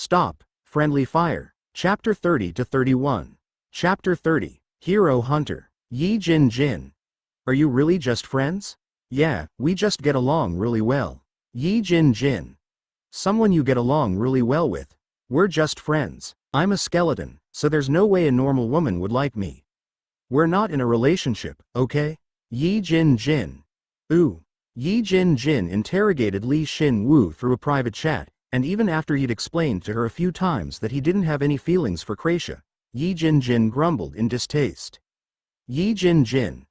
Stop, Friendly Fire. Chapter 30-31. Chapter 30, Hero Hunter. Yi Jin Jin. Are you really just friends? Yeah, we just get along really well. Yi Jin Jin. Someone you get along really well with. We're just friends. I'm a skeleton, so there's no way a normal woman would like me. We're not in a relationship, okay? Yi Jin Jin. Ooh. Yi Jin Jin interrogated Shin Woo through a private chat, and even after he'd explained to her a few times that he didn't have any feelings for Kratia, Yi Jin Jin grumbled in distaste. Yi Jin Jin.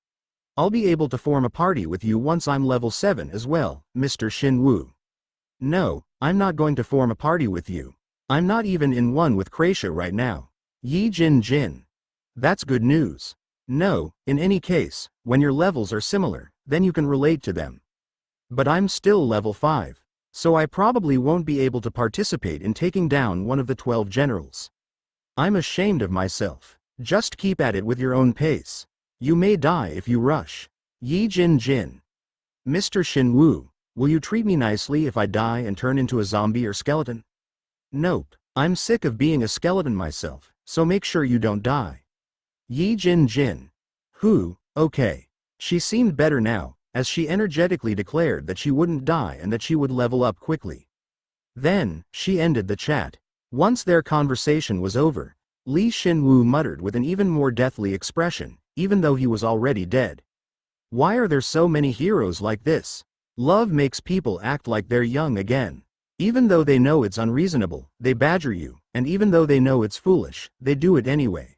I'll be able to form a party with you once I'm level 7 as well, Mr. Shin Woo. No, I'm not going to form a party with you. I'm not even in one with Kratia right now. Yi Jin Jin. That's good news. No, in any case, when your levels are similar, then you can relate to them. But I'm still level 5, so I probably won't be able to participate in taking down one of the 12 generals. I'm ashamed of myself. Just keep at it with your own pace. You may die if you rush. Yi Jin Jin. Mr. Shin Woo, will you treat me nicely if I die and turn into a zombie or skeleton? Nope, I'm sick of being a skeleton myself, so make sure you don't die. Yi Jin Jin. Okay. She seemed better now, as she energetically declared that she wouldn't die and that she would level up quickly. Then, she ended the chat. Once their conversation was over, Shin Woo muttered with an even more deathly expression, even though he was already dead. Why are there so many heroes like this? Love makes people act like they're young again. Even though they know it's unreasonable, they badger you, and even though they know it's foolish, they do it anyway.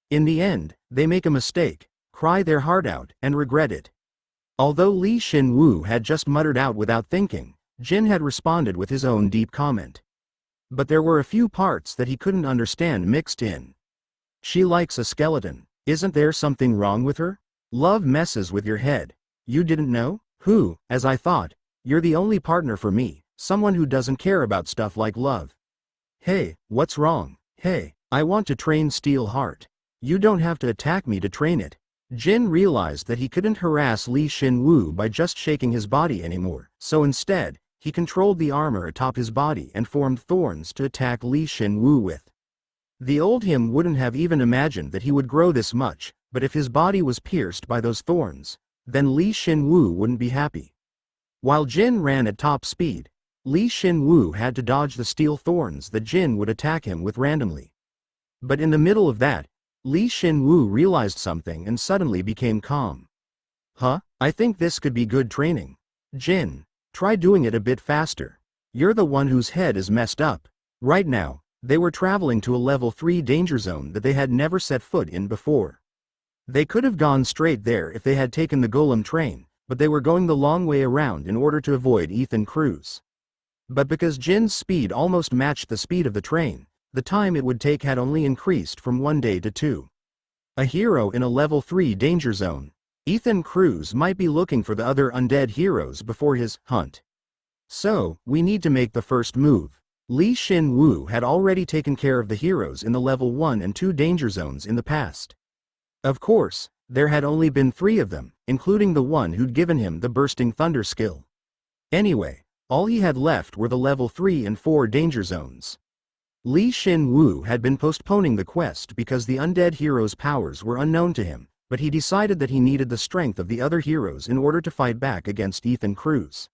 In the end, they make a mistake, cry their heart out, and regret it. Although Shin Woo had just muttered out without thinking, Jin had responded with his own deep comment. But there were a few parts that he couldn't understand mixed in. She likes a skeleton. Isn't there something wrong with her? Love messes with your head. You didn't know? As I thought, you're the only partner for me, someone who doesn't care about stuff like love. Hey, what's wrong? Hey, I want to train Steel Heart. You don't have to attack me to train it. Jin realized that he couldn't harass Shin Woo by just shaking his body anymore, so instead, he controlled the armor atop his body and formed thorns to attack Shin Woo with. The old him wouldn't have even imagined that he would grow this much, but if his body was pierced by those thorns, then Shin Woo wouldn't be happy. While Jin ran at top speed, Shin Woo had to dodge the steel thorns that Jin would attack him with randomly. But in the middle of that, Shin Woo realized something and suddenly became calm. I think this could be good training. Jin, try doing it a bit faster. You're the one whose head is messed up. Right now, they were traveling to a level 3 danger zone that they had never set foot in before. They could have gone straight there if they had taken the golem train, but they were going the long way around in order to avoid Ethan Cruz. But because Jin's speed almost matched the speed of the train, the time it would take had only increased from 1 day to 2. A hero in a level 3 danger zone. Ethan Cruz might be looking for the other undead heroes before his hunt. So, we need to make the first move. Shin Woo had already taken care of the heroes in the level 1 and 2 danger zones in the past. Of course, there had only been 3 of them, including the one who'd given him the Bursting Thunder skill. Anyway, all he had left were the level 3 and 4 danger zones. Shin Woo had been postponing the quest because the undead heroes' powers were unknown to him, but he decided that he needed the strength of the other heroes in order to fight back against Ethan Cruz.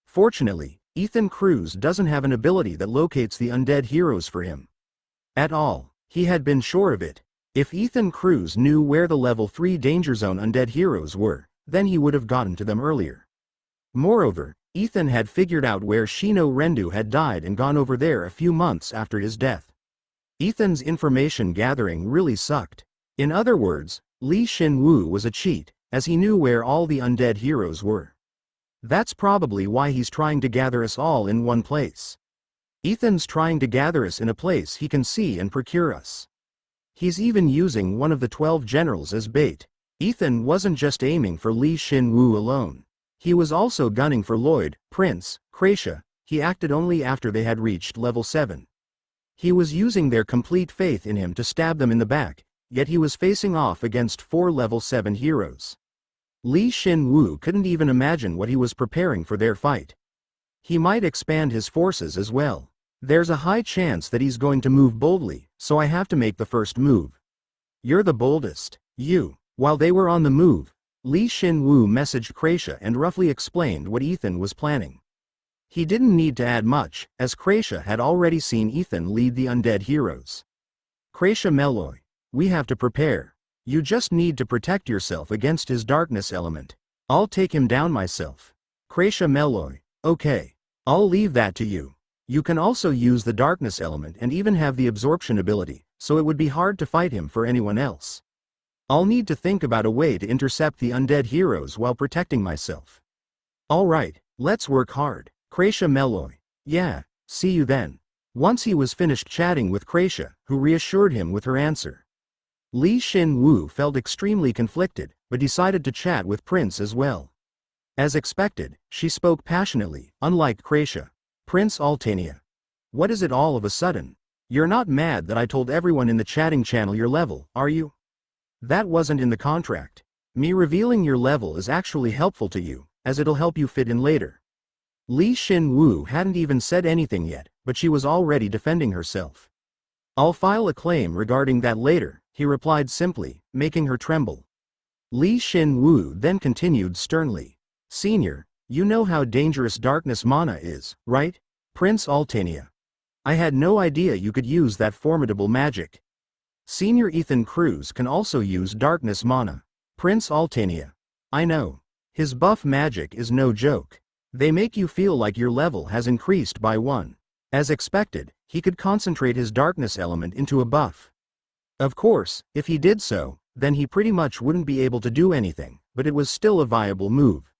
Fortunately, Ethan Cruz doesn't have an ability that locates the undead heroes for him. At all, he had been sure of it. If Ethan Cruz knew where the level 3 danger zone undead heroes were, then he would have gotten to them earlier. Moreover, Ethan had figured out where Shino Rendu had died and gone over there a few months after his death. Ethan's information gathering really sucked. In other words, Shin Woo was a cheat, as he knew where all the undead heroes were. That's probably why he's trying to gather us all in one place. Ethan's trying to gather us in a place he can see and procure us. He's even using one of the 12 generals as bait. Ethan wasn't just aiming for Shin Woo alone. He was also gunning for Lloyd, Prince, Kratia. He acted only after they had reached level 7. He was using their complete faith in him to stab them in the back, yet he was facing off against 4 level 7 heroes. Shin Woo couldn't even imagine what he was preparing for their fight. He might expand his forces as well. There's a high chance that he's going to move boldly, so I have to make the first move. You're the boldest. You. While they were on the move, Shin Woo messaged Kracia and roughly explained what Ethan was planning. He didn't need to add much, as Kracia had already seen Ethan lead the undead heroes. Kracia Meloy. We have to prepare. You just need to protect yourself against his darkness element. I'll take him down myself. Kracia Meloy. Okay. I'll leave that to you. You can also use the darkness element and even have the absorption ability, so it would be hard to fight him for anyone else. I'll need to think about a way to intercept the undead heroes while protecting myself. Alright, let's work hard. Kracia Meloy. Yeah, see you then. Once he was finished chatting with Kracia, who reassured him with her answer. Shin Woo felt extremely conflicted, but decided to chat with Prince as well. As expected, she spoke passionately, unlike Kracia. Prince Altania. What is it all of a sudden? You're not mad that I told everyone in the chatting channel your level, are you? That wasn't in the contract. Me revealing your level is actually helpful to you, as it'll help you fit in later. Shin Woo hadn't even said anything yet, but she was already defending herself. I'll file a claim regarding that later, he replied simply, making her tremble. Shin Woo then continued sternly. Senior, you know how dangerous darkness mana is, right? Prince Altania. I had no idea you could use that formidable magic. Senior Ethan Cruz can also use darkness mana. Prince Altania. I know. His buff magic is no joke. They make you feel like your level has increased by 1. As expected, he could concentrate his darkness element into a buff. Of course, if he did so, then he pretty much wouldn't be able to do anything, but it was still a viable move.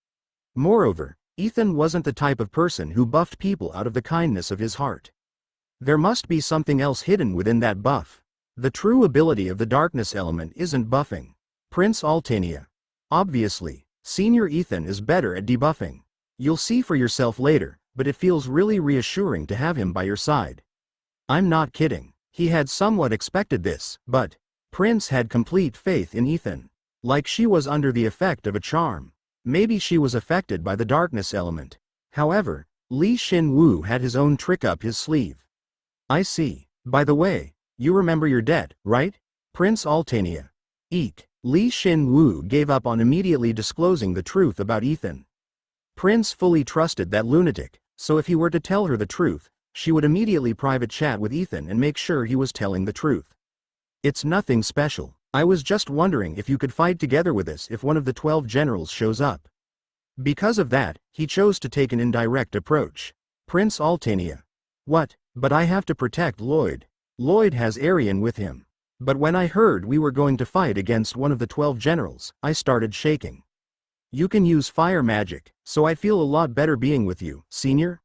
Moreover, Ethan wasn't the type of person who buffed people out of the kindness of his heart. There must be something else hidden within that buff. The true ability of the darkness element isn't buffing. Prince Altania. Obviously, Senior Ethan is better at debuffing. You'll see for yourself later, but it feels really reassuring to have him by your side. I'm not kidding. He had somewhat expected this, but Prince had complete faith in Ethan. Like she was under the effect of a charm. Maybe she was affected by the darkness element. However, Shin Woo had his own trick up his sleeve. I see. By the way, you remember your debt, right? Prince Altania. Eek. Shin Woo gave up on immediately disclosing the truth about Ethan. Prince fully trusted that lunatic, so if he were to tell her the truth, she would immediately private chat with Ethan and make sure he was telling the truth. It's nothing special. I was just wondering if you could fight together with us if one of the 12 generals shows up. Because of that, he chose to take an indirect approach. Prince Altania. What? But I have to protect Lloyd. Lloyd has Arian with him. But when I heard we were going to fight against one of the 12 generals, I started shaking. You can use fire magic, so I feel a lot better being with you, Senior.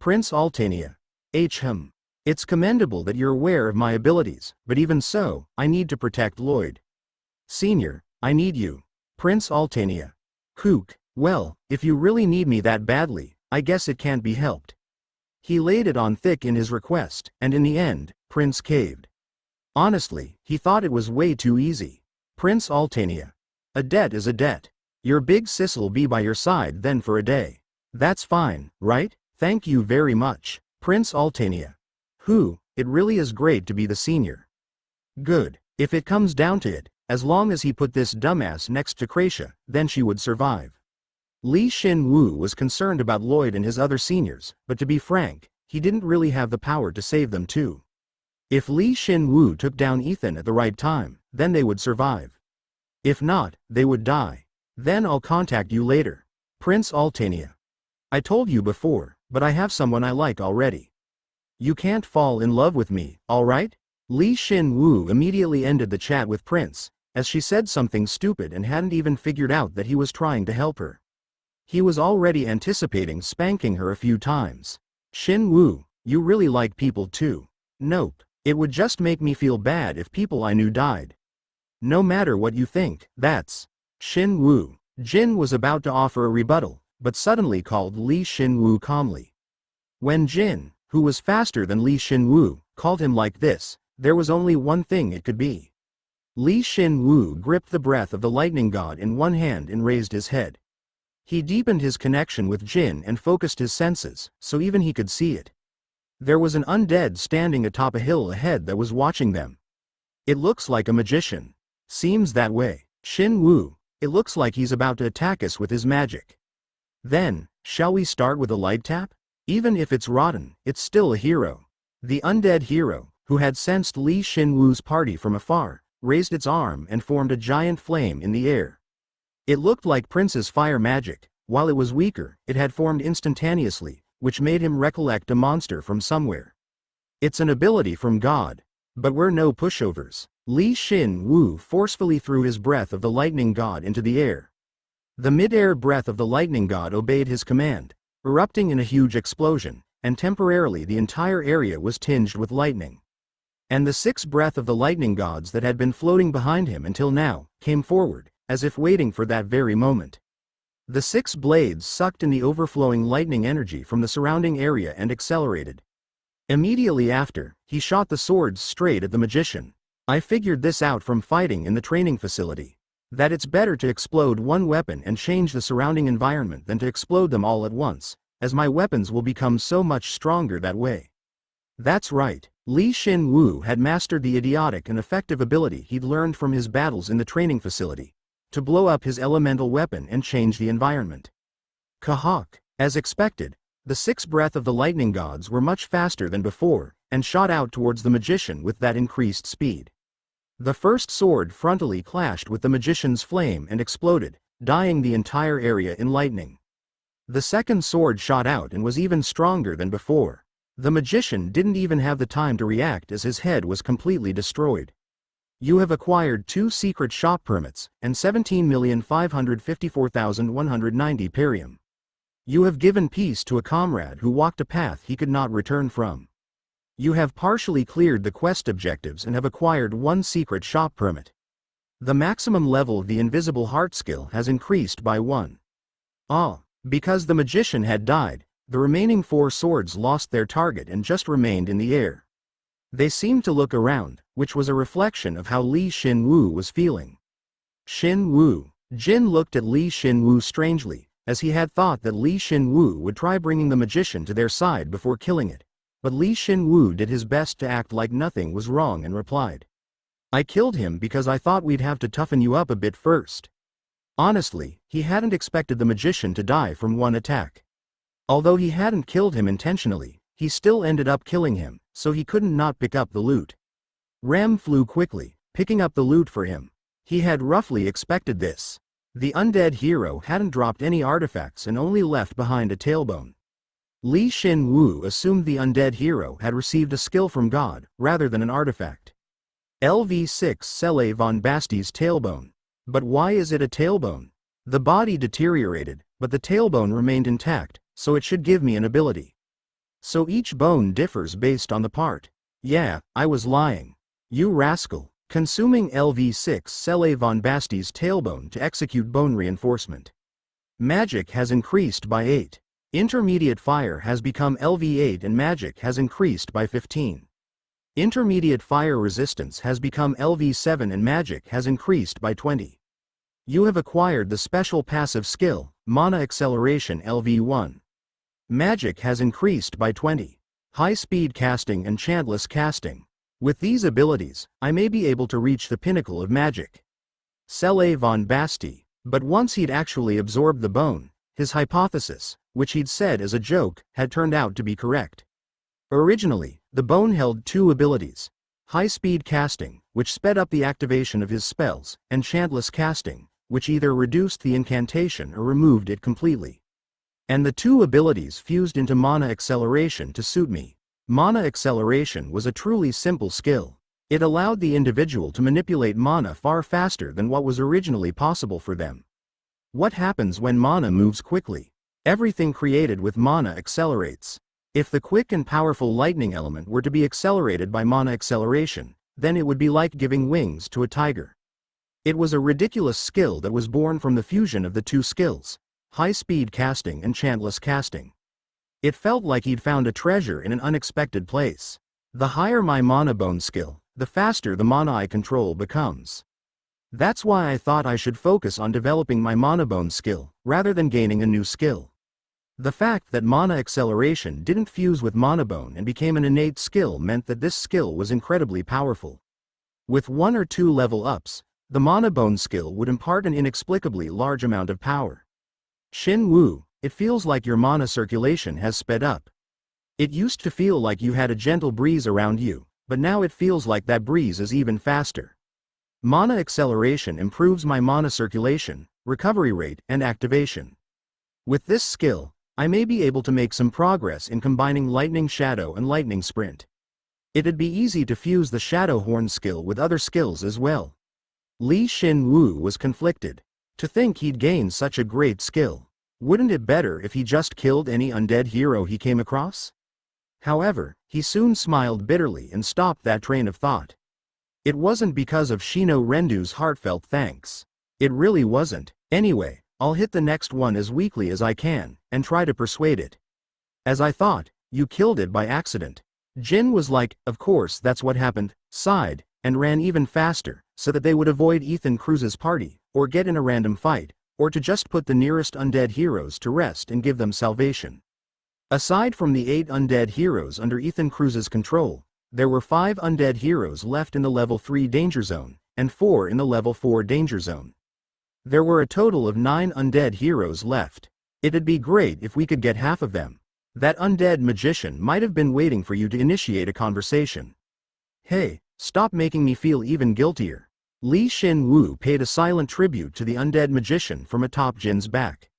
Prince Altania. It's commendable that you're aware of my abilities, but even so, I need to protect Lloyd. Senior, I need you. Prince Altania. Kook, well, if you really need me that badly, I guess it can't be helped. He laid it on thick in his request, and in the end, Prince caved. Honestly, he thought it was way too easy. Prince Altania. A debt is a debt. Your big sis'll be by your side then for a day. That's fine, right? Thank you very much. Prince Altania. It really is great to be the senior. Good. If it comes down to it, as long as he put this dumbass next to Kracia, then she would survive. Shin Woo was concerned about Lloyd and his other seniors, but to be frank, he didn't really have the power to save them too. If Shin Woo took down Ethan at the right time, then they would survive. If not, they would die. Then I'll contact you later. Prince Altania. I told you before, but I have someone I like already. You can't fall in love with me, alright? Shin Woo immediately ended the chat with Prince, as she said something stupid and hadn't even figured out that he was trying to help her. He was already anticipating spanking her a few times. Shin Woo, you really like people too. Nope, it would just make me feel bad if people I knew died. No matter what you think, that's Shin Woo. Jin was about to offer a rebuttal, but suddenly called Shin Woo calmly. When Jin, who was faster than Shin Woo, called him like this, there was only one thing it could be. Shin Woo gripped the breath of the lightning god in one hand and raised his head. He deepened his connection with Jin and focused his senses, so even he could see it. There was an undead standing atop a hill ahead that was watching them. It looks like a magician. Seems that way. Shin Woo, it looks like he's about to attack us with his magic. Then, shall we start with a light tap? Even if it's rotten, it's still a hero. The undead hero, who had sensed Shin Woo's party from afar, raised its arm and formed a giant flame in the air. It looked like Prince's fire magic. While it was weaker, it had formed instantaneously, which made him recollect a monster from somewhere. It's an ability from God. But we're no pushovers. Shin Woo forcefully threw his breath of the lightning god into the air. The mid-air breath of the lightning god obeyed his command, erupting in a huge explosion, and temporarily the entire area was tinged with lightning. And the 6 breath of the lightning gods that had been floating behind him until now, came forward, as if waiting for that very moment. The 6 blades sucked in the overflowing lightning energy from the surrounding area and accelerated. Immediately after, he shot the swords straight at the magician. I figured this out from fighting in the training facility. That it's better to explode one weapon and change the surrounding environment than to explode them all at once, as my weapons will become so much stronger that way. That's right, Shin Woo had mastered the idiotic and effective ability he'd learned from his battles in the training facility, to blow up his elemental weapon and change the environment. Kahawk, as expected, the 6 breath of the lightning gods were much faster than before, and shot out towards the magician with that increased speed. The first sword frontally clashed with the magician's flame and exploded, dyeing the entire area in lightning. The second sword shot out and was even stronger than before. The magician didn't even have the time to react as his head was completely destroyed. You have acquired 2 secret shop permits, and 17,554,190 perium. You have given peace to a comrade who walked a path he could not return from. You have partially cleared the quest objectives and have acquired 1 secret shop permit. The maximum level of the invisible heart skill has increased by 1. Because the magician had died, the remaining 4 swords lost their target and just remained in the air. They seemed to look around, which was a reflection of how Shin Woo was feeling. Shin Woo. Jin looked at Shin Woo strangely, as he had thought that Shin Woo would try bringing the magician to their side before killing it. But Shin Woo did his best to act like nothing was wrong and replied, I killed him because I thought we'd have to toughen you up a bit first. Honestly, he hadn't expected the magician to die from 1 attack. Although he hadn't killed him intentionally, he still ended up killing him, so he couldn't not pick up the loot. Ram flew quickly, picking up the loot for him. He had roughly expected this. The undead hero hadn't dropped any artifacts and only left behind a tailbone. Shin Woo assumed the undead hero had received a skill from God, rather than an artifact. LV6 Selle von Basti's tailbone. But why is it a tailbone? The body deteriorated, but the tailbone remained intact, so it should give me an ability. So each bone differs based on the part. Yeah, I was lying. You rascal. Consuming LV6 Selle von Basti's tailbone to execute bone reinforcement. Magic has increased by 8. Intermediate fire has become LV8 and magic has increased by 15. Intermediate fire resistance has become LV7 and magic has increased by 20. You have acquired the special passive skill, Mana Acceleration LV1. Magic has increased by 20. High-speed casting and chantless casting. With these abilities, I may be able to reach the pinnacle of magic. Selle von Basti. But once he'd actually absorbed the bone, his hypothesis, which he'd said as a joke, had turned out to be correct. Originally, the bone held 2 abilities. High-speed casting, which sped up the activation of his spells, and chantless casting, which either reduced the incantation or removed it completely. And the 2 abilities fused into Mana Acceleration to suit me. Mana Acceleration was a truly simple skill. It allowed the individual to manipulate mana far faster than what was originally possible for them. What happens when mana moves quickly? Everything created with mana accelerates. If the quick and powerful lightning element were to be accelerated by Mana Acceleration, then it would be like giving wings to a tiger. It was a ridiculous skill that was born from the fusion of the 2 skills, high-speed casting and chantless casting. It felt like he'd found a treasure in an unexpected place. The higher my mana bone skill, the faster the mana I control becomes. That's why I thought I should focus on developing my mana bone skill, rather than gaining a new skill. The fact that mana acceleration didn't fuse with mana bone and became an innate skill meant that this skill was incredibly powerful. With 1 or 2 level ups, the mana bone skill would impart an inexplicably large amount of power. Shin Woo, it feels like your mana circulation has sped up. It used to feel like you had a gentle breeze around you, but now it feels like that breeze is even faster. Mana acceleration improves my mana circulation, recovery rate, and activation. With this skill, I may be able to make some progress in combining Lightning Shadow and Lightning Sprint. It'd be easy to fuse the Shadow Horn skill with other skills as well. Shin Woo was conflicted. To think he'd gained such a great skill. Wouldn't it better if he just killed any undead hero he came across? However, he soon smiled bitterly and stopped that train of thought. It wasn't because of Shino Rendu's heartfelt thanks. It really wasn't. Anyway, I'll hit the next one as weakly as I can, and try to persuade it. As I thought, you killed it by accident. Jin was like, of course that's what happened, sighed, and ran even faster, so that they would avoid Ethan Cruz's party, or get in a random fight, or to just put the nearest undead heroes to rest and give them salvation. Aside from the 8 undead heroes under Ethan Cruz's control, there were 5 undead heroes left in the level 3 danger zone, and 4 in the level 4 danger zone. There were a total of 9 undead heroes left. It'd be great if we could get half of them. That undead magician might have been waiting for you to initiate a conversation. Hey, stop making me feel even guiltier. Shin Woo paid a silent tribute to the undead magician from atop Jin's back.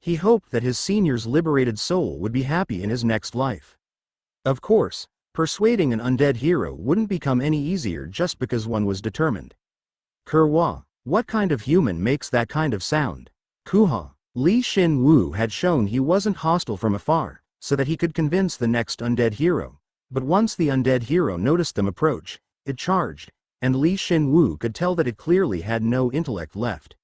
He hoped that his senior's liberated soul would be happy in his next life. Of course, persuading an undead hero wouldn't become any easier just because one was determined. Kurwa, what kind of human makes that kind of sound? Kuha. Shin Woo had shown he wasn't hostile from afar, so that he could convince the next undead hero. But once the undead hero noticed them approach, it charged, and Shin Woo could tell that it clearly had no intellect left.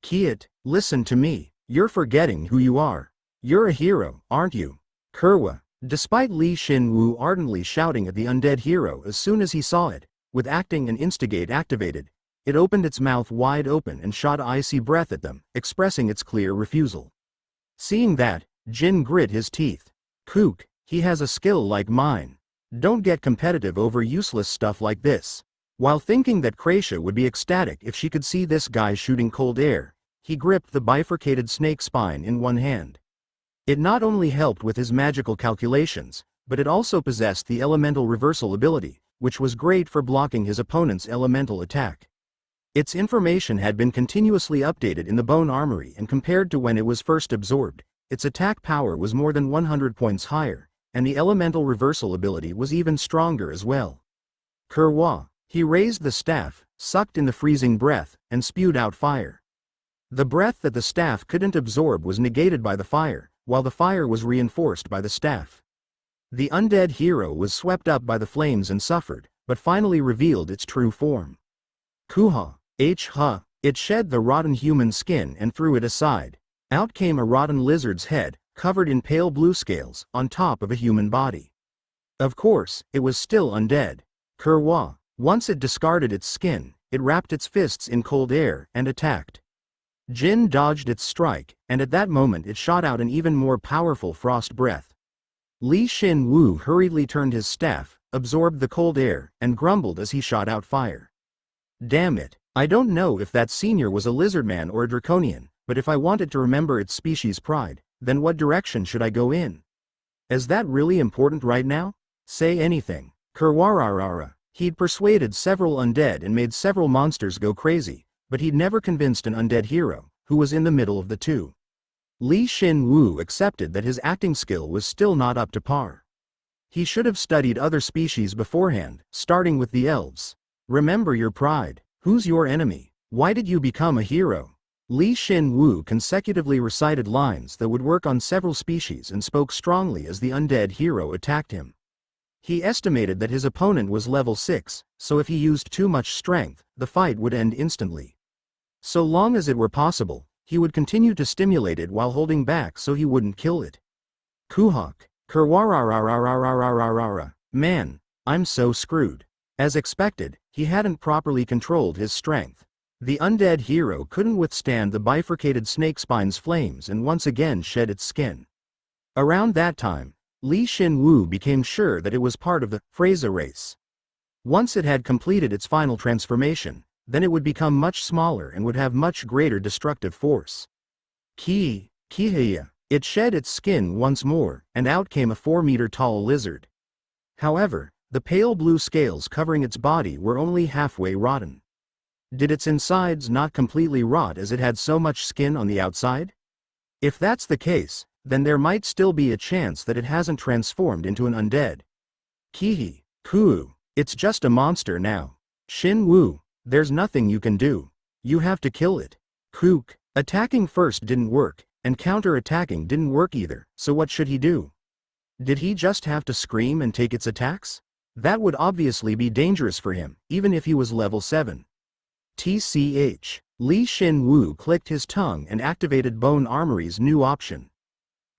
Kiet, listen to me. You're forgetting who you are. You're a hero, aren't you? Kurwa. Despite Shin Woo ardently shouting at the undead hero as soon as he saw it, with acting and instigate activated, it opened its mouth wide open and shot icy breath at them, expressing its clear refusal. Seeing that, Jin grit his teeth. Kook, he has a skill like mine. Don't get competitive over useless stuff like this. While thinking that Kracia would be ecstatic if she could see this guy shooting cold air, he gripped the bifurcated snake spine in one hand. It not only helped with his magical calculations, but it also possessed the elemental reversal ability, which was great for blocking his opponent's elemental attack. Its information had been continuously updated in the bone armory, and compared to when it was first absorbed, its attack power was more than 100 points higher, and the elemental reversal ability was even stronger as well. Kurwa. He raised the staff, sucked in the freezing breath, and spewed out fire. The breath that the staff couldn't absorb was negated by the fire, while the fire was reinforced by the staff. The undead hero was swept up by the flames and suffered, but finally revealed its true form. Kuha. It shed the rotten human skin and threw it aside. Out came a rotten lizard's head, covered in pale blue scales, on top of a human body. Of course, it was still undead. Kurwa. Once it discarded its skin, it wrapped its fists in cold air and attacked. Jin dodged its strike, and at that moment it shot out an even more powerful frost breath. Shin Woo hurriedly turned his staff, absorbed the cold air, and grumbled as he shot out fire. Damn it, I don't know if that senior was a lizardman or a draconian, but if I wanted to remember its species pride, then what direction should I go in? Is that really important right now? Say anything. Kurwararara. He'd persuaded several undead and made several monsters go crazy, but he'd never convinced an undead hero, who was in the middle of the two. Shin Woo accepted that his acting skill was still not up to par. He should have studied other species beforehand, starting with the elves. Remember your pride. Who's your enemy? Why did you become a hero? Shin Woo consecutively recited lines that would work on several species and spoke strongly as the undead hero attacked him. He estimated that his opponent was level 6, so if he used too much strength, the fight would end instantly. So long as it were possible, he would continue to stimulate it while holding back so he wouldn't kill it. Kuhak. Kurwararararararararara. Man, I'm so screwed. As expected, he hadn't properly controlled his strength. The undead hero couldn't withstand the bifurcated snake spine's flames and once again shed its skin. Around that time, Shin Woo became sure that it was part of the Frieza race. Once it had completed its final transformation, then it would become much smaller and would have much greater destructive force. Kiheya. It shed its skin once more, and out came a 4-meter-tall lizard. However, the pale blue scales covering its body were only halfway rotten. Did its insides not completely rot as it had so much skin on the outside? If that's the case, then there might still be a chance that it hasn't transformed into an undead. Kuu. It's just a monster now. Shin Woo, there's nothing you can do. You have to kill it. Kook. Attacking first didn't work, and counter-attacking didn't work either, so what should he do? Did he just have to scream and take its attacks? That would obviously be dangerous for him, even if he was level 7. TCH. Shin Woo clicked his tongue and activated Bone Armory's new option.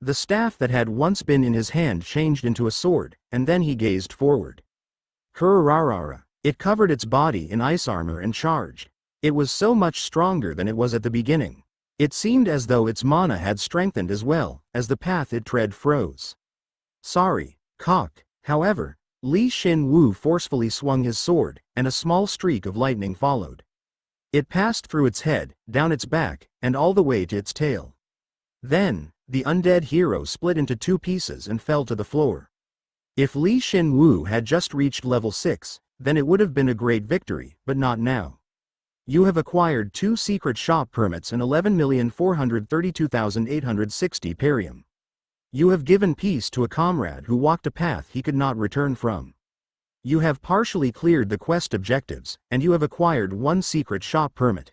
The staff that had once been in his hand changed into a sword, and then he gazed forward. Kurarara. It covered its body in ice armor and charged. It was so much stronger than it was at the beginning. It seemed as though its mana had strengthened as well, as the path it tread froze. Sorry, cock. However, Shin Woo forcefully swung his sword, and a small streak of lightning followed. It passed through its head, down its back, and all the way to its tail. Then, the undead hero split into 2 pieces and fell to the floor. If Shin Woo had just reached level 6, then it would have been a great victory, but not now. You have acquired 2 secret shop permits and 11,432,860 perium. You have given peace to a comrade who walked a path he could not return from. You have partially cleared the quest objectives, and you have acquired 1 secret shop permit.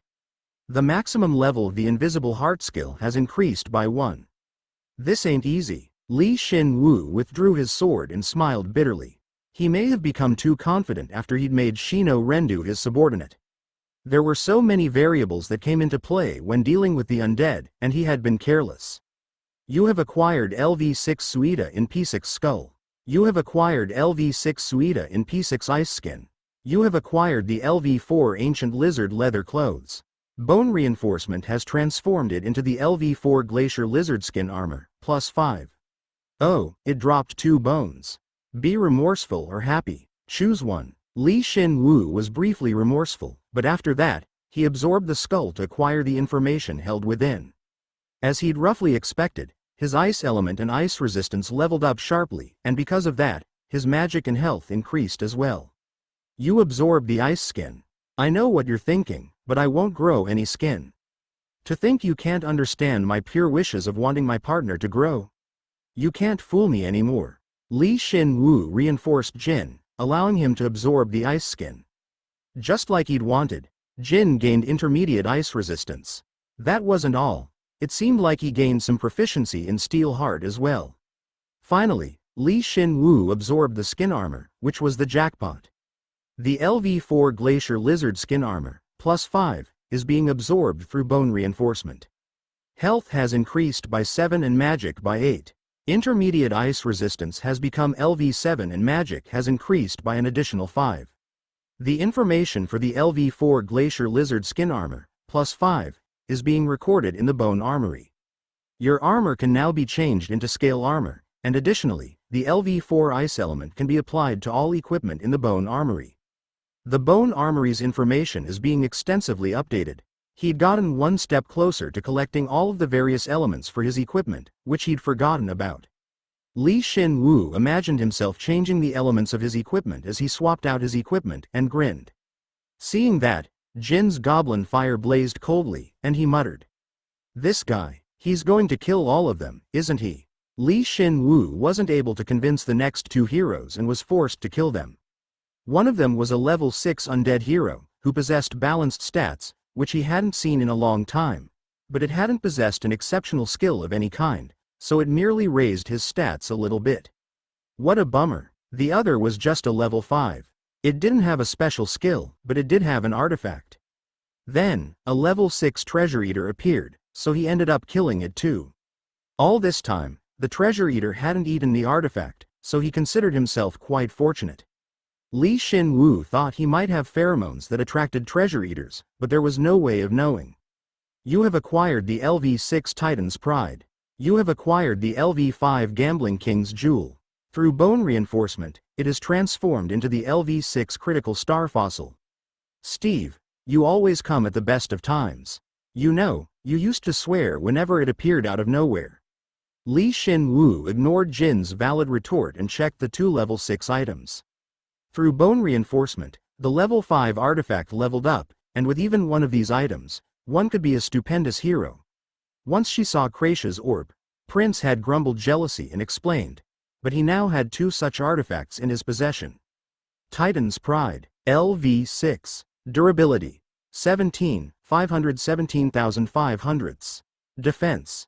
The maximum level of the invisible heart skill has increased by 1. This ain't easy. Shin Woo withdrew his sword and smiled bitterly. He may have become too confident after he'd made Shino Rendu his subordinate. There were so many variables that came into play when dealing with the undead, and he had been careless. You have acquired LV6 Suida in P6 Skull. You have acquired LV6 Suida in P6 Ice Skin. You have acquired the LV4 Ancient Lizard Leather Clothes. Bone Reinforcement has transformed it into the LV4 Glacier Lizard Skin Armor, +5. Oh, it dropped 2 bones. Be remorseful or happy. Choose one. Shin Woo was briefly remorseful, but after that, he absorbed the skull to acquire the information held within. As he'd roughly expected, his ice element and ice resistance leveled up sharply, and because of that, his magic and health increased as well. You absorb the ice skin. I know what you're thinking, but I won't grow any skin. To think you can't understand my pure wishes of wanting my partner to grow? You can't fool me anymore. Shin Woo reinforced Jin, allowing him to absorb the ice skin. Just like he'd wanted, Jin gained intermediate ice resistance. That wasn't all. It seemed like he gained some proficiency in Steel Heart as well. Finally, Shin Woo absorbed the skin armor, which was the jackpot. The LV4 Glacier Lizard Skin Armor, +5, is being absorbed through bone reinforcement. Health has increased by 7 and magic by 8. Intermediate ice resistance has become LV7 and magic has increased by an additional 5. The information for the LV4 Glacier Lizard Skin Armor, +5, is being recorded in the Bone Armory. Your armor can now be changed into scale armor, and additionally, the LV4 ice element can be applied to all equipment in the Bone Armory. The Bone Armory's information is being extensively updated. He'd gotten one step closer to collecting all of the various elements for his equipment, which he'd forgotten about. Shin Woo imagined himself changing the elements of his equipment as he swapped out his equipment and grinned. Seeing that, Jin's goblin fire blazed coldly, and he muttered. This guy, he's going to kill all of them, isn't he? Shin Woo wasn't able to convince the next 2 heroes and was forced to kill them. One of them was a level 6 undead hero, who possessed balanced stats, which he hadn't seen in a long time, but it hadn't possessed an exceptional skill of any kind, so it merely raised his stats a little bit. What a bummer. The other was just a level 5. It didn't have a special skill, but it did have an artifact. Then, a level 6 treasure eater appeared, so he ended up killing it too. All this time, the treasure eater hadn't eaten the artifact, so he considered himself quite fortunate. Shin Woo thought he might have pheromones that attracted treasure eaters, but there was no way of knowing. You have acquired the LV6 Titan's Pride. You have acquired the LV5 Gambling King's Jewel. Through bone reinforcement, it is transformed into the LV6 Critical Star Fossil. Steve, you always come at the best of times. You know, you used to swear whenever it appeared out of nowhere. Shin Woo ignored Jin's valid retort and checked the two level 6 items. Through bone reinforcement, the level 5 artifact leveled up, and with even one of these items, one could be a stupendous hero. Once she saw Kracia's orb, Prince had grumbled jealousy and explained, but he now had two such artifacts in his possession. Titan's Pride, LV6, Durability, 517,500. Defense,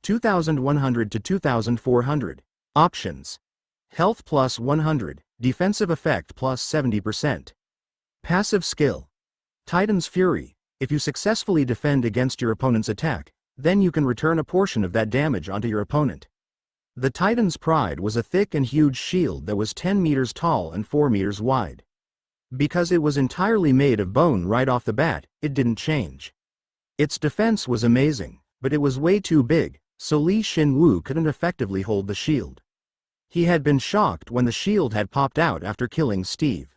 2,100 to 2,400. Options: Health plus 100, Defensive Effect plus 70%. Passive Skill, Titan's Fury. If you successfully defend against your opponent's attack, then you can return a portion of that damage onto your opponent. The Titan's Pride was a thick and huge shield that was 10 meters tall and 4 meters wide. Because it was entirely made of bone right off the bat, it didn't change. Its defense was amazing, but it was way too big, so Shin Woo couldn't effectively hold the shield. He had been shocked when the shield had popped out after killing Steve.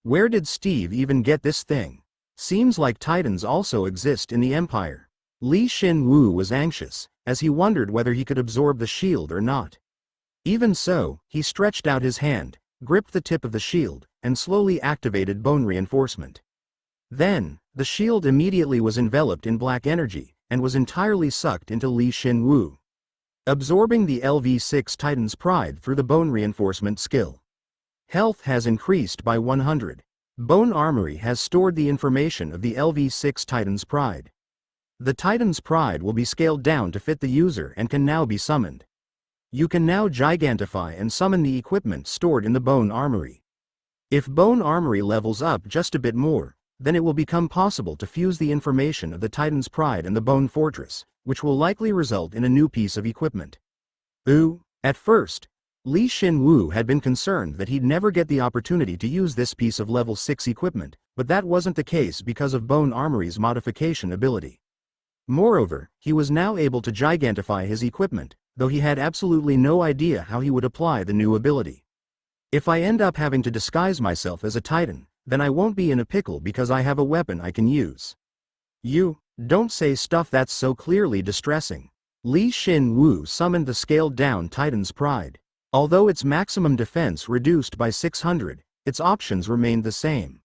Where did Steve even get this thing? Seems like Titans also exist in the Empire. Shin Woo was anxious, as he wondered whether he could absorb the shield or not. Even so, he stretched out his hand, gripped the tip of the shield, and slowly activated bone reinforcement. Then, the shield immediately was enveloped in black energy, and was entirely sucked into Shin Woo, absorbing the LV6 Titan's Pride through the bone reinforcement skill. Health has increased by 100. Bone Armory has stored the information of the LV6 Titan's Pride. The Titan's Pride will be scaled down to fit the user and can now be summoned. You can now gigantify and summon the equipment stored in the Bone Armory. If Bone Armory levels up just a bit more, then it will become possible to fuse the information of the Titan's Pride and the Bone Fortress, which will likely result in a new piece of equipment. At first, Shin Woo had been concerned that he'd never get the opportunity to use this piece of level 6 equipment, but that wasn't the case because of Bone Armory's modification ability. Moreover, he was now able to gigantify his equipment, though he had absolutely no idea how he would apply the new ability. If I end up having to disguise myself as a Titan, then I won't be in a pickle because I have a weapon I can use. You don't say stuff that's so clearly distressing. Shin Woo summoned the scaled-down Titan's Pride. Although its maximum defense reduced by 600, its options remained the same.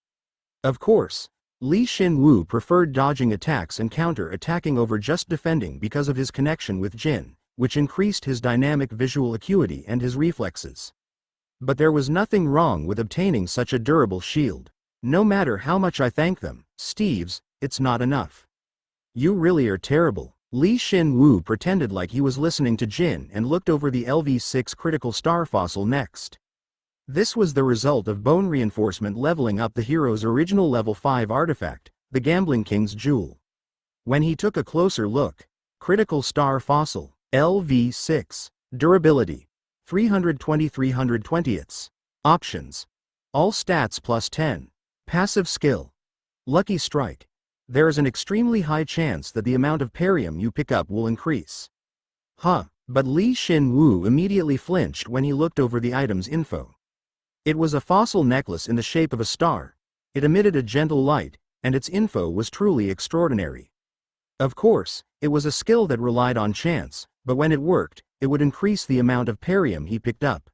Of course, Shin Woo preferred dodging attacks and counter-attacking over just defending because of his connection with Jin, which increased his dynamic visual acuity and his reflexes. But there was nothing wrong with obtaining such a durable shield. No matter how much I thank them, Steve's, it's not enough. You really are terrible. Shin Woo pretended like he was listening to Jin and looked over the LV6 Critical Star Fossil next. This was the result of bone reinforcement leveling up the hero's original level 5 artifact, the Gambling King's Jewel. When he took a closer look, Critical Star Fossil, LV6, Durability, 320. Options: All stats plus 10. Passive Skill, Lucky Strike. There is an extremely high chance that the amount of parium you pick up will increase. But Shin Woo immediately flinched when he looked over the item's info. It was a fossil necklace in the shape of a star. It emitted a gentle light, and its info was truly extraordinary. Of course, it was a skill that relied on chance, but when it worked, it would increase the amount of parium he picked up.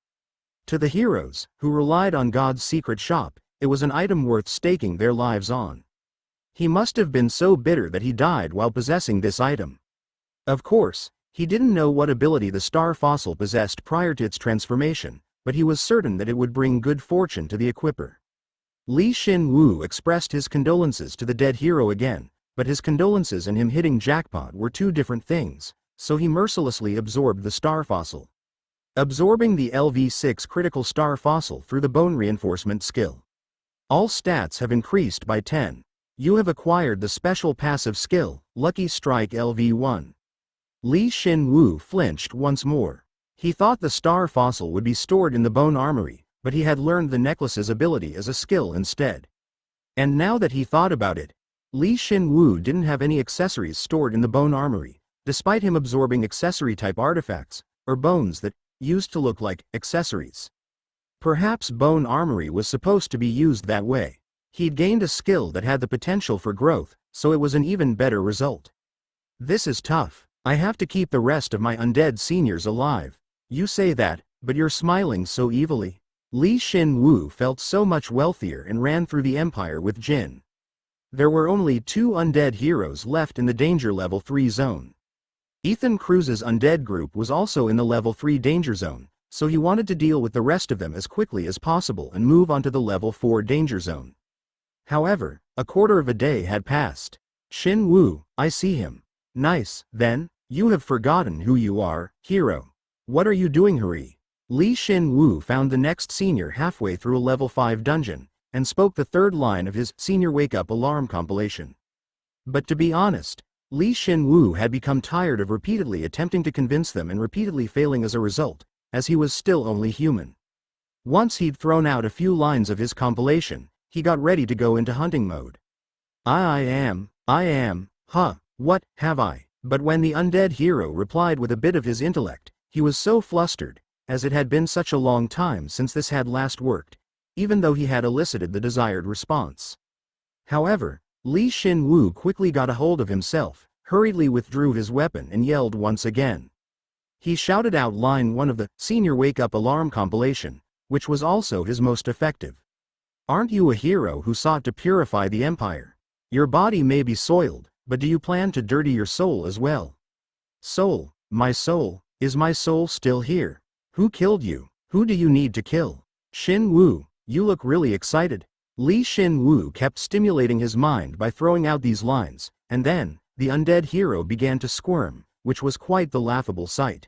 To the heroes, who relied on God's secret shop, it was an item worth staking their lives on. He must have been so bitter that he died while possessing this item. Of course, he didn't know what ability the star fossil possessed prior to its transformation, but he was certain that it would bring good fortune to the equipper. Shin Woo expressed his condolences to the dead hero again, but his condolences and him hitting jackpot were two different things, so he mercilessly absorbed the star fossil. Absorbing the LV6 Critical Star Fossil through the bone reinforcement skill. All stats have increased by 10. You have acquired the special passive skill, Lucky Strike LV1. Shin Woo flinched once more. He thought the star fossil would be stored in the Bone Armory, but he had learned the necklace's ability as a skill instead. And now that he thought about it, Shin Woo didn't have any accessories stored in the Bone Armory, despite him absorbing accessory-type artifacts, or bones that used to look like accessories. Perhaps bone armory was supposed to be used that way. He'd gained a skill that had the potential for growth, so it was an even better result. This is tough. I have to keep the rest of my undead seniors alive. You say that, but you're smiling so evilly. Shin Woo felt so much wealthier and ran through the empire with Jin. There were only 2 undead heroes left in the danger level 3 zone. Ethan Cruz's undead group was also in the level 3 danger zone, so he wanted to deal with the rest of them as quickly as possible and move on to the level 4 danger zone. However, a quarter of a day had passed. Shin Woo, I see him. Nice, then, you have forgotten who you are, hero. What are you doing, hurry? Shin Woo found the next senior halfway through a level 5 dungeon, and spoke the third line of his senior wake-up alarm compilation. But to be honest, Shin Woo had become tired of repeatedly attempting to convince them and repeatedly failing as a result, as he was still only human. Once he'd thrown out a few lines of his compilation, he got ready to go into hunting mode. I am, what, have I? But when the undead hero replied with a bit of his intellect, he was so flustered, as it had been such a long time since this had last worked, even though he had elicited the desired response. However, Shin Woo quickly got a hold of himself, hurriedly withdrew his weapon and yelled once again. He shouted out line 1 of the senior wake-up alarm compilation, which was also his most effective. Aren't you a hero who sought to purify the empire? Your body may be soiled, but do you plan to dirty your soul as well? Soul, my soul, is my soul still here? Who killed you? Who do you need to kill? Shin Woo, you look really excited. Shin Woo kept stimulating his mind by throwing out these lines, and then, the undead hero began to squirm, which was quite the laughable sight.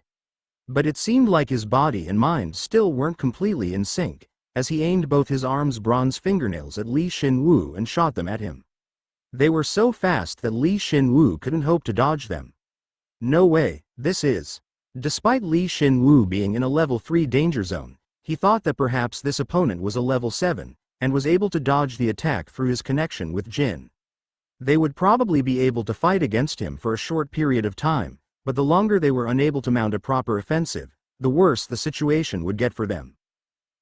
But it seemed like his body and mind still weren't completely in sync, as he aimed both his arms' bronze fingernails at Shin Woo and shot them at him. They were so fast that Shin Woo couldn't hope to dodge them. No way, this is. Despite Shin Woo being in a level 3 danger zone, he thought that perhaps this opponent was a level 7, and was able to dodge the attack through his connection with Jin. They would probably be able to fight against him for a short period of time, but the longer they were unable to mount a proper offensive, the worse the situation would get for them.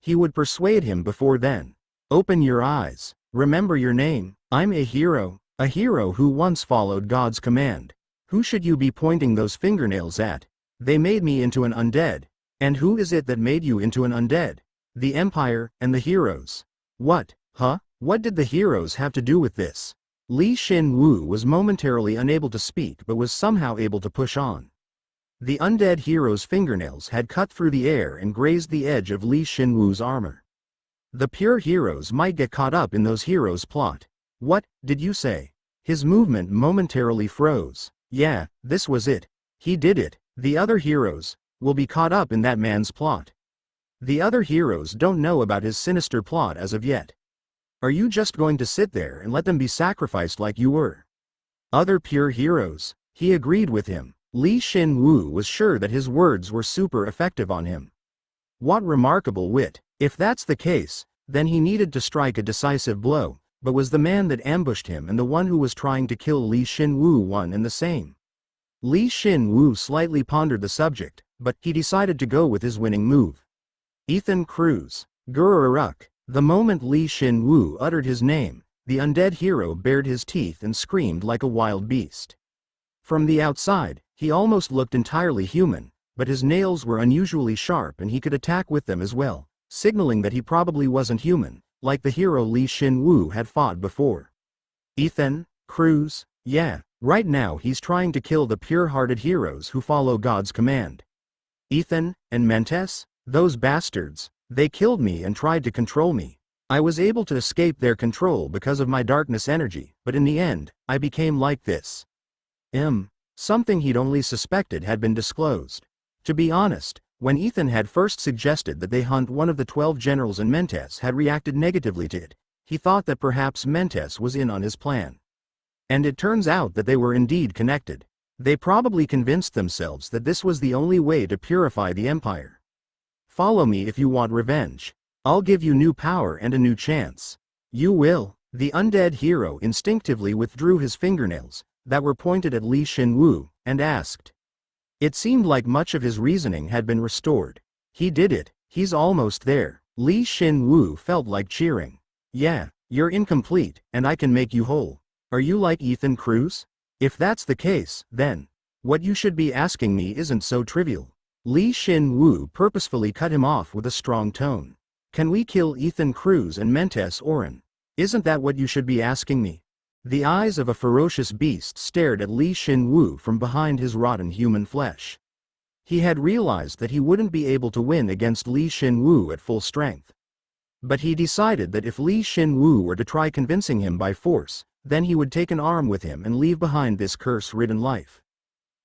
He would persuade him before then. Open your eyes. Remember your name. I'm a hero who once followed God's command. Who should you be pointing those fingernails at? They made me into an undead. And who is it that made you into an undead? The Empire and the heroes. What, huh? What did the heroes have to do with this? Shin Woo was momentarily unable to speak but was somehow able to push on. The undead hero's fingernails had cut through the air and grazed the edge of Shin Woo's armor. The pure heroes might get caught up in those heroes' plot. What, did you say? His movement momentarily froze. Yeah, this was it. He did it. The other heroes will be caught up in that man's plot. The other heroes don't know about his sinister plot as of yet. Are you just going to sit there and let them be sacrificed like you were? Other pure heroes. He agreed with him. Shin Woo was sure that his words were super effective on him. What remarkable wit. If that's the case, then he needed to strike a decisive blow, but was the man that ambushed him and the one who was trying to kill Shin Woo one and the same? Shin Woo slightly pondered the subject, but he decided to go with his winning move. Ethan Cruz. Gururuk. The moment Shin Woo uttered his name, the undead hero bared his teeth and screamed like a wild beast. From the outside, he almost looked entirely human, but his nails were unusually sharp and he could attack with them as well, signaling that he probably wasn't human, like the hero Shin Woo had fought before. Ethan Cruz? Yeah, right now he's trying to kill the pure-hearted heroes who follow God's command. Ethan and Mentes? Those bastards. They killed me and tried to control me. I was able to escape their control because of my darkness energy, but in the end, I became like this. Something he'd only suspected had been disclosed. To be honest, when Ethan had first suggested that they hunt one of the 12 generals and Mentes had reacted negatively to it, he thought that perhaps Mentes was in on his plan. And it turns out that they were indeed connected. They probably convinced themselves that this was the only way to purify the Empire. Follow me if you want revenge. I'll give you new power and a new chance. You will. The undead hero instinctively withdrew his fingernails, that were pointed at Shin Woo, and asked. It seemed like much of his reasoning had been restored. He did it, he's almost there. Shin Woo felt like cheering. Yeah, you're incomplete, and I can make you whole. Are you like Ethan Cruz? If that's the case, then what you should be asking me isn't so trivial. Shin Woo purposefully cut him off with a strong tone. Can we kill Ethan Cruz and Mentes Oren? Isn't that what you should be asking me? The eyes of a ferocious beast stared at Shin Woo from behind his rotten human flesh. He had realized that he wouldn't be able to win against Shin Woo at full strength. But he decided that if Shin Woo were to try convincing him by force, then he would take an arm with him and leave behind this curse-ridden life.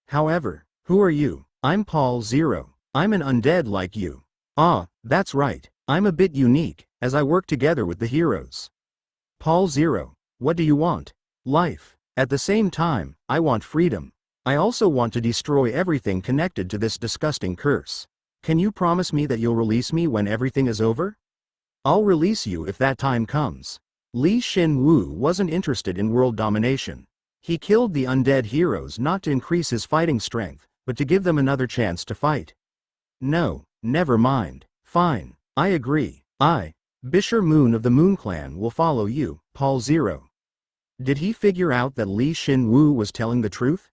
However, who are you? I'm Paul Zero. I'm an undead like you. Ah, that's right. I'm a bit unique, as I work together with the heroes. Paul Zero, what do you want? Life. At the same time, I want freedom. I also want to destroy everything connected to this disgusting curse. Can you promise me that you'll release me when everything is over? I'll release you if that time comes. Shin Woo wasn't interested in world domination. He killed the undead heroes not to increase his fighting strength, but to give them another chance to fight. No, never mind. Fine, I agree. Bisher Moon of the Moon Clan will follow you, Paul Zero. Did he figure out that Shin Woo was telling the truth?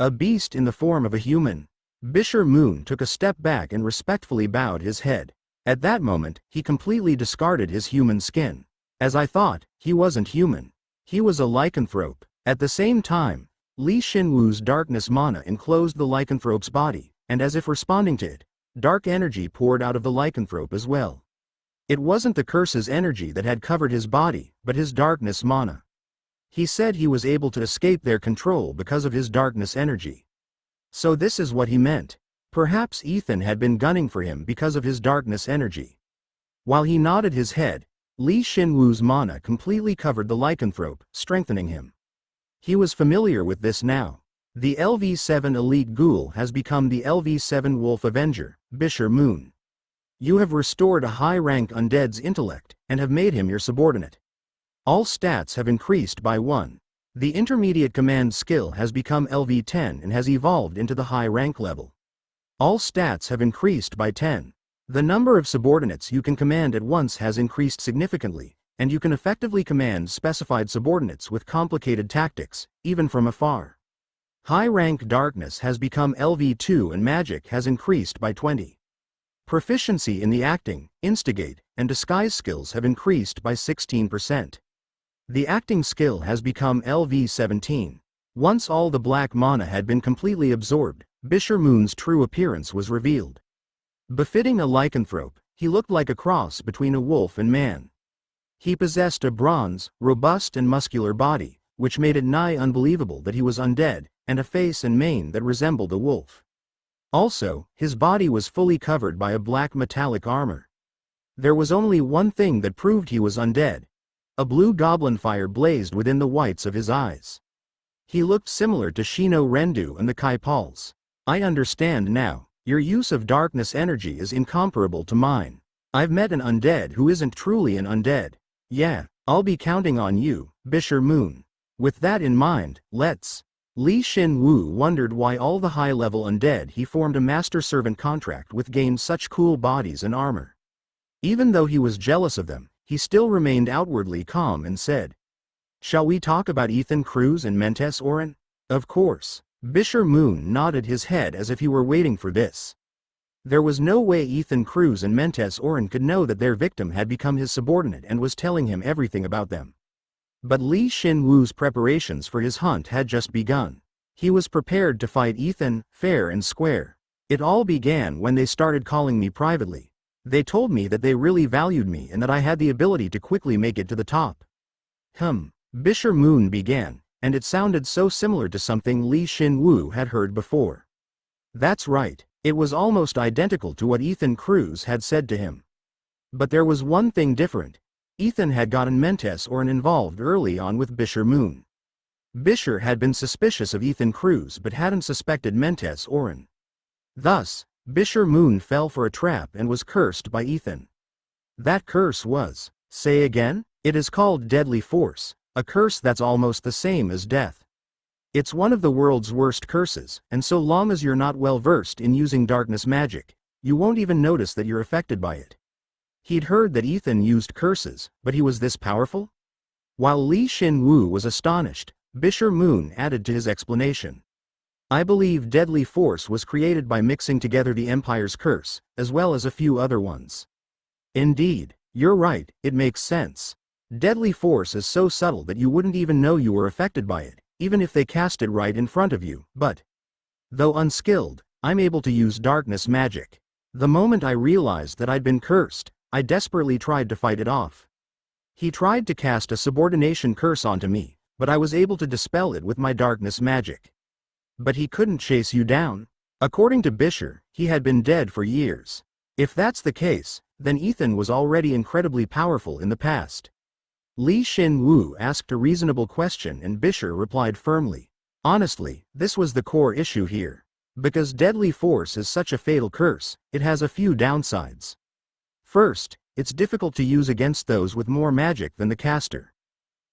A beast in the form of a human. Bisher Moon took a step back and respectfully bowed his head. At that moment, he completely discarded his human skin. As I thought, he wasn't human. He was a lycanthrope. At the same time, Shin Woo's darkness mana enclosed the lycanthrope's body, and as if responding to it, dark energy poured out of the lycanthrope as well. It wasn't the curse's energy that had covered his body, but his darkness mana. He said he was able to escape their control because of his darkness energy. So this is what he meant. Perhaps Ethan had been gunning for him because of his darkness energy. While he nodded his head, Shin Woo's mana completely covered the lycanthrope, strengthening him. He was familiar with this now. The LV7 Elite Ghoul has become the LV7 Wolf Avenger, Bisher Moon. You have restored a high-rank undead's intellect, and have made him your subordinate. All stats have increased by 1. The intermediate command skill has become LV10 and has evolved into the high rank level. All stats have increased by 10. The number of subordinates you can command at once has increased significantly, and you can effectively command specified subordinates with complicated tactics, even from afar. High-rank darkness has become LV2 and magic has increased by 20. Proficiency in the acting, instigate, and disguise skills have increased by 16%. The acting skill has become LV17. Once all the black mana had been completely absorbed, Bisher Moon's true appearance was revealed. Befitting a lycanthrope, he looked like a cross between a wolf and man. He possessed a bronze, robust and muscular body, which made it nigh unbelievable that he was undead, and a face and mane that resembled a wolf. Also, his body was fully covered by a black metallic armor. There was only one thing that proved he was undead. A blue goblin fire blazed within the whites of his eyes. He looked similar to Shino Rendu and the Kaipals. I understand now. Your use of darkness energy is incomparable to mine. I've met an undead who isn't truly an undead. Yeah, I'll be counting on you, Bisher Moon. With that in mind, let's. Shin Woo wondered why all the high-level undead he formed a master-servant contract with gained such cool bodies and armor. Even though he was jealous of them, he still remained outwardly calm and said, "Shall we talk about Ethan Cruz and Mentes Oren?" Of course. Bisher Moon nodded his head as if he were waiting for this. There was no way Ethan Cruz and Mentes Oren could know that their victim had become his subordinate and was telling him everything about them. But Shin Woo's preparations for his hunt had just begun. He was prepared to fight Ethan, fair and square. It all began when they started calling me privately. They told me that they really valued me and that I had the ability to quickly make it to the top. Bisher Moon began, and it sounded so similar to something Shin Woo had heard before. That's right, it was almost identical to what Ethan Cruz had said to him. But there was one thing different. Ethan had gotten Mentes Oren involved early on with Bisher Moon. Bisher had been suspicious of Ethan Cruz but hadn't suspected Mentes Oren. Thus, Bisher Moon fell for a trap and was cursed by Ethan. That curse was, say again? It is called Deadly Force, a curse that's almost the same as death. It's one of the world's worst curses, and so long as you're not well versed in using darkness magic, you won't even notice that you're affected by it. He'd heard that Ethan used curses, but he was this powerful? While Shin Woo was astonished, Bisher Moon added to his explanation. I believe deadly force was created by mixing together the Empire's curse, as well as a few other ones. Indeed, you're right, it makes sense. Deadly force is so subtle that you wouldn't even know you were affected by it, even if they cast it right in front of you, but though unskilled, I'm able to use darkness magic. The moment I realized that I'd been cursed, I desperately tried to fight it off. He tried to cast a subordination curse onto me, but I was able to dispel it with my darkness magic. But he couldn't chase you down. According to Bisher, he had been dead for years. If that's the case, then Ethan was already incredibly powerful in the past. Shin Woo asked a reasonable question and Bisher replied firmly. Honestly, this was the core issue here. Because deadly force is such a fatal curse, it has a few downsides. First, it's difficult to use against those with more magic than the caster.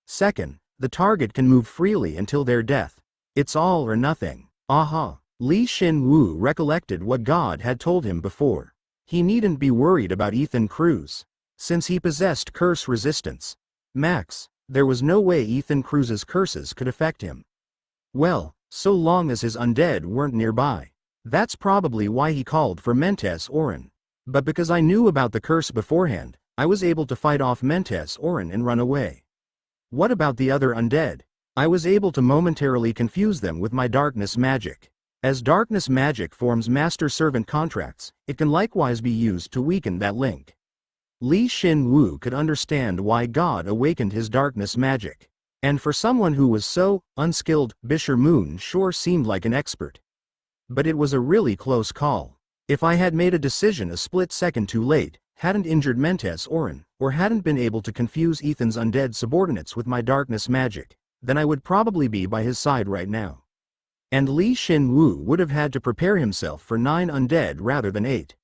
Second, the target can move freely until their death. It's all or nothing. Aha! Shin Woo recollected what God had told him before. He needn't be worried about Ethan Cruz. Since he possessed curse resistance. Max, there was no way Ethan Cruz's curses could affect him. Well, so long as his undead weren't nearby. That's probably why he called for Mentes Orin. But because I knew about the curse beforehand, I was able to fight off Mentes Orin and run away. What about the other undead? I was able to momentarily confuse them with my darkness magic. As darkness magic forms master-servant contracts, it can likewise be used to weaken that link. Shin Woo could understand why God awakened his darkness magic. And for someone who was so unskilled, Bisher Moon sure seemed like an expert. But it was a really close call. If I had made a decision a split second too late, hadn't injured Mentes Orin, or hadn't been able to confuse Ethan's undead subordinates with my darkness magic, then I would probably be by his side right now. And Shin Woo would have had to prepare himself for 9 undead rather than 8.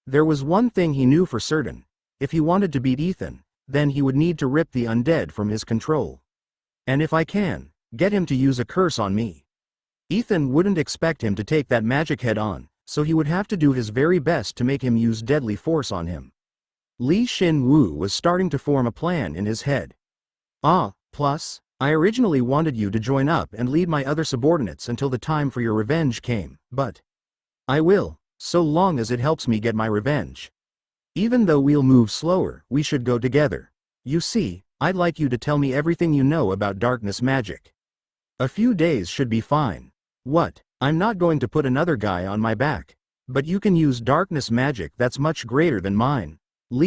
There was one thing he knew for certain. If he wanted to beat Ethan, then he would need to rip the undead from his control. And if I can, get him to use a curse on me. Ethan wouldn't expect him to take that magic head on, so he would have to do his very best to make him use deadly force on him. Shin Woo was starting to form a plan in his head. Plus, I originally wanted you to join up and lead my other subordinates until the time for your revenge came, but I will, so long as it helps me get my revenge. Even though we'll move slower, we should go together. You see, I'd like you to tell me everything you know about darkness magic. A few days should be fine. What? I'm not going to put another guy on my back. But you can use darkness magic that's much greater than mine.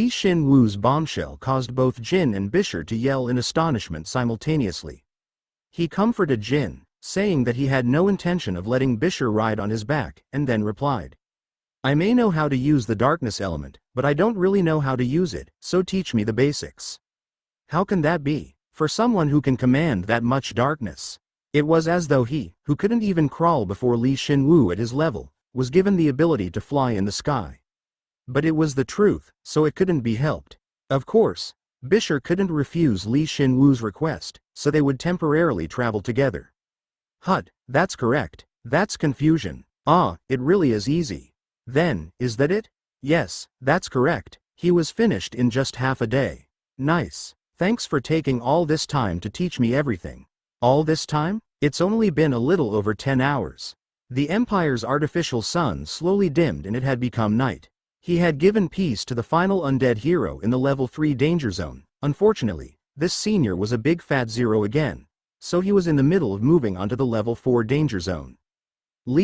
Shin Woo's bombshell caused both Jin and Bisher to yell in astonishment simultaneously. He comforted Jin, saying that he had no intention of letting Bisher ride on his back, and then replied. I may know how to use the darkness element, but I don't really know how to use it, so teach me the basics. How can that be, for someone who can command that much darkness? It was as though he, who couldn't even crawl before Shin Woo at his level, was given the ability to fly in the sky. But it was the truth, so it couldn't be helped. Of course, Bisher couldn't refuse Shin Woo's request, so they would temporarily travel together. That's correct. That's confusion. It really is easy. Then, is that it? Yes, that's correct. He was finished in just half a day. Nice. Thanks for taking all this time to teach me everything. All this time? It's only been a little over 10 hours. The Empire's artificial sun slowly dimmed and it had become night. He had given peace to the final undead hero in the level 3 danger zone. Unfortunately, this senior was a big fat 0 again. So he was in the middle of moving onto the level 4 danger zone.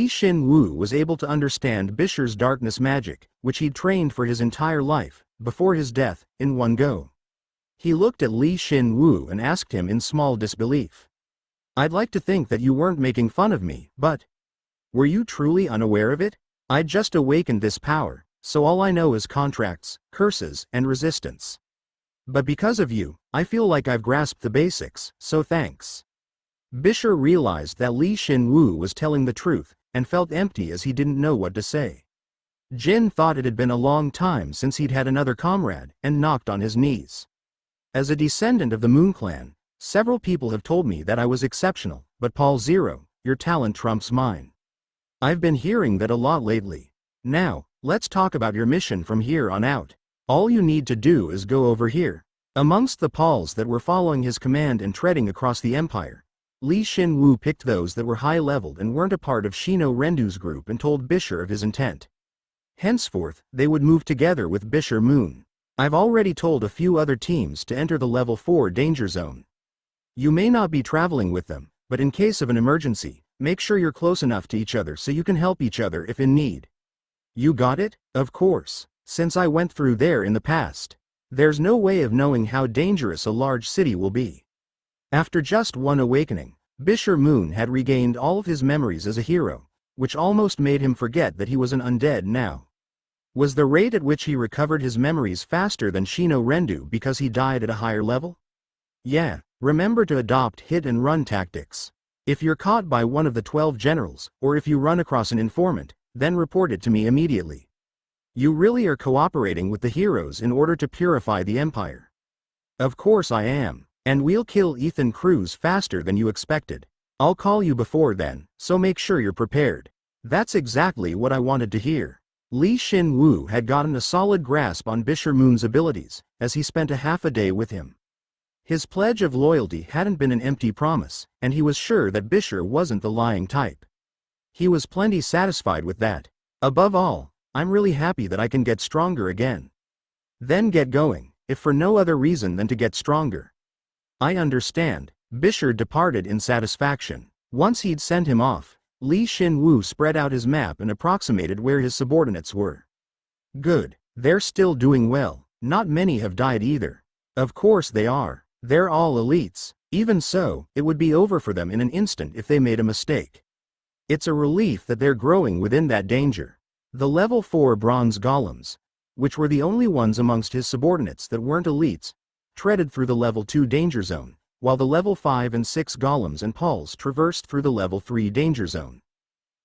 Shin Woo was able to understand Bisher's darkness magic, which he'd trained for his entire life, before his death, in one go. He looked at Shin Woo and asked him in small disbelief. I'd like to think that you weren't making fun of me, but were you truly unaware of it? I'd just awakened this power, so all I know is contracts, curses, and resistance. But because of you, I feel like I've grasped the basics, so thanks. Bisher realized that Shin Woo was telling the truth, and felt empty as he didn't know what to say. Jin thought it had been a long time since he'd had another comrade, and knocked on his knees. As a descendant of the Moon Clan, several people have told me that I was exceptional, But Paul Zero, your talent trumps mine. I've been hearing that a lot lately. Now, let's talk about your mission from here on out. All you need to do is go over here. Amongst the Pauls that were following his command and treading across the empire, Shin Woo picked those that were high-leveled and weren't a part of Shino Rendu's group and told Bisher of his intent. Henceforth, they would move together with Bisher Moon. I've already told a few other teams to enter the level 4 danger zone. You may not be traveling with them, but in case of an emergency, make sure you're close enough to each other so you can help each other if in need. You got it? Of course, since I went through there in the past. There's no way of knowing how dangerous a large city will be. After just one awakening, Bisher Moon had regained all of his memories as a hero, which almost made him forget that he was an undead now. Was the rate at which he recovered his memories faster than Shino Rendu because he died at a higher level? Yeah, remember to adopt hit-and-run tactics. If you're caught by one of the 12 generals, or if you run across an informant, then report it to me immediately. You really are cooperating with the heroes in order to purify the Empire. Of course I am. And we'll kill Ethan Cruz faster than you expected. I'll call you before then, so make sure you're prepared. That's exactly what I wanted to hear. Shin Woo had gotten a solid grasp on Bisher Moon's abilities, as he spent a half a day with him. His pledge of loyalty hadn't been an empty promise, and he was sure that Bisher wasn't the lying type. He was plenty satisfied with that. Above all, I'm really happy that I can get stronger again. Then get going, if for no other reason than to get stronger. I understand. Bisher departed in satisfaction. Once he'd sent him off, Shin Woo spread out his map and approximated where his subordinates were. Good. They're still doing well. Not many have died either. Of course they are. They're all elites. Even so, it would be over for them in an instant if they made a mistake. It's a relief that they're growing within that danger. The level 4 bronze golems, which were the only ones amongst his subordinates that weren't elites, treaded through the level 2 danger zone, while the level 5 and 6 golems and Pauls traversed through the level 3 danger zone.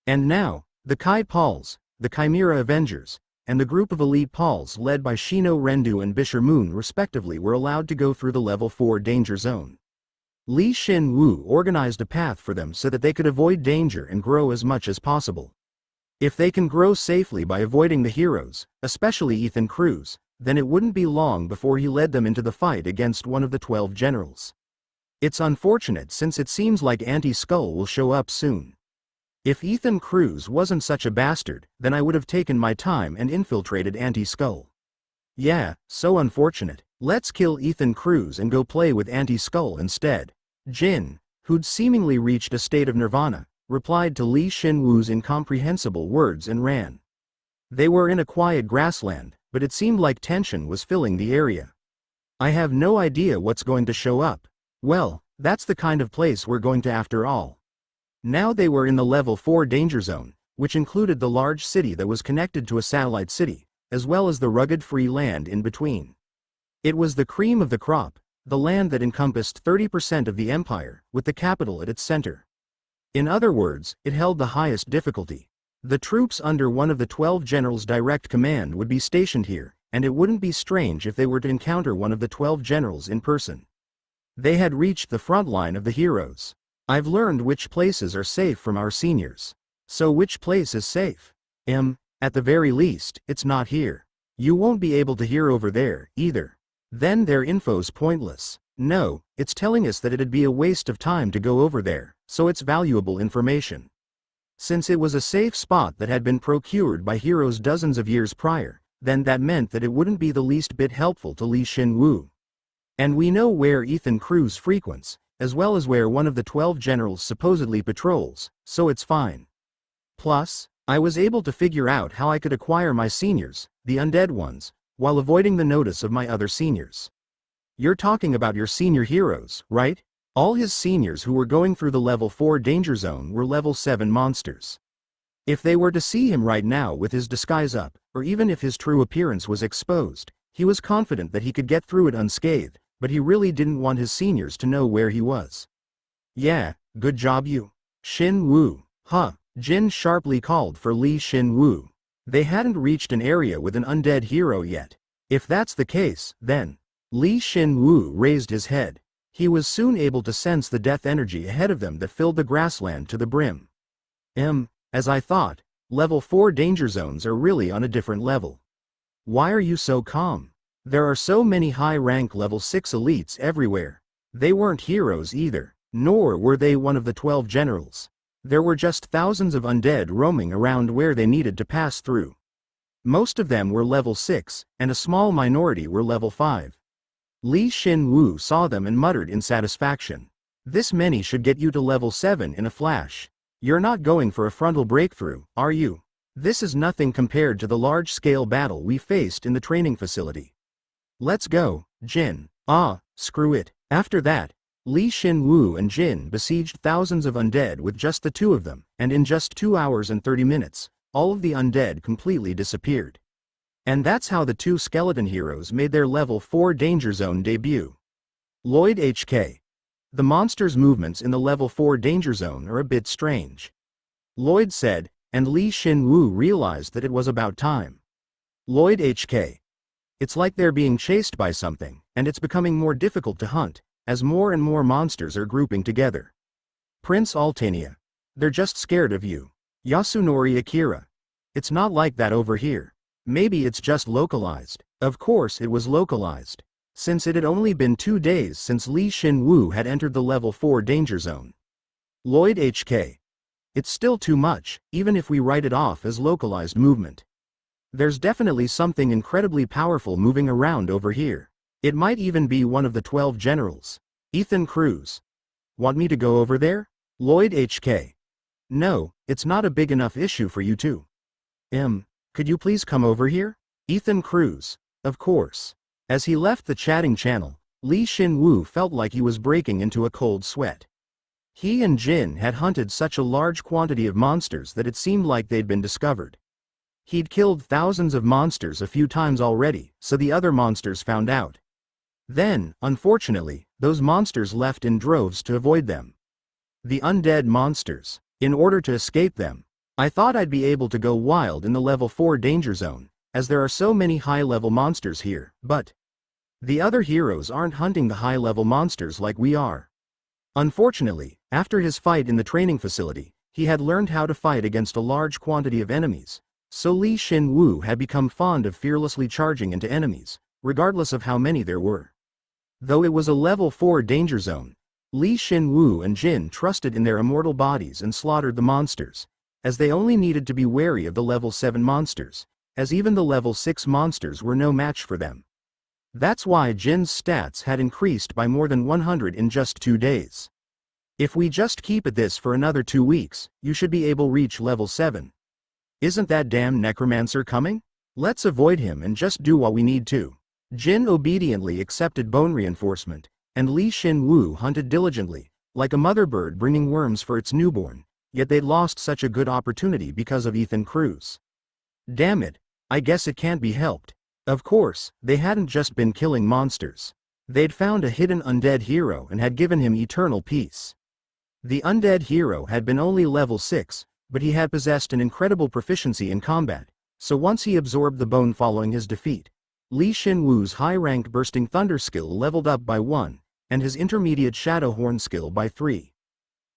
And now, the Kai Pauls, the Chimera Avengers, and the group of elite Pauls led by Shino Rendu and Bisher Moon respectively were allowed to go through the level 4 danger zone. Shin Woo organized a path for them so that they could avoid danger and grow as much as possible. If they can grow safely by avoiding the heroes, especially Ethan Cruz, then it wouldn't be long before he led them into the fight against one of the 12 generals. It's unfortunate since it seems like Anti-Skull will show up soon. If Ethan Cruz wasn't such a bastard, then I would have taken my time and infiltrated Anti-Skull. Yeah, so unfortunate. Let's kill Ethan Cruz and go play with Anti-Skull instead. Jin, who'd seemingly reached a state of nirvana, replied to Shin Woo's incomprehensible words and ran. They were in a quiet grassland, but it seemed like tension was filling the area. I have no idea what's going to show up. Well, that's the kind of place we're going to after all. Now they were in the level 4 danger zone, which included the large city that was connected to a satellite city, as well as the rugged free land in between. It was the cream of the crop, the land that encompassed 30% of the empire, with the capital at its center. In other words, it held the highest difficulty. The troops under one of the 12 generals' direct command would be stationed here, and it wouldn't be strange if they were to encounter one of the 12 generals in person. They had reached the front line of the heroes. I've learned which places are safe from our seniors. So which place is safe? At the very least, it's not here. You won't be able to hear over there, either. Then their info's pointless. No, it's telling us that it'd be a waste of time to go over there, so it's valuable information. Since it was a safe spot that had been procured by heroes dozens of years prior, then that meant that it wouldn't be the least bit helpful to Shin Woo. And we know where Ethan Cruz frequents, as well as where one of the 12 generals supposedly patrols, so it's fine. Plus, I was able to figure out how I could acquire my seniors, the undead ones, while avoiding the notice of my other seniors. You're talking about your senior heroes, right? All his seniors who were going through the level 4 danger zone were level 7 monsters. If they were to see him right now with his disguise up, or even if his true appearance was exposed, he was confident that he could get through it unscathed, but he really didn't want his seniors to know where he was. Yeah, good job you. Shin Woo. Huh. Jin sharply called for Shin Woo. They hadn't reached an area with an undead hero yet. If that's the case, then Shin Woo raised his head. He was soon able to sense the death energy ahead of them that filled the grassland to the brim. As I thought, level 4 danger zones are really on a different level. Why are you so calm? There are so many high-rank level 6 elites everywhere. They weren't heroes either, nor were they one of the 12 generals. There were just thousands of undead roaming around where they needed to pass through. Most of them were level 6, and a small minority were level 5. Shin Woo saw them and muttered in satisfaction. This many should get you to level 7 in a flash. You're not going for a frontal breakthrough, are you? This is nothing compared to the large-scale battle we faced in the training facility. Let's go, Jin. Screw it. After that, Shin Woo and Jin besieged thousands of undead with just the two of them, and in just 2 hours and 30 minutes, all of the undead completely disappeared. And that's how the two skeleton heroes made their level 4 danger zone debut. Lloyd HK. The monster's movements in the level 4 danger zone are a bit strange. Lloyd said, and Shin Woo realized that it was about time. Lloyd HK. It's like they're being chased by something, and it's becoming more difficult to hunt, as more and more monsters are grouping together. Prince Altania. They're just scared of you. Yasunori Akira. It's not like that over here. Maybe it's just localized. Of course it was localized, since it had only been 2 days since Shin Woo had entered the level 4 danger zone. Lloyd HK. It's still too much, even if we write it off as localized movement. There's definitely something incredibly powerful moving around over here. It might even be one of the 12 generals. Ethan Cruz. Want me to go over there? Lloyd HK. No, it's not a big enough issue for you to. Could you please come over here? Ethan Cruz. Of course. As he left the chatting channel, Shin Woo felt like he was breaking into a cold sweat. He and Jin had hunted such a large quantity of monsters that it seemed like they'd been discovered. He'd killed thousands of monsters a few times already, so the other monsters found out. Then, unfortunately, those monsters left in droves to avoid them. The undead monsters. In order to escape them, I thought I'd be able to go wild in the level 4 danger zone, as there are so many high-level monsters here, but the other heroes aren't hunting the high-level monsters like we are. Unfortunately, after his fight in the training facility, he had learned how to fight against a large quantity of enemies, so Shin Woo had become fond of fearlessly charging into enemies, regardless of how many there were. Though it was a level 4 danger zone, Shin Woo and Jin trusted in their immortal bodies and slaughtered the monsters, as they only needed to be wary of the level 7 monsters, as even the level 6 monsters were no match for them. That's why Jin's stats had increased by more than 100 in just 2 days. If we just keep at this for another 2 weeks, you should be able to reach level 7. Isn't that damn necromancer coming? Let's avoid him and just do what we need to. Jin obediently accepted bone reinforcement, and Shin Woo hunted diligently, like a mother bird bringing worms for its newborn, yet they'd lost such a good opportunity because of Ethan Cruz. Damn it, I guess it can't be helped. Of course, they hadn't just been killing monsters. They'd found a hidden undead hero and had given him eternal peace. The undead hero had been only level 6, but he had possessed an incredible proficiency in combat, so once he absorbed the bone following his defeat, Shin Woo's high-ranked Bursting Thunder skill leveled up by 1, and his intermediate Shadow Horn skill by 3.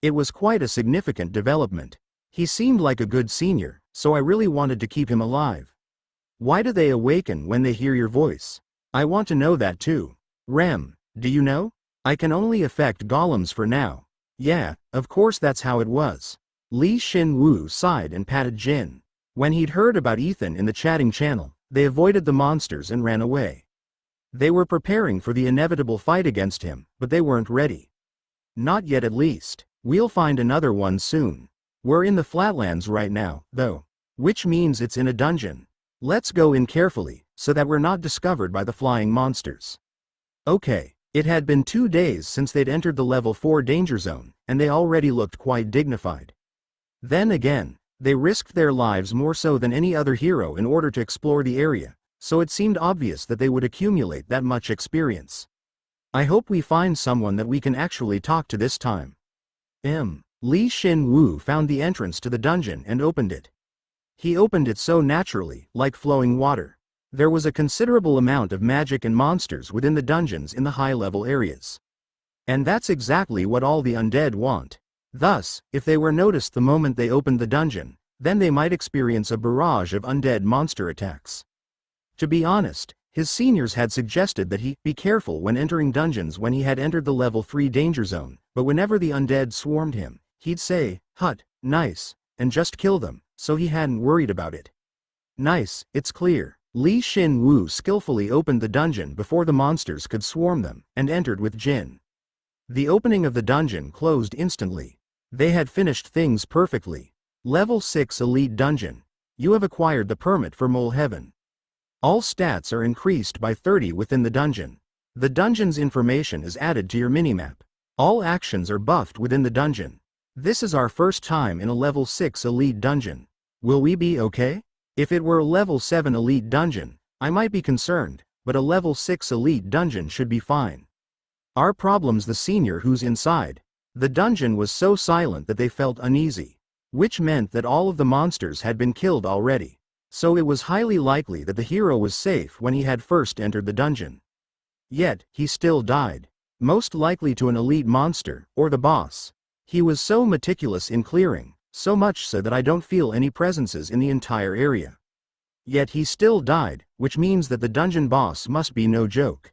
It was quite a significant development. He seemed like a good senior, so I really wanted to keep him alive. Why do they awaken when they hear your voice? I want to know that too. Rem, do you know? I can only affect golems for now. Yeah, of course that's how it was. Shin Woo sighed and patted Jin. When he'd heard about Ethan in the chatting channel, they avoided the monsters and ran away. They were preparing for the inevitable fight against him, but they weren't ready. Not yet at least. We'll find another one soon. We're in the flatlands right now, though. Which means it's in a dungeon. Let's go in carefully, so that we're not discovered by the flying monsters. Okay, it had been 2 days since they'd entered the level 4 danger zone, and they already looked quite dignified. Then again, they risked their lives more so than any other hero in order to explore the area, so it seemed obvious that they would accumulate that much experience. I hope we find someone that we can actually talk to this time. Shin Woo found the entrance to the dungeon and opened it. He opened it so naturally, like flowing water. There was a considerable amount of magic and monsters within the dungeons in the high-level areas. And that's exactly what all the undead want. Thus, if they were noticed the moment they opened the dungeon, then they might experience a barrage of undead monster attacks. To be honest, his seniors had suggested that he be careful when entering dungeons when he had entered the level 3 danger zone, but whenever the undead swarmed him, he'd say, "Hut, nice," and just kill them, so he hadn't worried about it. Nice, it's clear. Shin Woo skillfully opened the dungeon before the monsters could swarm them, and entered with Jin. The opening of the dungeon closed instantly. They had finished things perfectly. Level 6 Elite Dungeon. You have acquired the permit for Mole Heaven. All stats are increased by 30 within the dungeon. The dungeon's information is added to your minimap. All actions are buffed within the dungeon. This is our first time in a level 6 Elite Dungeon. Will we be okay? If it were a level 7 Elite Dungeon, I might be concerned, but a level 6 Elite Dungeon should be fine. Our problem's the senior who's inside. The dungeon was so silent that they felt uneasy, which meant that all of the monsters had been killed already. So it was highly likely that the hero was safe when he had first entered the dungeon. Yet, he still died. Most likely to an elite monster, or the boss. He was so meticulous in clearing, so much so that I don't feel any presences in the entire area. Yet he still died, which means that the dungeon boss must be no joke.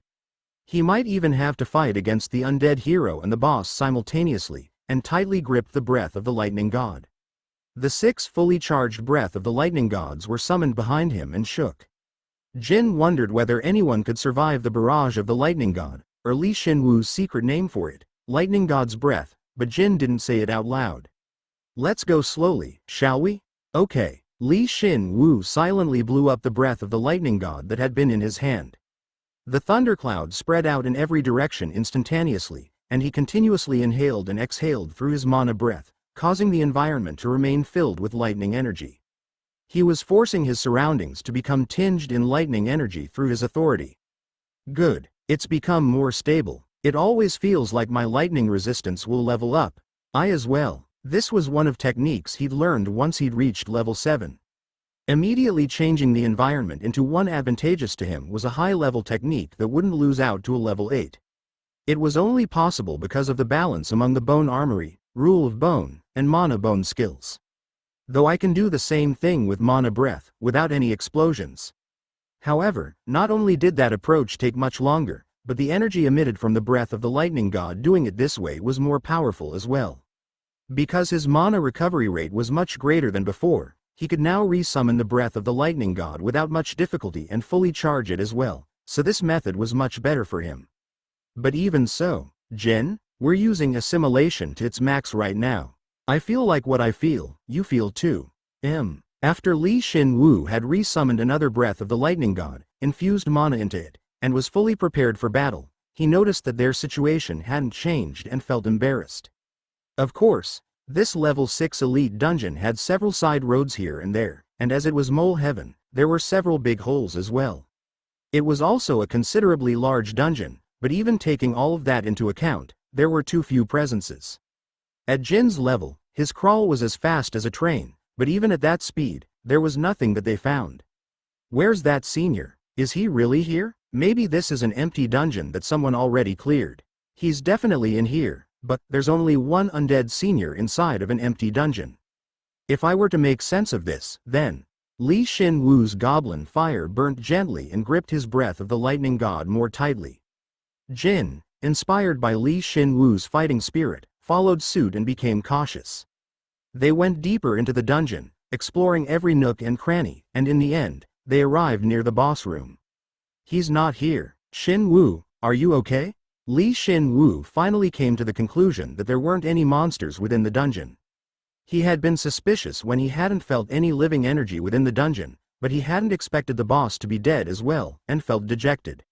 He might even have to fight against the undead hero and the boss simultaneously, and tightly grip the breath of the lightning god. The 6 fully charged breath of the lightning gods were summoned behind him and shook. Jin wondered whether anyone could survive the barrage of the lightning god, or Shin Woo's secret name for it, lightning god's breath, but Jin didn't say it out loud. Let's go slowly, shall we? Okay. Shin Woo silently blew up the breath of the lightning god that had been in his hand. The thundercloud spread out in every direction instantaneously, and he continuously inhaled and exhaled through his mana breath, causing the environment to remain filled with lightning energy. He was forcing his surroundings to become tinged in lightning energy through his authority. Good. It's become more stable. It always feels like my lightning resistance will level up. I as well. This was one of techniques he'd learned once he'd reached level 7. Immediately changing the environment into one advantageous to him was a high-level technique that wouldn't lose out to a level 8. It was only possible because of the balance among the bone armory, rule of bone, and mana bone skills. Though I can do the same thing with mana breath, without any explosions. However, not only did that approach take much longer, but the energy emitted from the breath of the lightning god doing it this way was more powerful as well. Because his mana recovery rate was much greater than before, he could now resummon the breath of the lightning god without much difficulty and fully charge it as well, so this method was much better for him. But even so, Jin, we're using assimilation to its max right now. I feel like what I feel, you feel too. After Shin Woo had resummoned another breath of the lightning god, infused mana into it, and was fully prepared for battle, he noticed that their situation hadn't changed and felt embarrassed. Of course, this level 6 elite dungeon had several side roads here and there, and as it was Mole Heaven, there were several big holes as well. It was also a considerably large dungeon, but even taking all of that into account, there were too few presences. At Jin's level, his crawl was as fast as a train, but even at that speed, there was nothing that they found. Where's that senior? Is he really here? Maybe this is an empty dungeon that someone already cleared. He's definitely in here. But there's only one undead senior inside of an empty dungeon. If I were to make sense of this, then Shin Woo's goblin fire burnt gently and gripped his breath of the lightning god more tightly. Jin, inspired by Shin Woo's fighting spirit, followed suit and became cautious. They went deeper into the dungeon, exploring every nook and cranny, and in the end, they arrived near the boss room. He's not here. Shin Woo, are you okay? Shin Woo finally came to the conclusion that there weren't any monsters within the dungeon. He had been suspicious when he hadn't felt any living energy within the dungeon, but he hadn't expected the boss to be dead as well, and felt dejected.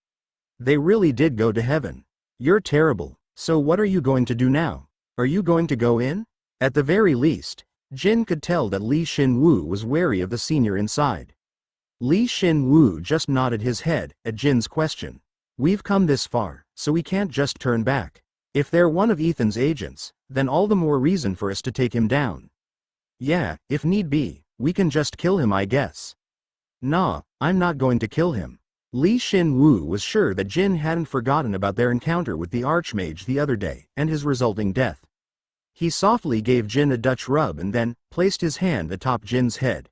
They really did go to heaven. You're terrible, so what are you going to do now? Are you going to go in? At the very least, Jin could tell that Shin Woo was wary of the senior inside. Shin Woo just nodded his head at Jin's question. We've come this far, so we can't just turn back. If they're one of Ethan's agents, then all the more reason for us to take him down. Yeah, if need be, we can just kill him I guess. Nah, I'm not going to kill him. Shin Woo was sure that Jin hadn't forgotten about their encounter with the Archmage the other day and his resulting death. He softly gave Jin a Dutch rub and then placed his hand atop Jin's head.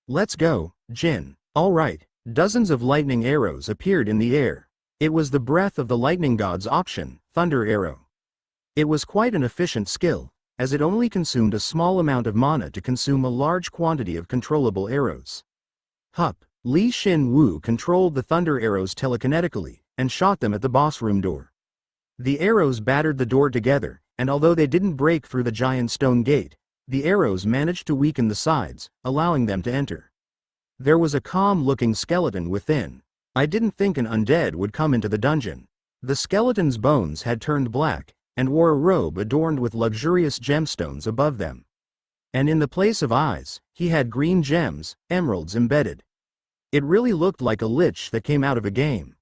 "Let's go, Jin." "All right." Dozens of lightning arrows appeared in the air. It was the breath of the lightning god's option, Thunder Arrow. It was quite an efficient skill, as it only consumed a small amount of mana to consume a large quantity of controllable arrows. Hup! Shin Woo controlled the thunder arrows telekinetically, and shot them at the boss room door. The arrows battered the door together, and although they didn't break through the giant stone gate, the arrows managed to weaken the sides, allowing them to enter. There was a calm-looking skeleton within. I didn't think an undead would come into the dungeon. The skeleton's bones had turned black, and wore a robe adorned with luxurious gemstones above them. And in the place of eyes, he had green gems, emeralds embedded. It really looked like a lich that came out of a game.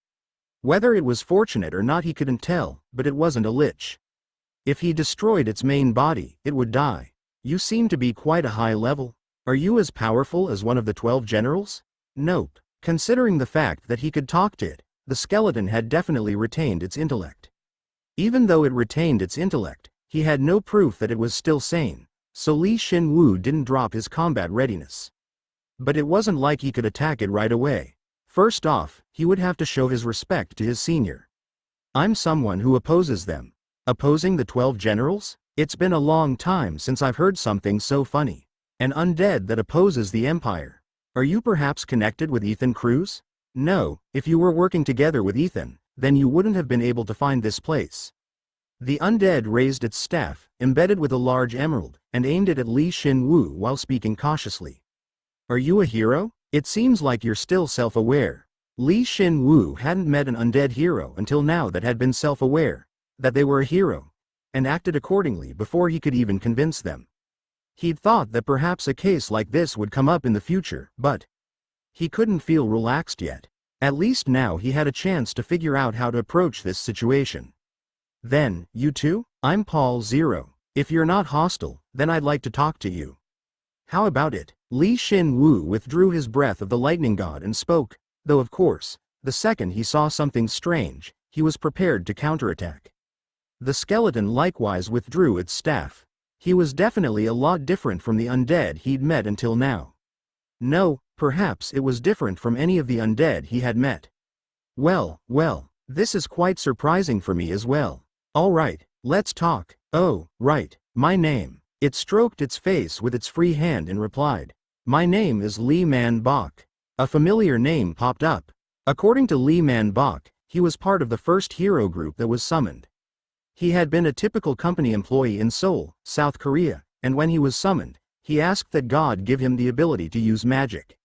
Whether it was fortunate or not he couldn't tell, but it wasn't a lich. If he destroyed its main body, it would die. "You seem to be quite a high level. Are you as powerful as one of the 12 generals?" Nope. Considering the fact that he could talk to it, the skeleton had definitely retained its intellect. Even though it retained its intellect, he had no proof that it was still sane, so Shin Woo didn't drop his combat readiness. But it wasn't like he could attack it right away. First off, he would have to show his respect to his senior. "I'm someone who opposes them." Opposing the 12 generals? It's been a long time since I've heard something so funny. An undead that opposes the Empire. Are you perhaps connected with Ethan Cruz? No, if you were working together with Ethan, then you wouldn't have been able to find this place. The undead raised its staff, embedded with a large emerald, and aimed it at Shin Woo while speaking cautiously. "Are you a hero? It seems like you're still self-aware." Shin Woo hadn't met an undead hero until now that had been self-aware that they were a hero, and acted accordingly before he could even convince them. He'd thought that perhaps a case like this would come up in the future, but he couldn't feel relaxed yet. At least now he had a chance to figure out how to approach this situation. "Then, you two? I'm Paul Zero. If you're not hostile, then I'd like to talk to you." "How about it?" Shin Woo withdrew his breath of the lightning god and spoke, though of course, the second he saw something strange, he was prepared to counterattack. The skeleton likewise withdrew its staff. He was definitely a lot different from the undead he'd met until now. No, perhaps it was different from any of the undead he had met. Well, this is quite surprising for me as well. "All right, let's talk." "Oh, right, my name." It stroked its face with its free hand and replied, "My name is Lee Man Bok." A familiar name popped up. According to Lee Man Bok, he was part of the first hero group that was summoned. He had been a typical company employee in Seoul, South Korea, and when he was summoned, he asked that God give him the ability to use magic.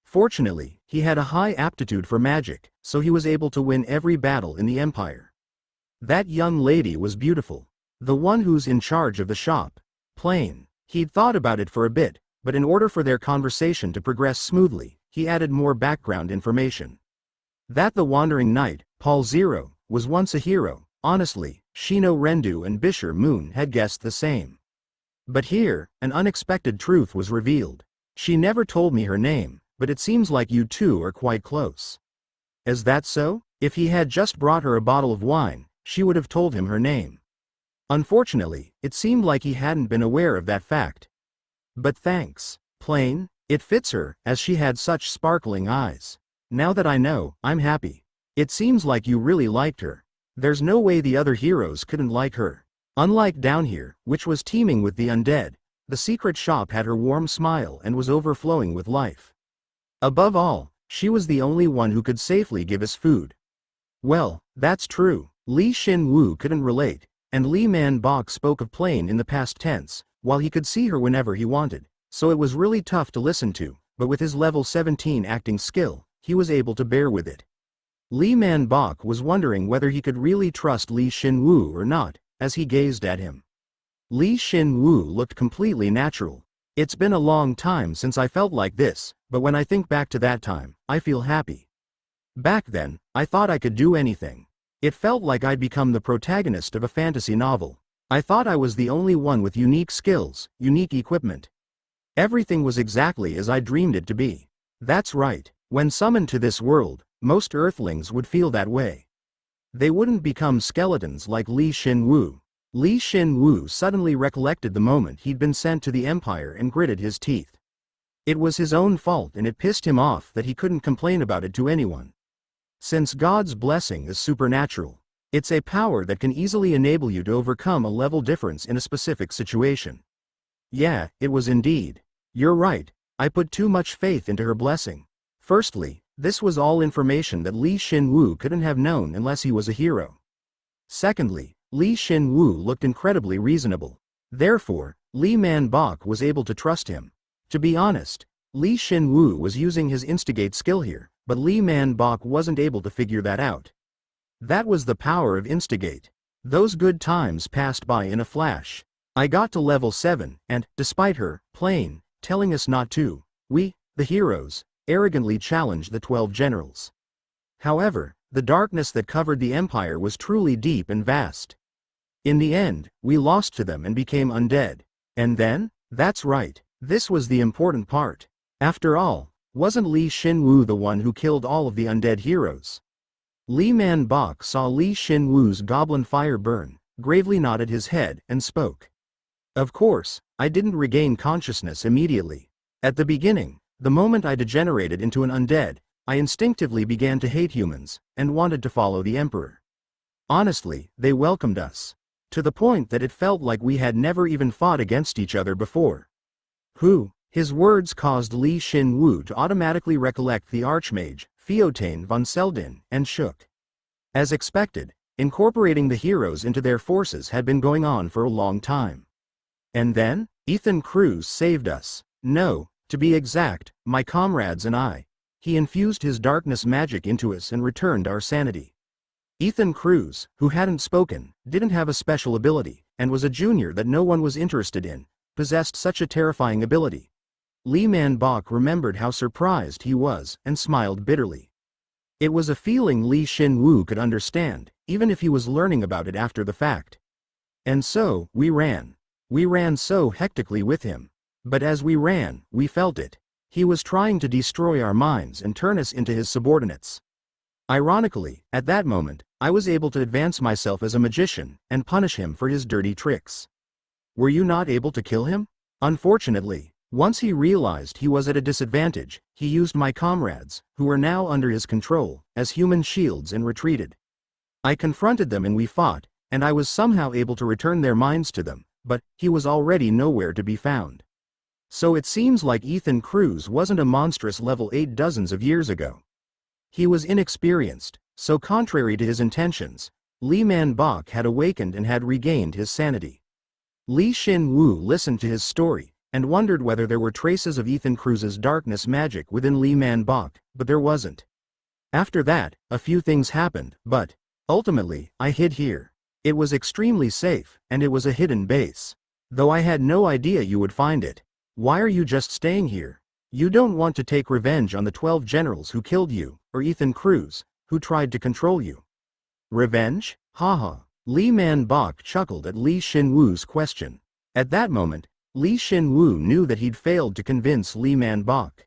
Fortunately, he had a high aptitude for magic, so he was able to win every battle in the Empire. That young lady was beautiful. The one who's in charge of the shop. Plain. He'd thought about it for a bit, but in order for their conversation to progress smoothly, he added more background information. That the wandering knight, Paul Zero, was once a hero. Honestly, Shino Rendu and Bisher Moon had guessed the same. But here, an unexpected truth was revealed. "She never told me her name, but it seems like you two are quite close." Is that so? If he had just brought her a bottle of wine, she would have told him her name. Unfortunately, it seemed like he hadn't been aware of that fact. "But thanks. Plain, it fits her, as she had such sparkling eyes. Now that I know, I'm happy. It seems like you really liked her. There's no way the other heroes couldn't like her." Unlike down here, which was teeming with the undead, the secret shop had her warm smile and was overflowing with life. Above all, she was the only one who could safely give us food. Well, that's true. Shin Woo couldn't relate, and Lee Man Bok spoke of Plain in the past tense, while he could see her whenever he wanted, so it was really tough to listen to, but with his level 17 acting skill, he was able to bear with it. Lee Man Bok was wondering whether he could really trust Shin Woo or not, as he gazed at him. Shin Woo looked completely natural. "It's been a long time since I felt like this, but when I think back to that time, I feel happy. Back then, I thought I could do anything. It felt like I'd become the protagonist of a fantasy novel. I thought I was the only one with unique skills, unique equipment. Everything was exactly as I dreamed it to be. That's right. When summoned to this world, Most earthlings would feel that way. They wouldn't become skeletons like Shin Woo. Shin Woo suddenly recollected the moment he'd been sent to the Empire and gritted his teeth. It was his own fault and it pissed him off that he couldn't complain about it to anyone. Since God's blessing is supernatural, it's a power that can easily enable you to overcome a level difference in a specific situation. Yeah, it was indeed. You're right, I put too much faith into her blessing. Firstly, this was all information that Shin Woo couldn't have known unless he was a hero. Secondly, Shin Woo looked incredibly reasonable. Therefore, Lee Man Bok was able to trust him. To be honest, Shin Woo was using his instigate skill here, but Lee Man Bok wasn't able to figure that out. That was the power of instigate. Those good times passed by in a flash. I got to level 7, and, despite her, telling us not to, we, the heroes, arrogantly challenged the 12 generals. However, the darkness that covered the Empire was truly deep and vast. In the end, we lost to them and became undead. And then? That's right, this was the important part. After all, wasn't Shin Woo the one who killed all of the undead heroes? Lee Man Bok saw Shin Woo's goblin fire burn, gravely nodded his head, and spoke. Of course, I didn't regain consciousness immediately. At the beginning, the moment I degenerated into an undead, I instinctively began to hate humans, and wanted to follow the Emperor. Honestly, they welcomed us. To the point that it felt like we had never even fought against each other before. His words caused Shin Woo to automatically recollect the Archmage, Feotane von Seldin, and shook. As expected, incorporating the heroes into their forces had been going on for a long time. And then, Ethan Cruz saved us. No, to be exact, my comrades and I. He infused his darkness magic into us and returned our sanity. Ethan Cruz, who hadn't spoken, didn't have a special ability, and was a junior that no one was interested in, possessed such a terrifying ability. Lee Man Bok remembered how surprised he was, and smiled bitterly. It was a feeling Shin Woo could understand, even if he was learning about it after the fact. And so, we ran. We ran so hectically with him. But as we ran, we felt it. He was trying to destroy our minds and turn us into his subordinates. Ironically, at that moment, I was able to advance myself as a magician, and punish him for his dirty tricks. Were you not able to kill him? Unfortunately, once he realized he was at a disadvantage, he used my comrades, who were now under his control, as human shields and retreated. I confronted them and we fought, and I was somehow able to return their minds to them, but he was already nowhere to be found. So it seems like Ethan Cruz wasn't a monstrous level 8 dozens of years ago. He was inexperienced, so contrary to his intentions, Lee Man Bok had awakened and had regained his sanity. Shin Woo listened to his story, and wondered whether there were traces of Ethan Cruz's darkness magic within Lee Man Bok, but there wasn't. After that, a few things happened, but, ultimately, I hid here. It was extremely safe, and it was a hidden base. Though I had no idea you would find it. Why are you just staying here? You don't want to take revenge on the 12 generals who killed you, or Ethan Cruz, who tried to control you. Revenge? Haha. Lee Man Bok chuckled at Shin Woo's question. At that moment, Shin Woo knew that he'd failed to convince Lee Man Bok.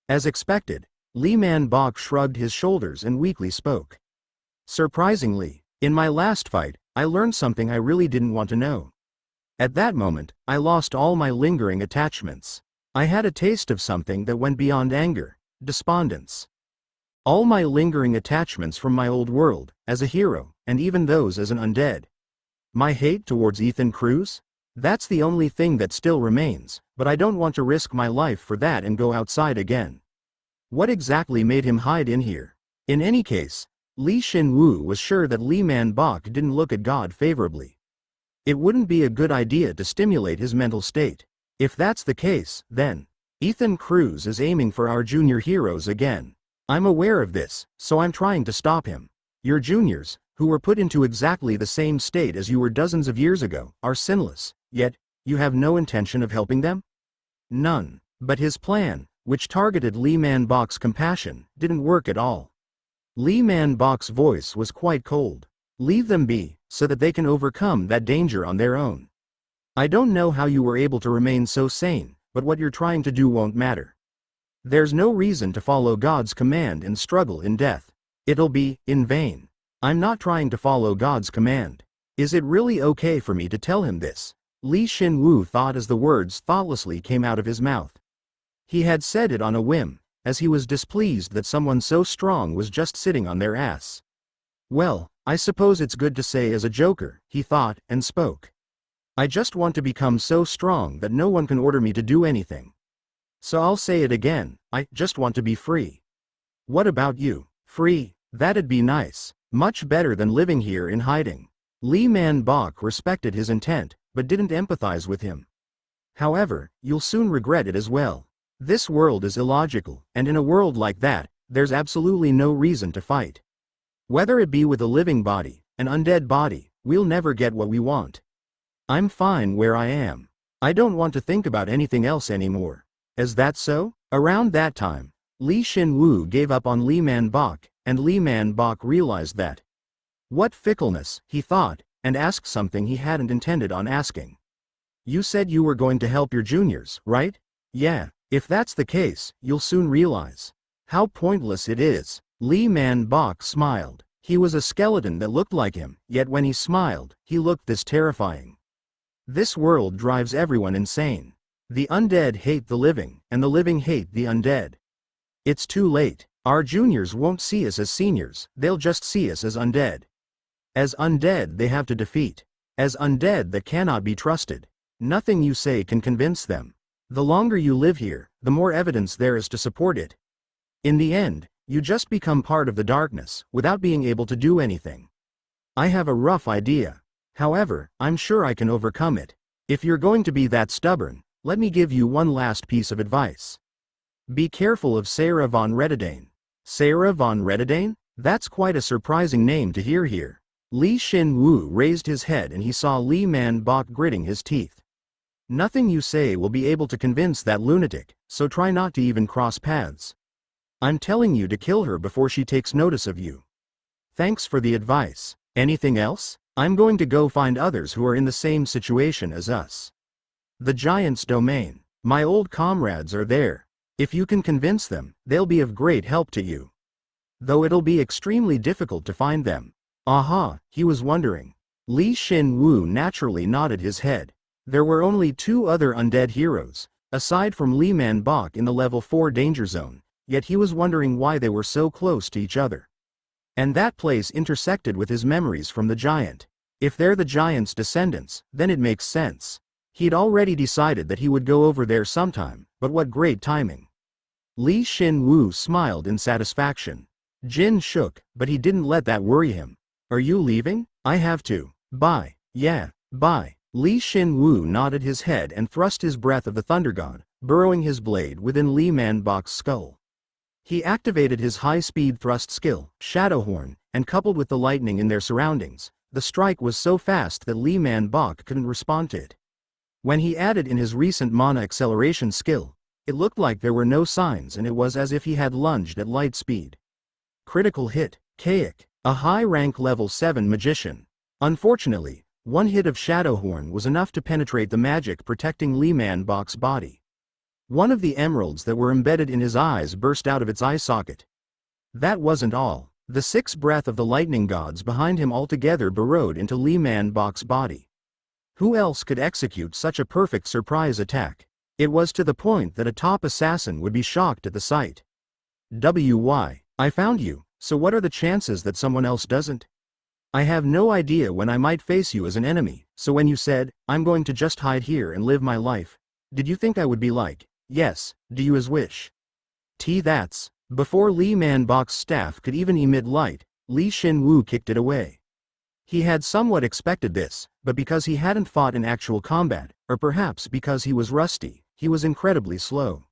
As expected, Lee Man Bok shrugged his shoulders and weakly spoke. Surprisingly, in my last fight, I learned something I really didn't want to know. At that moment, I lost all my lingering attachments. I had a taste of something that went beyond anger, despondence. All my lingering attachments from my old world, as a hero, and even those as an undead. My hate towards Ethan Cruz? That's the only thing that still remains, but I don't want to risk my life for that and go outside again. What exactly made him hide in here? In any case, Shin Woo was sure that Lee Man Bok didn't look at God favorably. It wouldn't be a good idea to stimulate his mental state. If that's the case, then, Ethan Cruz is aiming for our junior heroes again. I'm aware of this, so I'm trying to stop him. Your juniors, who were put into exactly the same state as you were dozens of years ago, are sinless, yet, you have no intention of helping them? None. But his plan, which targeted Lee Man Bok's compassion, didn't work at all. Lee Man Bok's voice was quite cold. Leave them be, so that they can overcome that danger on their own. I don't know how you were able to remain so sane, but what you're trying to do won't matter. There's no reason to follow God's command and struggle in death. It'll be in vain. I'm not trying to follow God's command. Is it really okay for me to tell him this? Shin Woo thought as the words thoughtlessly came out of his mouth. He had said it on a whim, as he was displeased that someone so strong was just sitting on their ass. Well, I suppose it's good to say as a joker, he thought, and spoke. I just want to become so strong that no one can order me to do anything. So I'll say it again, I just want to be free. What about you? Free? That'd be nice. Much better than living here in hiding. Lee Man-bok respected his intent, but didn't empathize with him. However, you'll soon regret it as well. This world is illogical, and in a world like that, there's absolutely no reason to fight. Whether it be with a living body, an undead body, we'll never get what we want. I'm fine where I am. I don't want to think about anything else anymore. Is that so? Around that time, Shin Woo gave up on Lee Man-bok, and Lee Man-bok realized that. What fickleness, he thought, and asked something he hadn't intended on asking. You said you were going to help your juniors, right? Yeah, if that's the case, you'll soon realize how pointless it is. Lee Man-bok smiled. He was a skeleton that looked like him, yet when he smiled, he looked this terrifying. This world drives everyone insane. The undead hate the living, and the living hate the undead. It's too late. Our juniors won't see us as seniors, they'll just see us as undead. As undead they have to defeat. As undead that cannot be trusted. Nothing you say can convince them. The longer you live here, the more evidence there is to support it. In the end, you just become part of the darkness, without being able to do anything. I have a rough idea. However, I'm sure I can overcome it. If you're going to be that stubborn, let me give you one last piece of advice. Be careful of Sarah von Rededane. Sarah von Rededane? That's quite a surprising name to hear here. Shin Woo raised his head and he saw Lee Man-bok gritting his teeth. Nothing you say will be able to convince that lunatic, so try not to even cross paths. I'm telling you to kill her before she takes notice of you. Thanks for the advice. Anything else? I'm going to go find others who are in the same situation as us. The Giant's Domain. My old comrades are there. If you can convince them, they'll be of great help to you. Though it'll be extremely difficult to find them. Aha, he was wondering. Shin Woo naturally nodded his head. There were only 2 other undead heroes, aside from Lee Man-bok in the level 4 danger zone, yet he was wondering why they were so close to each other. And that place intersected with his memories from the giant. If they're the giant's descendants, then it makes sense. He'd already decided that he would go over there sometime, but what great timing. Shin Woo smiled in satisfaction. Jin shook, but he didn't let that worry him. Are you leaving? I have to. Bye. Yeah, bye. Shin Woo nodded his head and thrust his breath of the Thunder God, burrowing his blade within Lee Man-bok's skull. He activated his high-speed thrust skill, Shadowhorn, and coupled with the lightning in their surroundings, the strike was so fast that Lee Man-bok couldn't respond to it. When he added in his recent mana acceleration skill, it looked like there were no signs and it was as if he had lunged at light speed. Critical hit, Kaik, a high-rank level 7 magician. Unfortunately, one hit of Shadowhorn was enough to penetrate the magic protecting Lee Man-bok's body. One of the emeralds that were embedded in his eyes burst out of its eye socket. That wasn't all. The 6 breath of the lightning gods behind him altogether burrowed into Lee Man-bok's body. Who else could execute such a perfect surprise attack? It was to the point that a top assassin would be shocked at the sight. I found you, so what are the chances that someone else doesn't? I have no idea when I might face you as an enemy, so when you said, I'm going to just hide here and live my life, did you think I would be like, yes, do you as wish? That's. Before Lee Man-bok's staff could even emit light, Shin Woo kicked it away. He had somewhat expected this, but because he hadn't fought in actual combat, or perhaps because he was rusty, he was incredibly slow.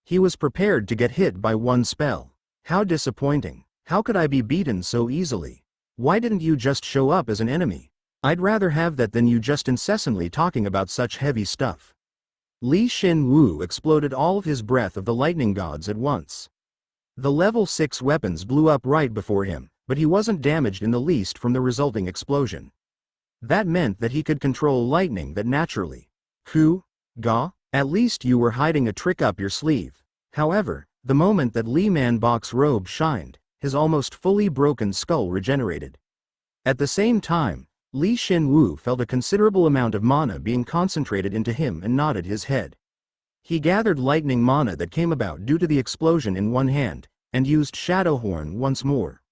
He was prepared to get hit by one spell. How disappointing. How could I be beaten so easily? Why didn't you just show up as an enemy? I'd rather have that than you just incessantly talking about such heavy stuff. Shin Woo exploded all of his breath of the lightning gods at once. The level 6 weapons blew up right before him, but he wasn't damaged in the least from the resulting explosion. That meant that he could control lightning that naturally. Ga? At least you were hiding a trick up your sleeve. However, the moment that Li Man Bok's robe shined, his almost fully broken skull regenerated. At the same time, Shin Woo felt a considerable amount of mana being concentrated into him and nodded his head. He gathered lightning mana that came about due to the explosion in one hand, and used Shadow Horn once more.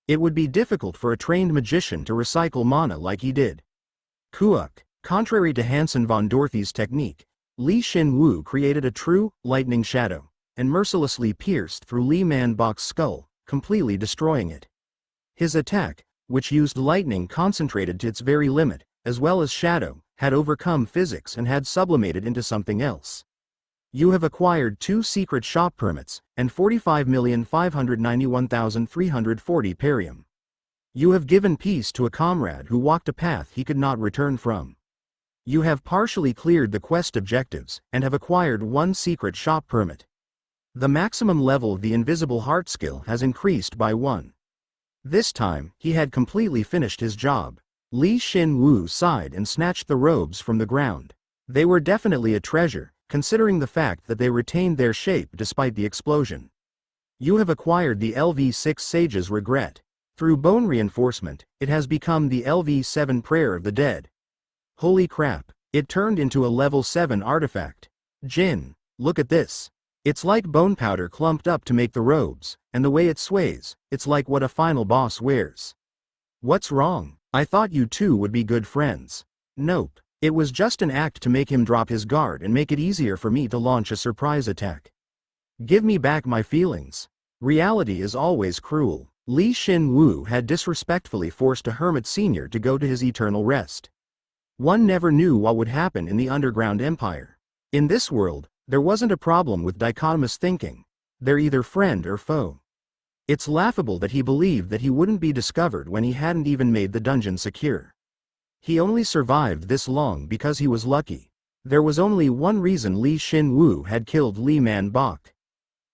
It would be difficult for a trained magician to recycle mana like he did. Kuuk. Contrary to Hansen von Dorothy's technique, Shin Woo created a true, lightning shadow, and mercilessly pierced through Li Man Bok's skull, completely destroying it. His attack, which used lightning concentrated to its very limit, as well as shadow, had overcome physics and had sublimated into something else. You have acquired 2 secret shop permits, and 45,591,340 perium. You have given peace to a comrade who walked a path he could not return from. You have partially cleared the quest objectives, and have acquired 1 secret shop permit. The maximum level of the invisible heart skill has increased by 1. This time, he had completely finished his job. Shin Woo sighed and snatched the robes from the ground. They were definitely a treasure, considering the fact that they retained their shape despite the explosion. You have acquired the LV6 Sage's Regret. Through bone reinforcement, it has become the LV7 Prayer of the Dead. Holy crap, it turned into a level 7 artifact. Jin, look at this. It's like bone powder clumped up to make the robes, and the way it sways, it's like what a final boss wears. What's wrong? I thought you two would be good friends. Nope. It was just an act to make him drop his guard and make it easier for me to launch a surprise attack. Give me back my feelings. Reality is always cruel. Shin Woo had disrespectfully forced a hermit senior to go to his eternal rest. One never knew what would happen in the underground empire. In this world, there wasn't a problem with dichotomous thinking. They're either friend or foe. It's laughable that he believed that he wouldn't be discovered when he hadn't even made the dungeon secure. He only survived this long because he was lucky. There was only one reason Shin Woo had killed Li Man Bok.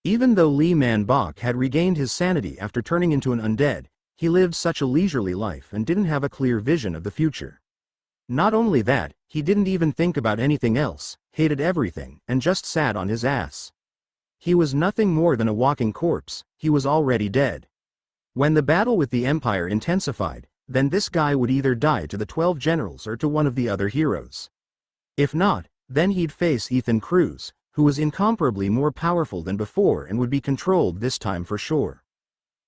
Even though Li Man Bok had regained his sanity after turning into an undead, he lived such a leisurely life and didn't have a clear vision of the future. Not only that, he didn't even think about anything else, hated everything, and just sat on his ass. He was nothing more than a walking corpse. He was already dead. When the battle with the Empire intensified, then this guy would either die to the 12 generals or to one of the other heroes. If not, then he'd face Ethan Cruz, who was incomparably more powerful than before and would be controlled this time for sure.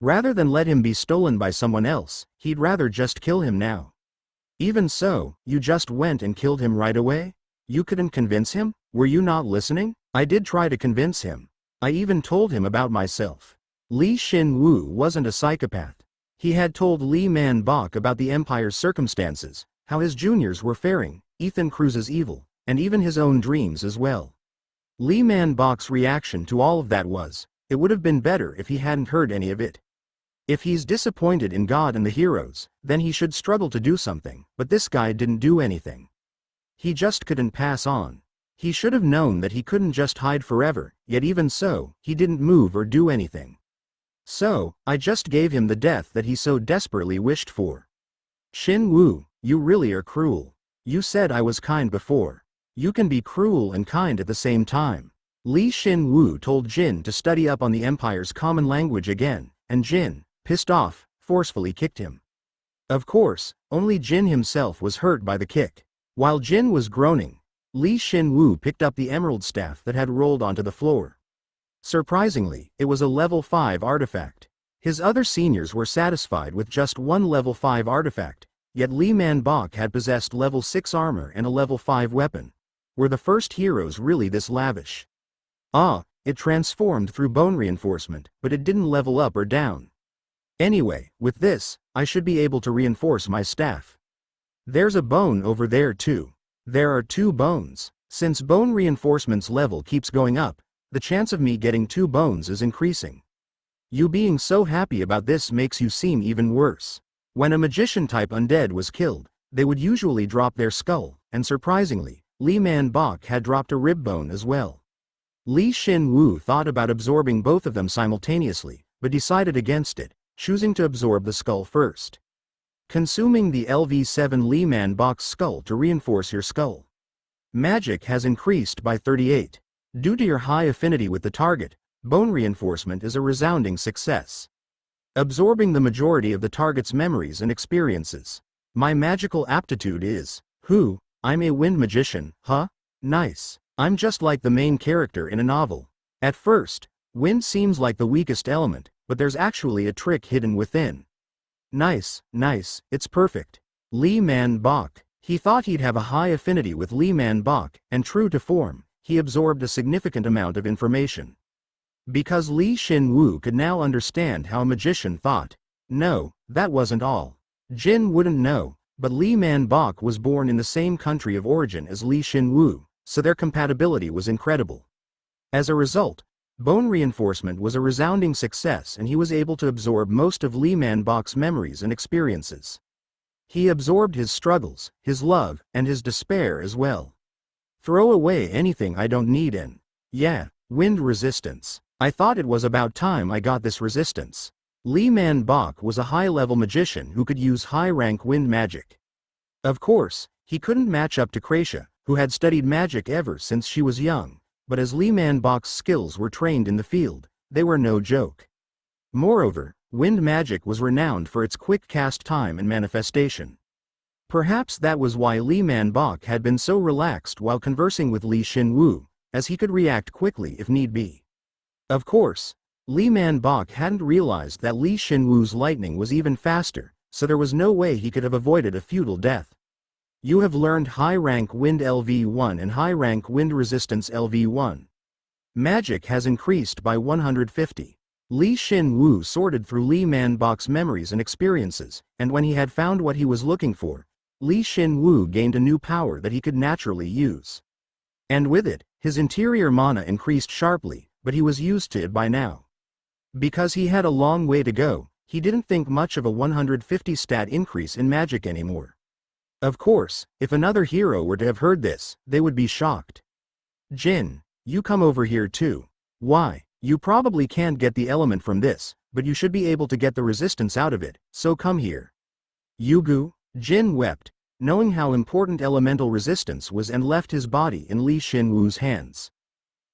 Rather than let him be stolen by someone else, he'd rather just kill him now. Even so, you just went and killed him right away? You couldn't convince him? Were you not listening? I did try to convince him. I even told him about myself. Shin Woo wasn't a psychopath. He had told Li Man Bok about the Empire's circumstances, how his juniors were faring, Ethan Cruz's evil, and even his own dreams as well. Li Man Bok's reaction to all of that was, it would have been better if he hadn't heard any of it. If he's disappointed in God and the heroes, then he should struggle to do something, but this guy didn't do anything. He just couldn't pass on. He should have known that he couldn't just hide forever, yet even so, he didn't move or do anything. So, I just gave him the death that he so desperately wished for. Shin Woo, you really are cruel. You said I was kind before. You can be cruel and kind at the same time. Shin Woo told Jin to study up on the Empire's common language again, and Jin, pissed off, forcefully kicked him. Of course, only Jin himself was hurt by the kick. While Jin was groaning, Shin Woo picked up the emerald staff that had rolled onto the floor. Surprisingly, it was a level 5 artifact. His other seniors were satisfied with just one level 5 artifact, yet Li Man Bok had possessed level 6 armor and a level 5 weapon. Were the first heroes really this lavish? It transformed through bone reinforcement, but it didn't level up or down. Anyway, with this, I should be able to reinforce my staff. There's a bone over there too. There are 2 bones. Since bone reinforcement's level keeps going up, the chance of me getting 2 bones is increasing. You being so happy about this makes you seem even worse. When a magician-type undead was killed, they would usually drop their skull, and surprisingly, Li Man Bok had dropped a rib bone as well. Shin Woo thought about absorbing both of them simultaneously, but decided against it, choosing to absorb the skull first. Consuming the LV7 Li Man Bok's skull to reinforce your skull. Magic has increased by 38. Due to your high affinity with the target, bone reinforcement is a resounding success. Absorbing the majority of the target's memories and experiences. My magical aptitude is, who? I'm a wind magician, huh? Nice. I'm just like the main character in a novel. At first, wind seems like the weakest element, but there's actually a trick hidden within. Nice, it's perfect. Lee Man Bok. He thought he'd have a high affinity with Lee Man Bok, and true to form, he absorbed a significant amount of information. Because Shin Woo could now understand how a magician thought. No, that wasn't all. Jin wouldn't know, but Lee Man Bok was born in the same country of origin as Shin Woo, so their compatibility was incredible. As a result, bone reinforcement was a resounding success and he was able to absorb most of Lee Man Bok's memories and experiences. He absorbed his struggles, his love, and his despair as well. Throw away anything I don't need and, yeah, wind resistance. I thought it was about time I got this resistance. Lee Man Bok was a high-level magician who could use high-rank wind magic. Of course, he couldn't match up to Kratia, who had studied magic ever since she was young, but as Lee Man Bok's skills were trained in the field, they were no joke. Moreover, wind magic was renowned for its quick cast time and manifestation. Perhaps that was why Lee Man Bok had been so relaxed while conversing with Shin Woo, as he could react quickly if need be. Of course, Lee Man Bok hadn't realized that Shin Woo's lightning was even faster, so there was no way he could have avoided a futile death. You have learned high-rank wind LV1 and high-rank wind resistance LV1. Magic has increased by 150. Shin Woo sorted through Lee Man Bok's memories and experiences, and when he had found what he was looking for, Shin Woo gained a new power that he could naturally use. And with it, his interior mana increased sharply, but he was used to it by now. Because he had a long way to go, he didn't think much of a 150 stat increase in magic anymore. Of course, if another hero were to have heard this, they would be shocked. Jin, you come over here too. Why? You probably can't get the element from this, but you should be able to get the resistance out of it, so come here. Yugu? Jin wept, knowing how important elemental resistance was and left his body in Shin Woo's hands.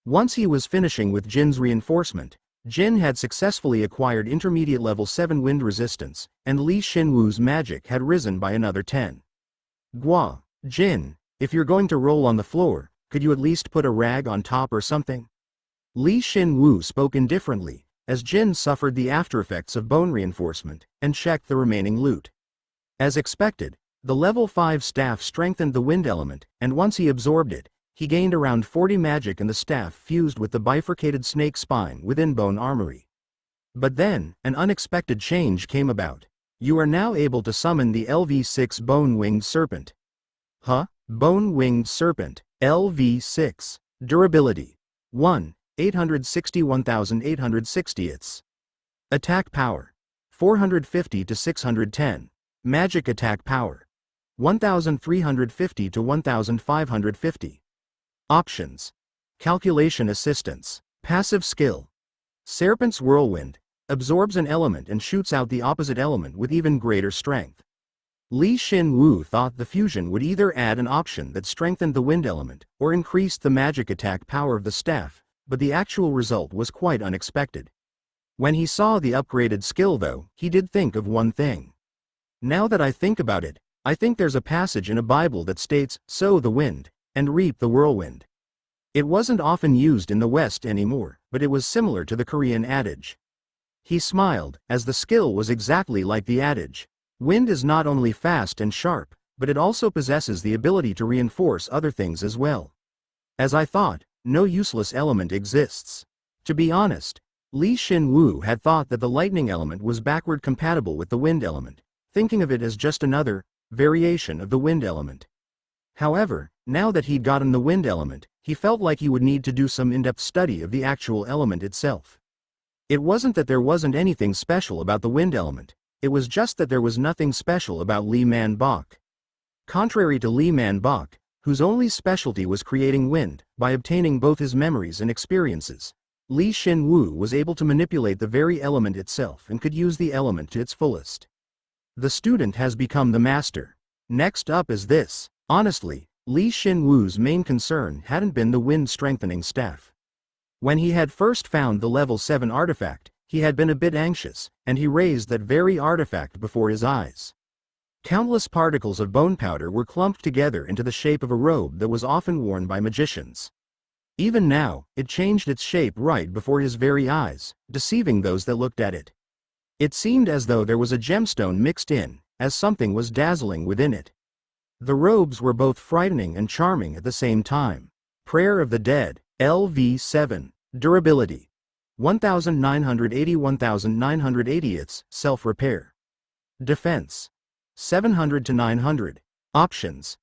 Once he was finishing with Jin's reinforcement, Jin had successfully acquired intermediate level 7 wind resistance, and Shin Woo's magic had risen by another 10. Gua, Jin, if you're going to roll on the floor, could you at least put a rag on top or something? Shin Woo spoke indifferently, as Jin suffered the aftereffects of bone reinforcement, and checked the remaining loot. As expected, the level 5 staff strengthened the wind element, and once he absorbed it, he gained around 40 magic and the staff fused with the bifurcated snake spine within Bone Armory. But then, an unexpected change came about. You are now able to summon the LV6 Bone-Winged Serpent. Huh? Bone-Winged Serpent, LV6. Durability. 1. 861,860 Attack power. 450 to 610. Magic attack power. 1,350 to 1,550. Options. Calculation assistance. Passive skill. Serpent's Whirlwind. Absorbs an element and shoots out the opposite element with even greater strength. Shin Woo thought the fusion would either add an option that strengthened the wind element, or increased the magic attack power of the staff, but the actual result was quite unexpected. When he saw the upgraded skill though, he did think of one thing. Now that I think about it, I think there's a passage in a Bible that states, sow the wind, and reap the whirlwind. It wasn't often used in the West anymore, but it was similar to the Korean adage. He smiled, as the skill was exactly like the adage. Wind is not only fast and sharp, but it also possesses the ability to reinforce other things as well. As I thought, no useless element exists. To be honest, Shin Woo had thought that the lightning element was backward compatible with the wind element, thinking of it as just another variation of the wind element. However, now that he'd gotten the wind element, he felt like he would need to do some in-depth study of the actual element itself. It wasn't that there wasn't anything special about the wind element, it was just that there was nothing special about Lee Man Bok. Contrary to Lee Man Bok, whose only specialty was creating wind, by obtaining both his memories and experiences, Shin Woo was able to manipulate the very element itself and could use the element to its fullest. The student has become the master. Next up is this. Honestly, Shin Woo's main concern hadn't been the wind strengthening staff. When he had first found the level 7 artifact, he had been a bit anxious, and he raised that very artifact before his eyes. Countless particles of bone powder were clumped together into the shape of a robe that was often worn by magicians. Even now, it changed its shape right before his very eyes, deceiving those that looked at it. It seemed as though there was a gemstone mixed in, as something was dazzling within it. The robes were both frightening and charming at the same time. Prayer of the Dead, LV7, Durability. 1980 Self-repair. Defense. 700 to 900. Options.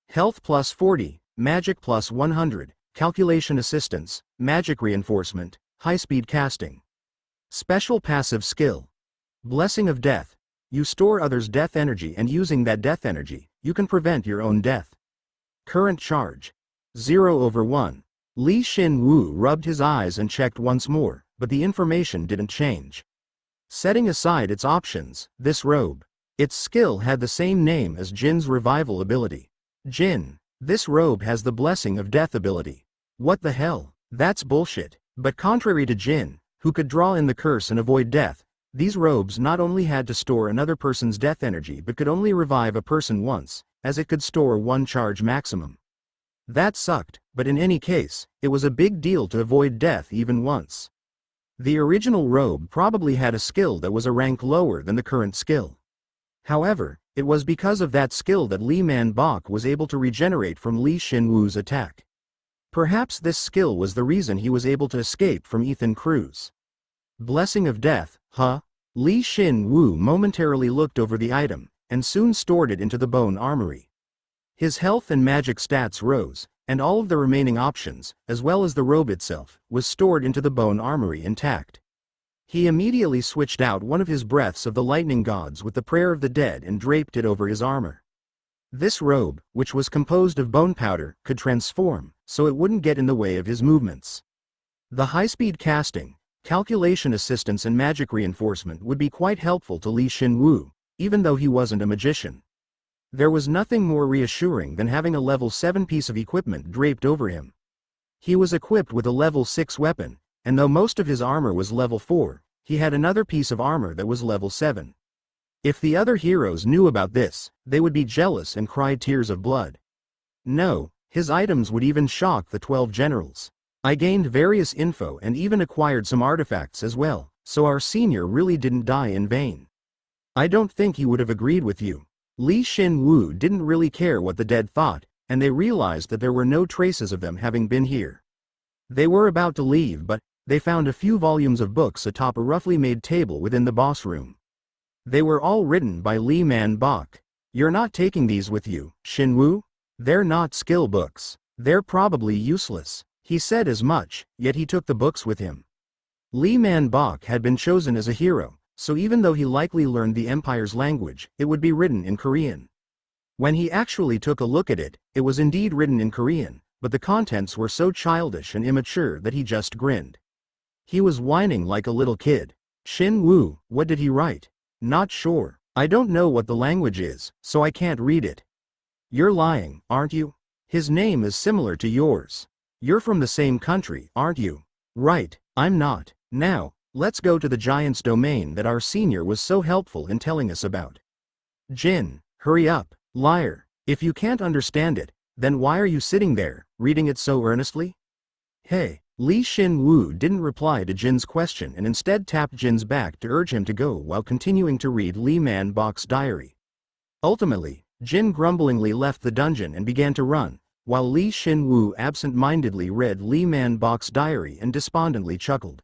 Health plus 40, Magic plus 100, Calculation Assistance, Magic Reinforcement, High-speed casting. Special passive skill. Blessing of Death. You store others' death energy, and using that death energy, you can prevent your own death. Current charge. 0/1. Shin Woo rubbed his eyes and checked once more, but the information didn't change. Setting aside its options, this robe. Its skill had the same name as Jin's revival ability. Jin, this robe has the Blessing of Death ability. What the hell? That's bullshit. But contrary to Jin, who could draw in the curse and avoid death, these robes not only had to store another person's death energy but could only revive a person once, as it could store one charge maximum. That sucked, but in any case, it was a big deal to avoid death even once. The original robe probably had a skill that was a rank lower than the current skill. However, it was because of that skill that Li Man Bok was able to regenerate from Shin Woo's attack. Perhaps this skill was the reason he was able to escape from Ethan Cruz. Blessing of Death, huh? Shin Woo momentarily looked over the item, and soon stored it into the bone armory. His health and magic stats rose, and all of the remaining options, as well as the robe itself, was stored into the bone armory intact. He immediately switched out one of his breaths of the lightning gods with the Prayer of the Dead and draped it over his armor. This robe, which was composed of bone powder, could transform, so it wouldn't get in the way of his movements. The high-speed casting, calculation assistance and magic reinforcement would be quite helpful to Shin Woo, even though he wasn't a magician. There was nothing more reassuring than having a level 7 piece of equipment draped over him. He was equipped with a level 6 weapon, and though most of his armor was level 4, he had another piece of armor that was level 7. If the other heroes knew about this, they would be jealous and cry tears of blood. No, his items would even shock the 12 generals. I gained various info and even acquired some artifacts as well, so our senior really didn't die in vain. I don't think he would have agreed with you. Shin Woo didn't really care what the dead thought, and they realized that there were no traces of them having been here. They were about to leave, but they found a few volumes of books atop a roughly made table within the boss room. They were all written by Li Man Bok. You're not taking these with you, Shin Woo? They're not skill books. They're probably useless. He said as much, yet he took the books with him. Li Man Bok had been chosen as a hero, so even though he likely learned the Empire's language, it would be written in Korean. When he actually took a look at it, it was indeed written in Korean, but the contents were so childish and immature that he just grinned. He was whining like a little kid. Shin Woo, what did he write? Not sure. I don't know what the language is, so I can't read it. You're lying, aren't you? His name is similar to yours. You're from the same country, aren't you? Right, I'm not. Now, let's go to the giant's domain that our senior was so helpful in telling us about. Jin, hurry up, liar. If you can't understand it, then why are you sitting there, reading it so earnestly? Hey. Shin Woo didn't reply to Jin's question and instead tapped Jin's back to urge him to go while continuing to read Li Man Bok's diary. Ultimately, Jin grumblingly left the dungeon and began to run, while Shin Woo absent-mindedly read Li Man Bok's diary and despondently chuckled.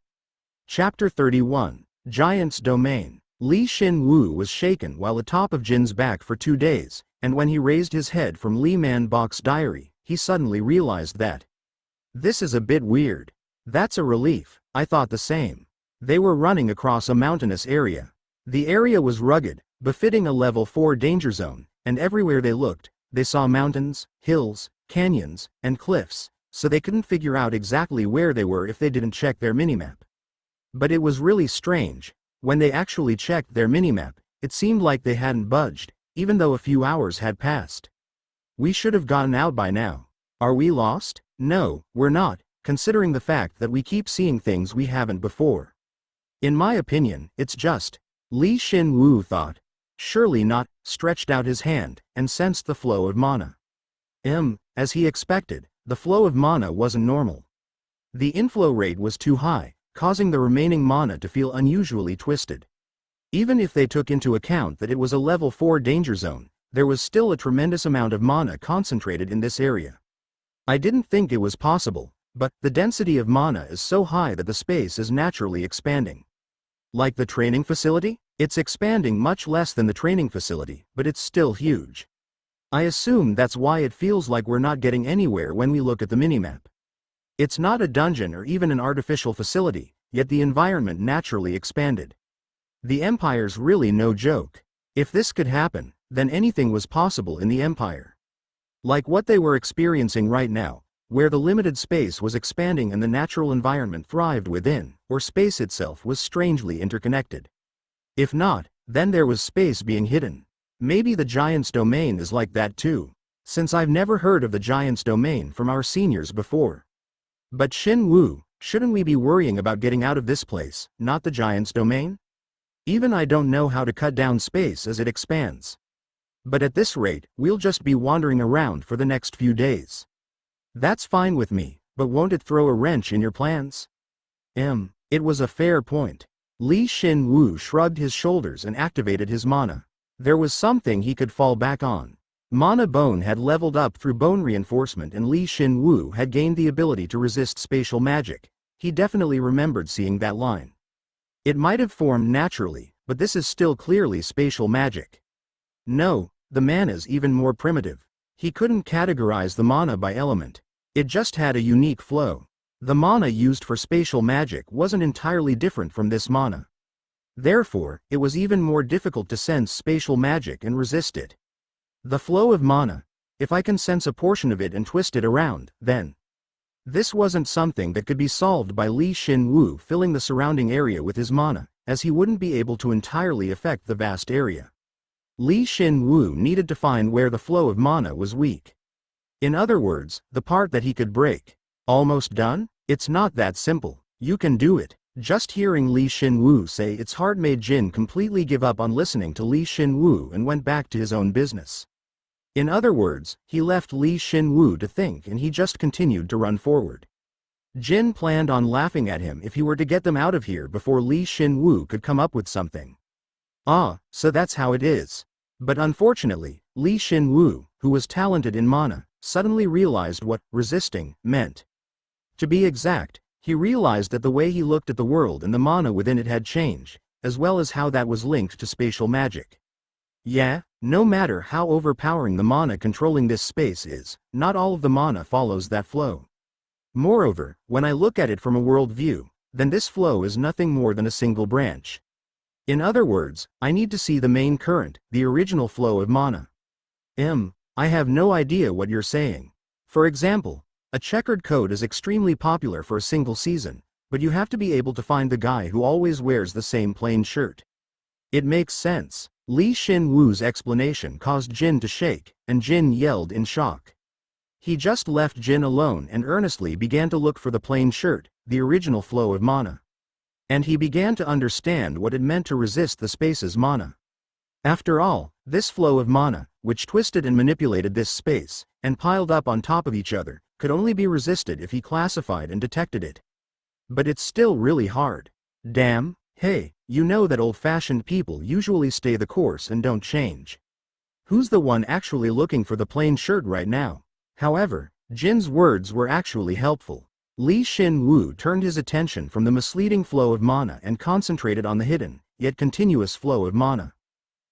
Chapter 31, Giant's Domain. Shin Woo was shaken while atop of Jin's back for 2 days, and when he raised his head from Li Man Bok's diary, he suddenly realized that this is a bit weird. That's a relief, I thought the same. They were running across a mountainous area. The area was rugged, befitting a level 4 danger zone, and everywhere they looked, they saw mountains, hills, canyons, and cliffs, so they couldn't figure out exactly where they were if they didn't check their minimap. But it was really strange. When they actually checked their minimap, it seemed like they hadn't budged, even though a few hours had passed. We should have gotten out by now. Are we lost? No, we're not, considering the fact that we keep seeing things we haven't before. In my opinion, it's just. Shin Woo thought. Surely not, stretched out his hand, and sensed the flow of mana. As he expected, the flow of mana wasn't normal. The inflow rate was too high, causing the remaining mana to feel unusually twisted. Even if they took into account that it was a level 4 danger zone, there was still a tremendous amount of mana concentrated in this area. I didn't think it was possible, but the density of mana is so high that the space is naturally expanding. Like the training facility? It's expanding much less than the training facility, but it's still huge. I assume that's why it feels like we're not getting anywhere when we look at the minimap. It's not a dungeon or even an artificial facility, yet the environment naturally expanded. The Empire's really no joke. If this could happen, then anything was possible in the Empire. Like what they were experiencing right now, where the limited space was expanding and the natural environment thrived within, or space itself was strangely interconnected. If not, then there was space being hidden. Maybe the Giant's Domain is like that too, since I've never heard of the Giant's Domain from our seniors before. But Shin Woo, shouldn't we be worrying about getting out of this place, not the Giant's Domain? Even I don't know how to cut down space as it expands. But at this rate, we'll just be wandering around for the next few days. That's fine with me, but won't it throw a wrench in your plans? It was a fair point. Shin Woo shrugged his shoulders and activated his mana. There was something he could fall back on. Mana Bone had leveled up through bone reinforcement and Shin Woo had gained the ability to resist spatial magic. He definitely remembered seeing that line. It might have formed naturally, but this is still clearly spatial magic. No, the mana's even more primitive. He couldn't categorize the mana by element. It just had a unique flow. The mana used for spatial magic wasn't entirely different from this mana. Therefore, it was even more difficult to sense spatial magic and resist it. The flow of mana. If I can sense a portion of it and twist it around, then. This wasn't something that could be solved by Shin Woo filling the surrounding area with his mana, as he wouldn't be able to entirely affect the vast area. Shin Woo needed to find where the flow of mana was weak. In other words, the part that he could break. Almost done? It's not that simple. You can do it. Just hearing Shin Woo say it's hard made Jin completely give up on listening to Shin Woo and went back to his own business. In other words, he left Shin Woo to think and he just continued to run forward. Jin planned on laughing at him if he were to get them out of here before Shin Woo could come up with something. Ah, so that's how it is. But unfortunately, Shin Woo, who was talented in mana, suddenly realized what resisting meant. To be exact, he realized that the way he looked at the world and the mana within it had changed, as well as how that was linked to spatial magic. Yeah, no matter how overpowering the mana controlling this space is, not all of the mana follows that flow. Moreover, when I look at it from a world view, then this flow is nothing more than a single branch. In other words, I need to see the main current, the original flow of mana. I have no idea what you're saying. For example, a checkered coat is extremely popular for a single season, but you have to be able to find the guy who always wears the same plain shirt. It makes sense. Shin Woo's explanation caused Jin to shake, and Jin yelled in shock. He just left Jin alone and earnestly began to look for the plain shirt, the original flow of mana. And he began to understand what it meant to resist the space's mana. After all, this flow of mana, which twisted and manipulated this space, and piled up on top of each other, could only be resisted if he classified and detected it. But it's still really hard. Damn, hey, you know that old-fashioned people usually stay the course and don't change. Who's the one actually looking for the plain shirt right now? However, Jin's words were actually helpful. Shin Woo turned his attention from the misleading flow of mana and concentrated on the hidden, yet continuous flow of mana.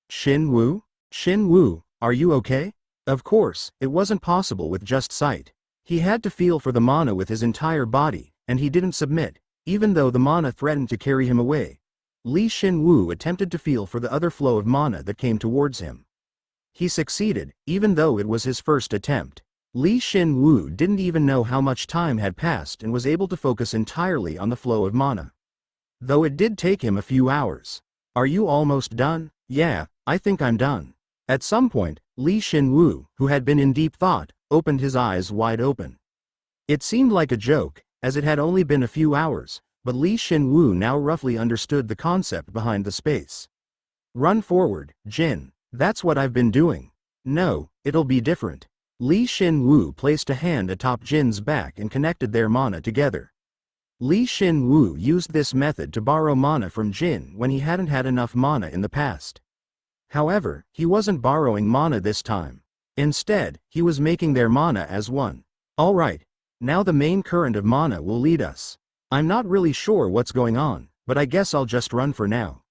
Shin Woo? Shin Woo, are you okay? Of course, it wasn't possible with just sight. He had to feel for the mana with his entire body, and he didn't submit, even though the mana threatened to carry him away. Shin Woo attempted to feel for the other flow of mana that came towards him. He succeeded, even though it was his first attempt. Shin Woo didn't even know how much time had passed and was able to focus entirely on the flow of mana. Though it did take him a few hours. Are you almost done? Yeah, I think I'm done. At some point, Shin Woo, who had been in deep thought, opened his eyes wide open. It seemed like a joke, as it had only been a few hours, but Shin Woo now roughly understood the concept behind the space. Run forward, Jin. That's what I've been doing. No, it'll be different. Shin Woo placed a hand atop Jin's back and connected their mana together. Shin Woo used this method to borrow mana from Jin when he hadn't had enough mana in the past. However, he wasn't borrowing mana this time. Instead, he was making their mana as one. Alright, now the main current of mana will lead us. I'm not really sure what's going on, but I guess I'll just run for now.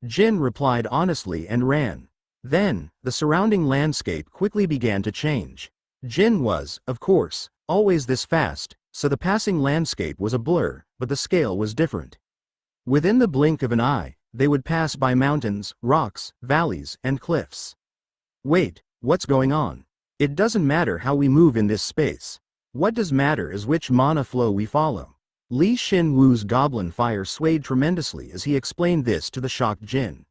Jin replied honestly and ran. Then, the surrounding landscape quickly began to change. Jin was, of course, always this fast, so the passing landscape was a blur, but the scale was different. Within the blink of an eye, they would pass by mountains, rocks, valleys, and cliffs. Wait, what's going on? It doesn't matter how we move in this space. What does matter is which mana flow we follow. Shin Woo's goblin fire swayed tremendously as he explained this to the shocked Jin.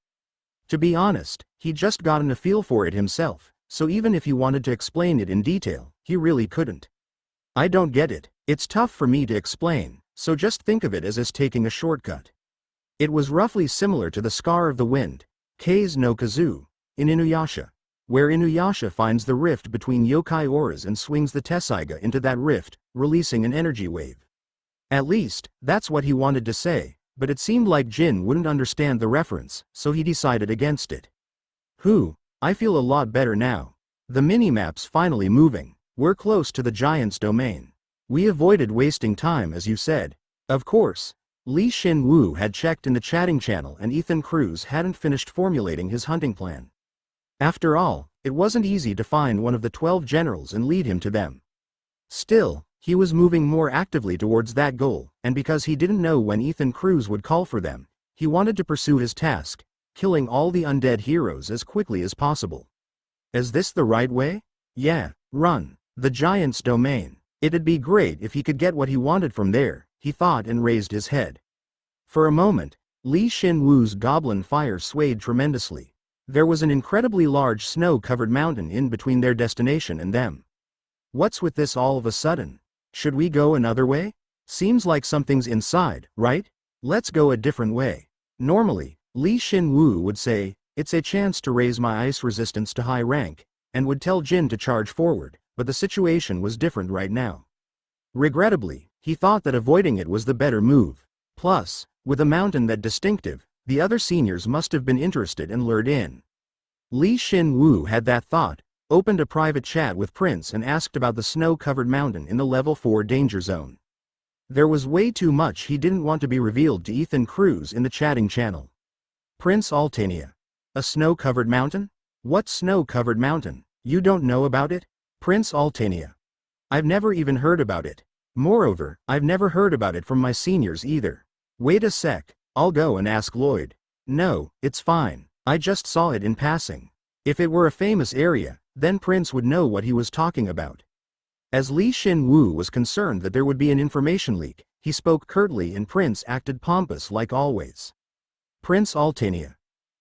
To be honest, he'd just gotten a feel for it himself, so even if he wanted to explain it in detail, he really couldn't. I don't get it. It's tough for me to explain, so just think of it as taking a shortcut. It was roughly similar to the Scar of the Wind, Kei's no Kazu, in Inuyasha, where Inuyasha finds the rift between yokai auras and swings the Tessaiga into that rift, releasing an energy wave. At least, that's what he wanted to say, but it seemed like Jin wouldn't understand the reference, so he decided against it. I feel a lot better now. The minimap's finally moving. We're close to the giant's domain. We avoided wasting time as you said. Of course. Shin Woo had checked in the chatting channel and Ethan Cruz hadn't finished formulating his hunting plan. After all, it wasn't easy to find one of the 12 generals and lead him to them. Still, he was moving more actively towards that goal, and because he didn't know when Ethan Cruz would call for them, he wanted to pursue his task, killing all the undead heroes as quickly as possible. Is this the right way? Yeah, run. The giant's domain. It'd be great if he could get what he wanted from there, he thought and raised his head. For a moment, Shin Woo's goblin fire swayed tremendously. There was an incredibly large snow-covered mountain in between their destination and them. What's with this all of a sudden? Should we go another way? Seems like something's inside, right? Let's go a different way. Normally, Shin Woo would say, it's a chance to raise my ice resistance to high rank, and would tell Jin to charge forward, but the situation was different right now. Regrettably, he thought that avoiding it was the better move. Plus, with a mountain that distinctive, the other seniors must have been interested and lured in. Shin Woo had that thought, opened a private chat with Prince and asked about the snow-covered mountain in the level 4 danger zone. There was way too much he didn't want to be revealed to Ethan Cruz in the chatting channel. Prince Altania. A snow-covered mountain? What snow-covered mountain? You don't know about it? Prince Altania. I've never even heard about it. Moreover, I've never heard about it from my seniors either. Wait a sec, I'll go and ask Lloyd. No, it's fine. I just saw it in passing. If it were a famous area, then Prince would know what he was talking about. As Shin Woo was concerned that there would be an information leak, he spoke curtly and Prince acted pompous like always. Prince Altania.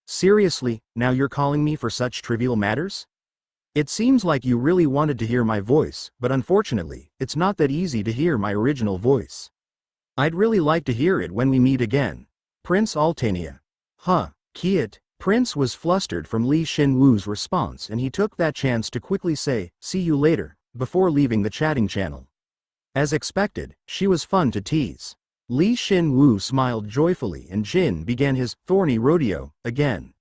Seriously, now you're calling me for such trivial matters? It seems like you really wanted to hear my voice, but unfortunately, it's not that easy to hear my original voice. I'd really like to hear it when we meet again. Prince Altania. Kiet. Prince was flustered from Shin Woo's response and he took that chance to quickly say, see you later, before leaving the chatting channel. As expected, she was fun to tease. Shin Woo smiled joyfully and Jin began his thorny rodeo again.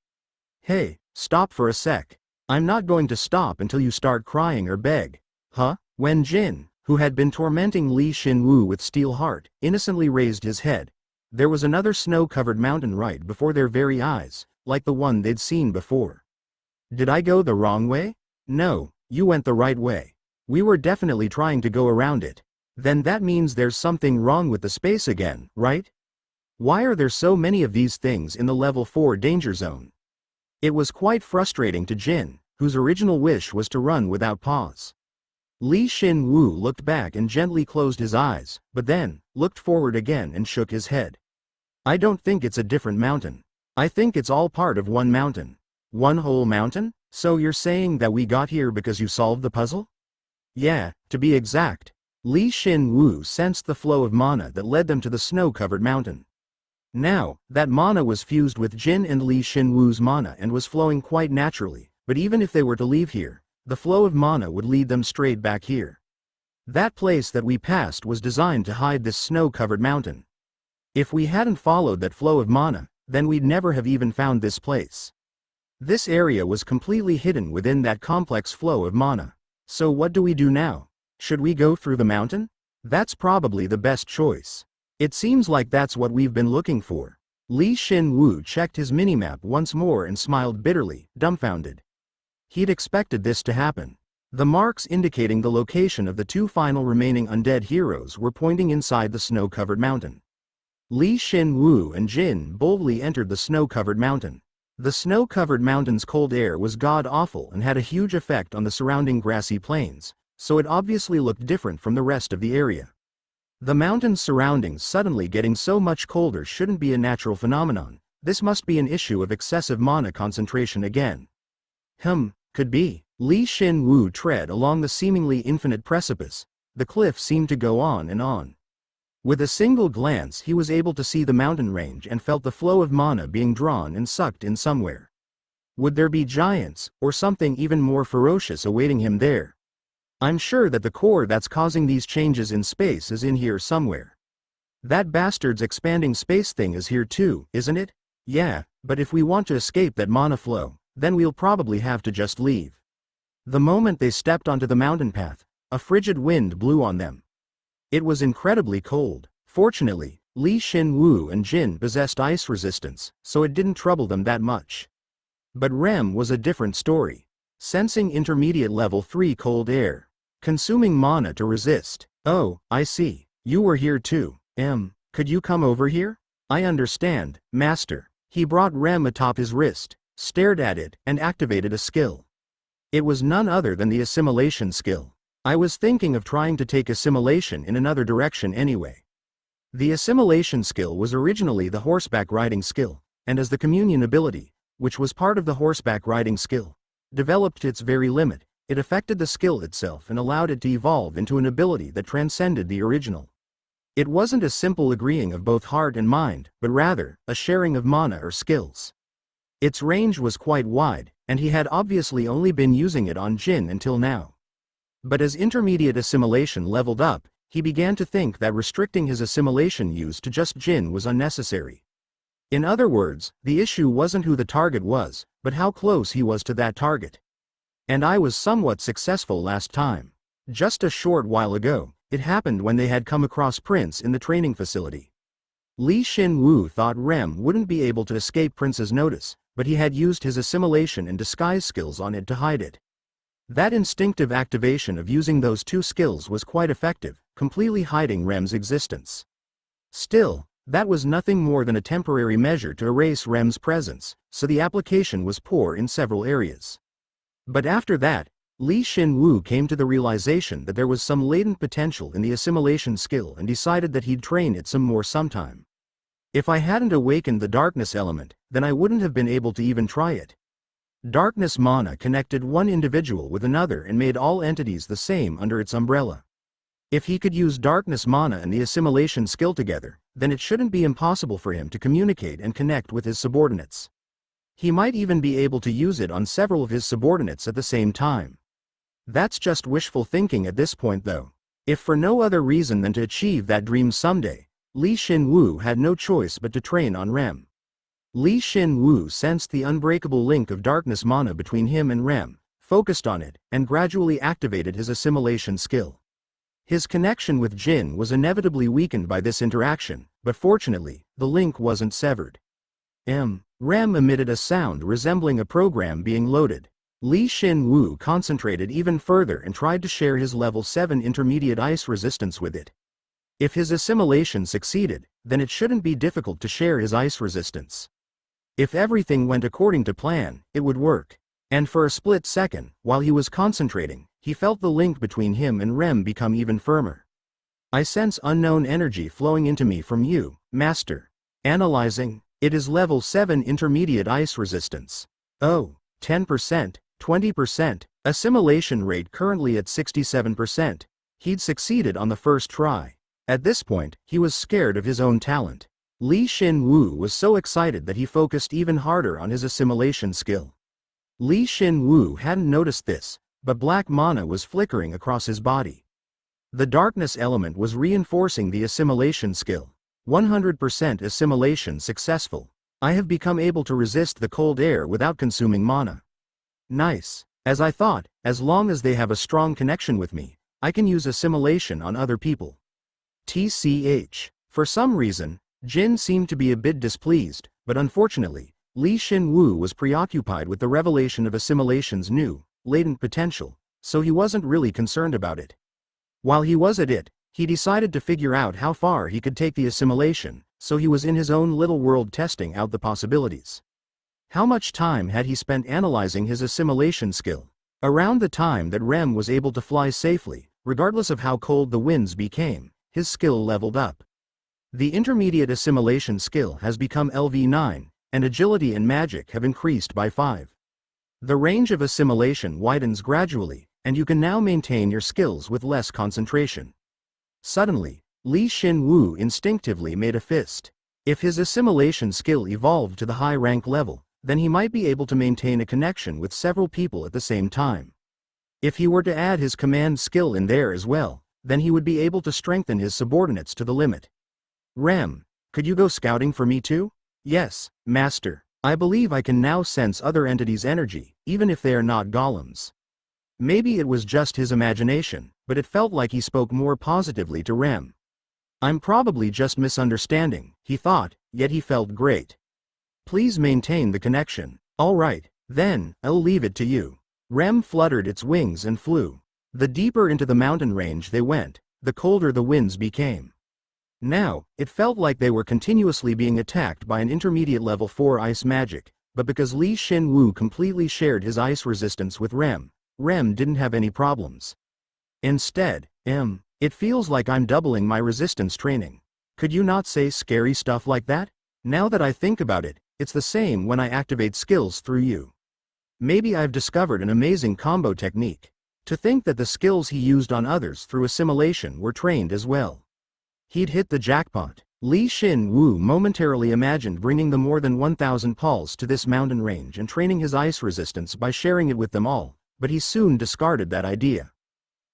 Hey, stop for a sec. I'm not going to stop until you start crying or beg. When Jin, who had been tormenting Shin Woo with steel heart, innocently raised his head, there was another snow-covered mountain right before their very eyes, like the one they'd seen before. Did I go the wrong way? No, you went the right way. We were definitely trying to go around it. Then that means there's something wrong with the space again, right? Why are there so many of these things in the level 4 danger zone? It was quite frustrating to Jin, whose original wish was to run without pause. Shin Woo looked back and gently closed his eyes, but then, looked forward again and shook his head. I don't think it's a different mountain. I think it's all part of one mountain. One whole mountain? So you're saying that we got here because you solved the puzzle? Yeah, to be exact. Shin Woo sensed the flow of mana that led them to the snow-covered mountain. Now, that mana was fused with Jin and Shin Woo's mana and was flowing quite naturally, but even if they were to leave here, the flow of mana would lead them straight back here. That place that we passed was designed to hide this snow-covered mountain. If we hadn't followed that flow of mana, then we'd never have even found this place. This area was completely hidden within that complex flow of mana. So what do we do now? Should we go through the mountain? That's probably the best choice. It seems like that's what we've been looking for. Shin Woo checked his minimap once more and smiled bitterly, dumbfounded. He'd expected this to happen. The marks indicating the location of the two final remaining undead heroes were pointing inside the snow-covered mountain. Shin Woo and Jin boldly entered the snow-covered mountain. The snow-covered mountain's cold air was god-awful and had a huge effect on the surrounding grassy plains, so it obviously looked different from the rest of the area. The mountain's surroundings suddenly getting so much colder shouldn't be a natural phenomenon. This must be an issue of excessive mana concentration again. Could be. Shin Woo tread along the seemingly infinite precipice. The cliff seemed to go on and on. With a single glance he was able to see the mountain range and felt the flow of mana being drawn and sucked in somewhere. Would there be giants, or something even more ferocious awaiting him there? I'm sure that the core that's causing these changes in space is in here somewhere. That bastard's expanding space thing is here too, isn't it? Yeah, but if we want to escape that mana flow, then we'll probably have to just leave. The moment they stepped onto the mountain path, a frigid wind blew on them. It was incredibly cold. Fortunately, Shin Woo and Jin possessed ice resistance, so it didn't trouble them that much. But Rem was a different story. Sensing intermediate level 3 cold air. Consuming mana to resist. Oh, I see. You were here too. Could you come over here? I understand, Master. He brought Rem atop his wrist, stared at it, and activated a skill. It was none other than the assimilation skill. I was thinking of trying to take assimilation in another direction anyway. The assimilation skill was originally the horseback riding skill, and as the communion ability, which was part of the horseback riding skill, developed to its very limit, it affected the skill itself and allowed it to evolve into an ability that transcended the original. It wasn't a simple agreeing of both heart and mind, but rather, a sharing of mana or skills. Its range was quite wide, and he had obviously only been using it on Jin until now. But as intermediate assimilation leveled up, he began to think that restricting his assimilation use to just Jin was unnecessary. In other words, the issue wasn't who the target was, but how close he was to that target. And I was somewhat successful last time. Just a short while ago, it happened when they had come across Prince in the training facility. Shin Woo thought Rem wouldn't be able to escape Prince's notice, but he had used his assimilation and disguise skills on it to hide it. That instinctive activation of using those two skills was quite effective, completely hiding Rem's existence. Still, that was nothing more than a temporary measure to erase Rem's presence, so the application was poor in several areas. But after that, Shin Woo came to the realization that there was some latent potential in the assimilation skill and decided that he'd train it some more sometime. If I hadn't awakened the darkness element, then I wouldn't have been able to even try it. Darkness mana connected one individual with another and made all entities the same under its umbrella. If he could use darkness mana and the assimilation skill together, then it shouldn't be impossible for him to communicate and connect with his subordinates. He might even be able to use it on several of his subordinates at the same time. That's just wishful thinking at this point though. If for no other reason than to achieve that dream someday, Shin Woo had no choice but to train on Rem. Shin Woo sensed the unbreakable link of darkness mana between him and Rem, focused on it, and gradually activated his assimilation skill. His connection with Jin was inevitably weakened by this interaction, but fortunately, the link wasn't severed. Rem emitted a sound resembling a program being loaded. Shin Woo concentrated even further and tried to share his level 7 intermediate ice resistance with it. If his assimilation succeeded, then it shouldn't be difficult to share his ice resistance. If everything went according to plan, it would work. And for a split second, while he was concentrating, he felt the link between him and Rem become even firmer. I sense unknown energy flowing into me from you, Master. Analyzing, it is level 7 intermediate ice resistance. Oh, 10%, 20%, assimilation rate currently at 67%. He'd succeeded on the first try. At this point, he was scared of his own talent. Shin Woo was so excited that he focused even harder on his assimilation skill. Shin Woo hadn't noticed this, but black mana was flickering across his body. The darkness element was reinforcing the assimilation skill. 100% assimilation successful. I have become able to resist the cold air without consuming mana. Nice. As I thought, as long as they have a strong connection with me, I can use assimilation on other people. TCH. For some reason, Jin seemed to be a bit displeased, but unfortunately, Shin Woo was preoccupied with the revelation of assimilation's new, latent potential, so he wasn't really concerned about it. While he was at it, he decided to figure out how far he could take the assimilation, so he was in his own little world testing out the possibilities. How much time had he spent analyzing his assimilation skill? Around the time that Rem was able to fly safely, regardless of how cold the winds became, his skill leveled up. The intermediate assimilation skill has become LV9, and agility and magic have increased by 5. The range of assimilation widens gradually, and you can now maintain your skills with less concentration. Suddenly, Shin Woo instinctively made a fist. If his assimilation skill evolved to the high rank level, then he might be able to maintain a connection with several people at the same time. If he were to add his command skill in there as well, then he would be able to strengthen his subordinates to the limit. Rem, could you go scouting for me too? Yes, Master. I believe I can now sense other entities' energy, even if they are not golems. Maybe it was just his imagination, but it felt like he spoke more positively to Rem. I'm probably just misunderstanding, he thought, yet he felt great. Please maintain the connection. All right, then, I'll leave it to you. Rem fluttered its wings and flew. The deeper into the mountain range they went, the colder the winds became. Now, it felt like they were continuously being attacked by an intermediate level 4 ice magic, but because Shin Woo completely shared his ice resistance with Rem didn't have any problems. Instead, it feels like I'm doubling my resistance training. Could you not say scary stuff like that? Now that I think about it, it's the same when I activate skills through you. Maybe I've discovered an amazing combo technique. To think that the skills he used on others through assimilation were trained as well. He'd hit the jackpot. Shin Woo momentarily imagined bringing the more than 1,000 pals to this mountain range and training his ice resistance by sharing it with them all, but he soon discarded that idea.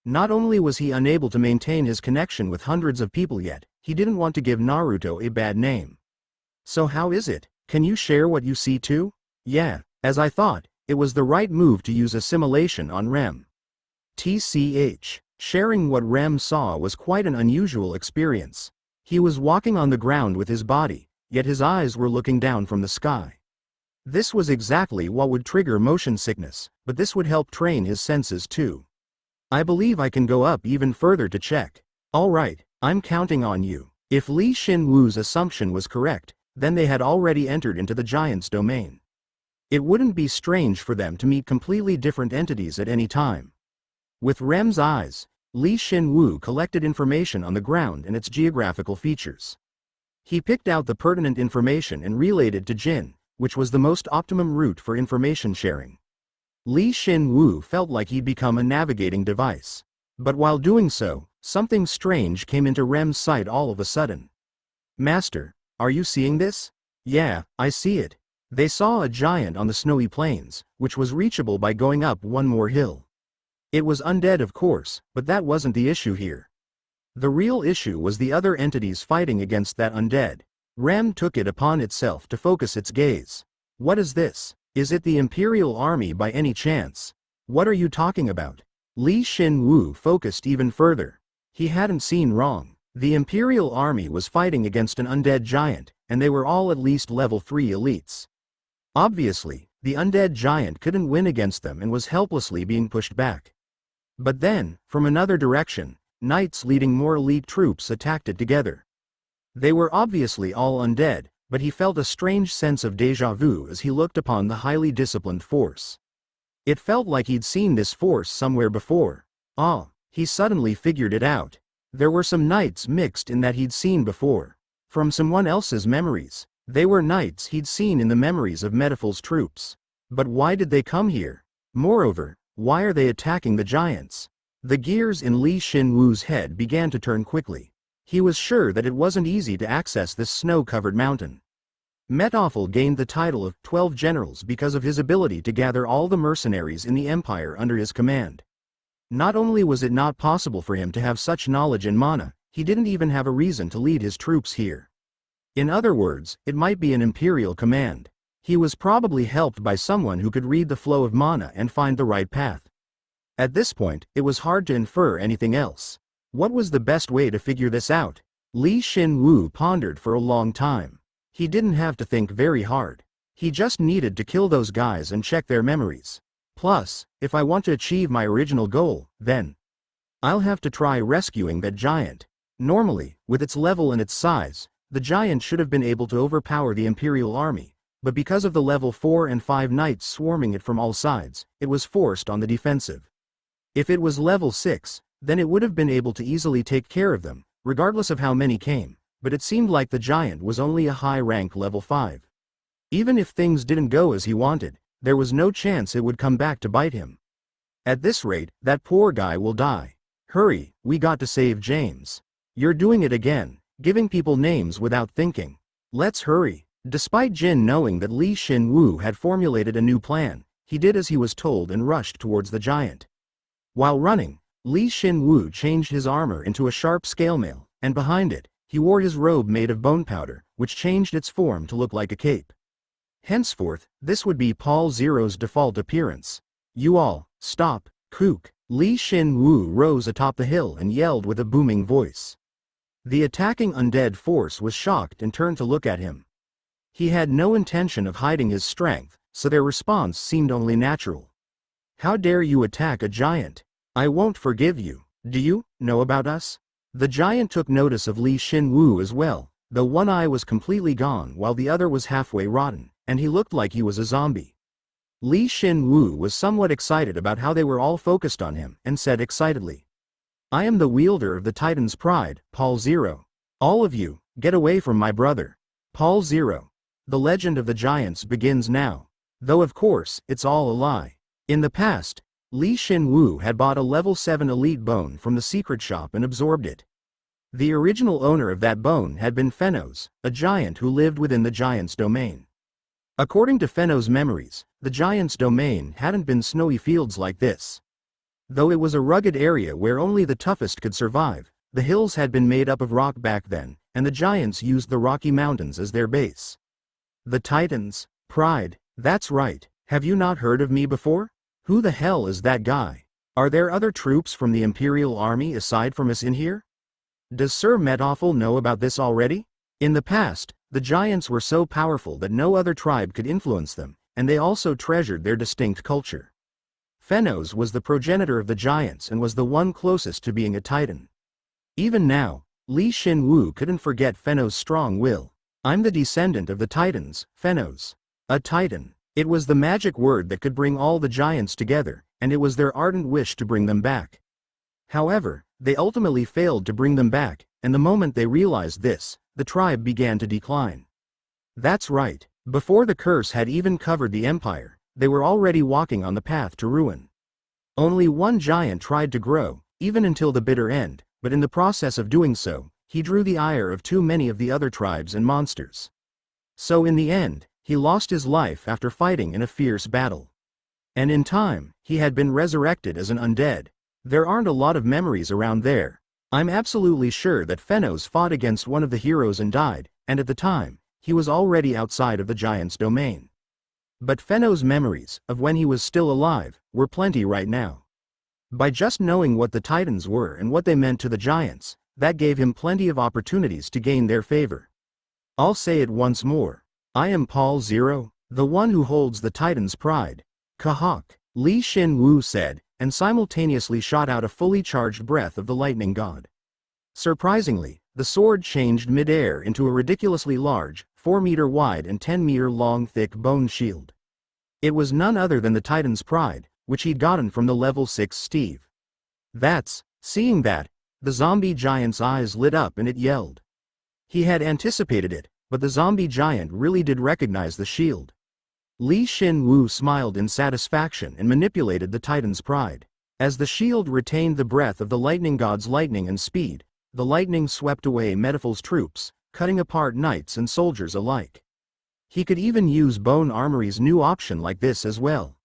Not only was he unable to maintain his connection with hundreds of people yet, he didn't want to give Naruto a bad name. So how is it? Can you share what you see too? Yeah, as I thought, it was the right move to use assimilation on Rem. TCH. Sharing what Rem saw was quite an unusual experience. He was walking on the ground with his body, yet his eyes were looking down from the sky. This was exactly what would trigger motion sickness, but this would help train his senses too. I believe I can go up even further to check. Alright, I'm counting on you. If Shin Woo's assumption was correct, then they had already entered into the giant's domain. It wouldn't be strange for them to meet completely different entities at any time. With Rem's eyes, Shin Woo collected information on the ground and its geographical features. He picked out the pertinent information and relayed it to Jin, which was the most optimum route for information sharing. Shin Woo felt like he'd become a navigating device. But while doing so, something strange came into Rem's sight all of a sudden. Master, are you seeing this? Yeah, I see it. They saw a giant on the snowy plains, which was reachable by going up one more hill. It was undead of course, but that wasn't the issue here. The real issue was the other entities fighting against that undead. Rem took it upon itself to focus its gaze. What is this? Is it the Imperial Army by any chance? What are you talking about? Shin Woo focused even further. He hadn't seen wrong. The Imperial Army was fighting against an undead giant, and they were all at least level 3 elites. Obviously, the undead giant couldn't win against them and was helplessly being pushed back. But then, from another direction, knights leading more elite troops attacked it together. They were obviously all undead, but he felt a strange sense of déjà vu as he looked upon the highly disciplined force. It felt like he'd seen this force somewhere before. He suddenly figured it out. There were some knights mixed in that he'd seen before. From someone else's memories. They were knights he'd seen in the memories of Metaful's troops. But why did they come here? Moreover, why are they attacking the giants? The gears in Shin Woo's head began to turn quickly. He was sure that it wasn't easy to access this snow-covered mountain. Metoffel gained the title of 12 Generals because of his ability to gather all the mercenaries in the Empire under his command. Not only was it not possible for him to have such knowledge in mana, he didn't even have a reason to lead his troops here. In other words, it might be an imperial command. He was probably helped by someone who could read the flow of mana and find the right path. At this point, it was hard to infer anything else. What was the best way to figure this out? Shin Woo pondered for a long time. He didn't have to think very hard. He just needed to kill those guys and check their memories. Plus, if I want to achieve my original goal, then I'll have to try rescuing that giant. Normally, with its level and its size, the giant should have been able to overpower the Imperial army, but because of the level 4 and 5 knights swarming it from all sides, it was forced on the defensive. If it was level 6, then it would have been able to easily take care of them, regardless of how many came, but it seemed like the giant was only a high-rank level 5. Even if things didn't go as he wanted, there was no chance it would come back to bite him. At this rate, that poor guy will die. Hurry, we got to save James. You're doing it again, giving people names without thinking. Let's hurry. Despite Jin knowing that Shin Woo had formulated a new plan, he did as he was told and rushed towards the giant. While running, Shin Woo changed his armor into a sharp scale mail, and behind it, he wore his robe made of bone powder, which changed its form to look like a cape. Henceforth, this would be Paul Zero's default appearance. You all, stop, kook. Shin Woo rose atop the hill and yelled with a booming voice. The attacking undead force was shocked and turned to look at him. He had no intention of hiding his strength, so their response seemed only natural. How dare you attack a giant? I won't forgive you. Do you know about us? The giant took notice of Shin Woo as well, though one eye was completely gone while the other was halfway rotten, and he looked like he was a zombie. Shin Woo was somewhat excited about how they were all focused on him, and said excitedly, I am the wielder of the Titan's pride, Paul Zero. All of you, get away from my brother. Paul Zero. The legend of the giants begins now. Though of course, it's all a lie. In the past, Shin Woo had bought a level 7 elite bone from the secret shop and absorbed it. The original owner of that bone had been Phenos, a giant who lived within the giant's domain. According to Phenos' memories, the giant's domain hadn't been snowy fields like this. Though it was a rugged area where only the toughest could survive, the hills had been made up of rock back then, and the giants used the Rocky Mountains as their base. The Titans, pride, that's right, have you not heard of me before? Who the hell is that guy? Are there other troops from the Imperial Army aside from us in here? Does Sir Metoffel know about this already? In the past, the giants were so powerful that no other tribe could influence them, and they also treasured their distinct culture. Phenos was the progenitor of the giants and was the one closest to being a titan. Even now, Shin Woo couldn't forget Phenos' strong will. I'm the descendant of the titans, Phenos. A titan. It was the magic word that could bring all the giants together, and it was their ardent wish to bring them back. However, they ultimately failed to bring them back, and the moment they realized this, the tribe began to decline. That's right, before the curse had even covered the empire, they were already walking on the path to ruin. Only one giant tried to grow, even until the bitter end, but in the process of doing so, he drew the ire of too many of the other tribes and monsters. So in the end, he lost his life after fighting in a fierce battle. And in time, he had been resurrected as an undead. There aren't a lot of memories around there. I'm absolutely sure that Phenos fought against one of the heroes and died, and at the time, he was already outside of the giant's domain. But Phenos' memories, of when he was still alive, were plenty right now. By just knowing what the Titans were and what they meant to the giants, that gave him plenty of opportunities to gain their favor. I'll say it once more. I am Paul Zero, the one who holds the Titan's pride. Kahawk, Shin Woo said, and simultaneously shot out a fully charged breath of the lightning god. Surprisingly, the sword changed mid-air into a ridiculously large, 4-meter wide and 10-meter long thick bone shield. It was none other than the Titan's pride, which he'd gotten from the level 6 Steve. Seeing that, the zombie giant's eyes lit up and it yelled. He had anticipated it, but the zombie giant really did recognize the shield. Shin Woo smiled in satisfaction and manipulated the Titan's pride. As the shield retained the breath of the lightning god's lightning and speed, the lightning swept away Metaful's troops, cutting apart knights and soldiers alike. He could even use Bone Armory's new option like this as well.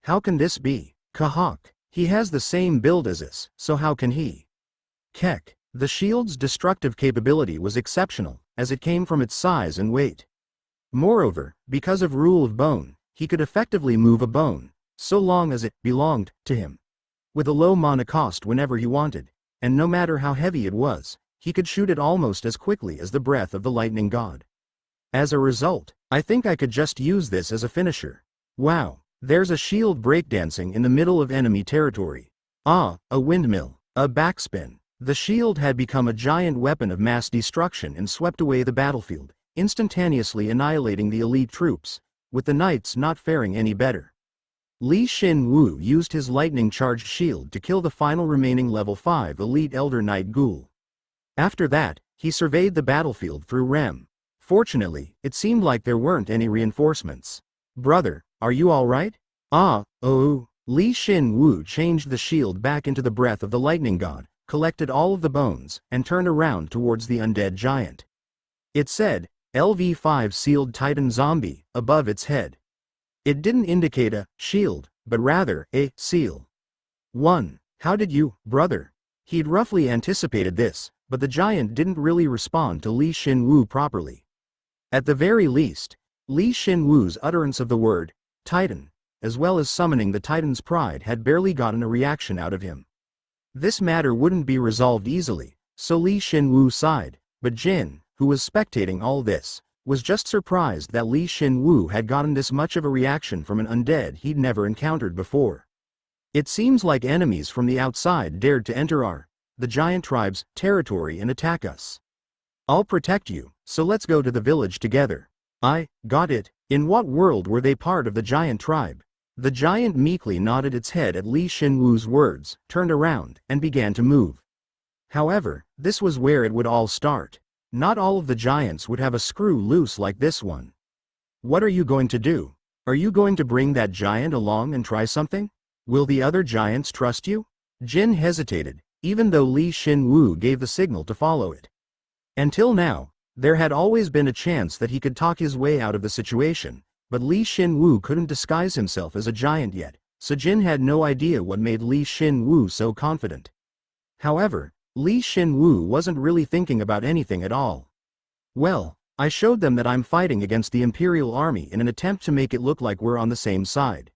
How can this be? Kahawk. He has the same build as us, so how can he? Kek. The shield's destructive capability was exceptional, as it came from its size and weight. Moreover, because of Rule of Bone, he could effectively move a bone, so long as it belonged to him, with a low mana cost whenever he wanted, and no matter how heavy it was, he could shoot it almost as quickly as the breath of the lightning god. As a result, I think I could just use this as a finisher. Wow, there's a shield breakdancing in the middle of enemy territory. Ah, a windmill, a backspin. The shield had become a giant weapon of mass destruction and swept away the battlefield, instantaneously annihilating the elite troops, with the knights not faring any better. Shin Woo used his lightning-charged shield to kill the final remaining level 5 elite Elder Knight Ghoul. After that, he surveyed the battlefield through REM. Fortunately, it seemed like there weren't any reinforcements. Brother, are you alright? Shin Woo changed the shield back into the breath of the lightning god, collected all of the bones, and turned around towards the undead giant. It said, LV5 Sealed Titan Zombie, above its head. It didn't indicate a shield, but rather a seal. 1. How did you, brother? He'd roughly anticipated this, but the giant didn't really respond to Shin Woo properly. At the very least, Shin Woo's utterance of the word Titan, as well as summoning the Titan's pride, had barely gotten a reaction out of him. This matter wouldn't be resolved easily, so Shin Woo sighed, but Jin, who was spectating all this, was just surprised that Shin Woo had gotten this much of a reaction from an undead he'd never encountered before. It seems like enemies from the outside dared to enter the giant tribe's territory and attack us. I'll protect you, so let's go to the village together. I got it. In what world were they part of the giant tribe? The giant meekly nodded its head at Shin Woo's words, turned around, and began to move. However, this was where it would all start. Not all of the giants would have a screw loose like this one. What are you going to do? Are you going to bring that giant along and try something? Will the other giants trust you? Jin hesitated, even though Shin Woo gave the signal to follow it. Until now, there had always been a chance that he could talk his way out of the situation, but Shin Woo couldn't disguise himself as a giant yet, so Jin had no idea what made Shin Woo so confident. However, Shin Woo wasn't really thinking about anything at all. Well, I showed them that I'm fighting against the Imperial Army in an attempt to make it look like we're on the same side.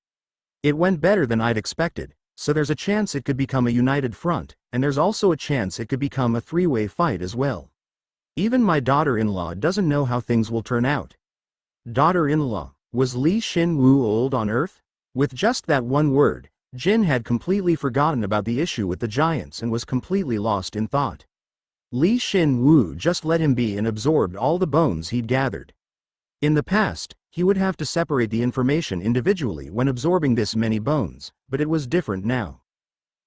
It went better than I'd expected, so there's a chance it could become a united front, and there's also a chance it could become a three-way fight as well. Even my daughter-in-law doesn't know how things will turn out. Daughter-in-law, was Shin Woo old on Earth? With just that one word, Jin had completely forgotten about the issue with the giants and was completely lost in thought. Shin Woo just let him be and absorbed all the bones he'd gathered. In the past, he would have to separate the information individually when absorbing this many bones, but it was different now.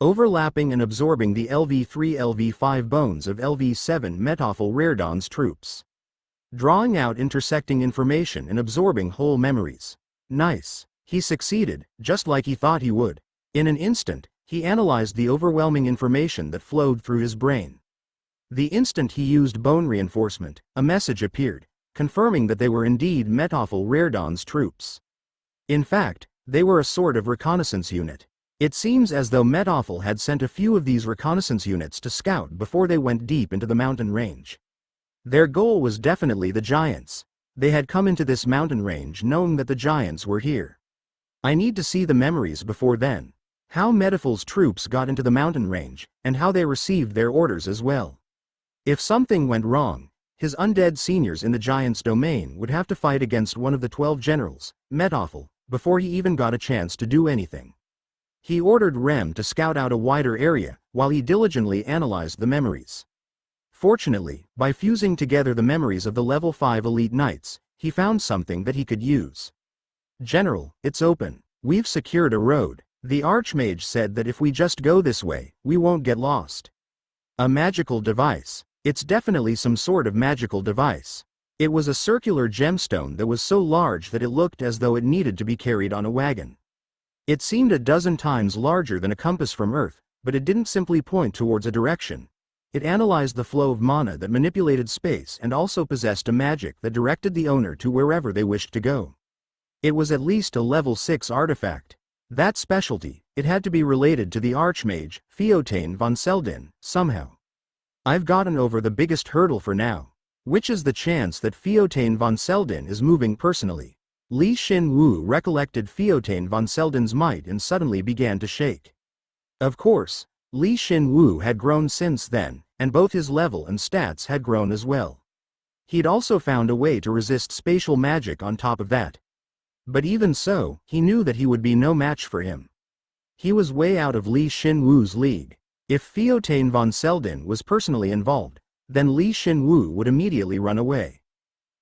Overlapping and absorbing the LV3-LV5 bones of LV7 Metaful Raredawn's troops. Drawing out intersecting information and absorbing whole memories. Nice. He succeeded, just like he thought he would. In an instant, he analyzed the overwhelming information that flowed through his brain. The instant he used bone reinforcement, a message appeared, confirming that they were indeed Metaful Raredawn's troops. In fact, they were a sort of reconnaissance unit. It seems as though Metaful had sent a few of these reconnaissance units to scout before they went deep into the mountain range. Their goal was definitely the giants. They had come into this mountain range knowing that the giants were here. I need to see the memories before then. How Metaful's troops got into the mountain range, and how they received their orders as well. If something went wrong, his undead seniors in the giants' domain would have to fight against one of the 12 generals, Metaful, before he even got a chance to do anything. He ordered Rem to scout out a wider area, while he diligently analyzed the memories. Fortunately, by fusing together the memories of the level 5 elite knights, he found something that he could use. General, it's open. We've secured a road. The Archmage said that if we just go this way, we won't get lost. A magical device. It's definitely some sort of magical device. It was a circular gemstone that was so large that it looked as though it needed to be carried on a wagon. It seemed a dozen times larger than a compass from Earth, but it didn't simply point towards a direction. It analyzed the flow of mana that manipulated space and also possessed a magic that directed the owner to wherever they wished to go. It was at least a level 6 artifact. That specialty, it had to be related to the Archmage, Theotain von Selden, somehow. I've gotten over the biggest hurdle for now. Which is the chance that Theotain von Selden is moving personally? Shin Woo recollected Theotain von Selden's might and suddenly began to shake. Of course, Shin Woo had grown since then, and both his level and stats had grown as well. He'd also found a way to resist spatial magic on top of that. But even so, he knew that he would be no match for him. He was way out of Shin Woo's league. If Theotain von Selden was personally involved, then Shin Woo would immediately run away.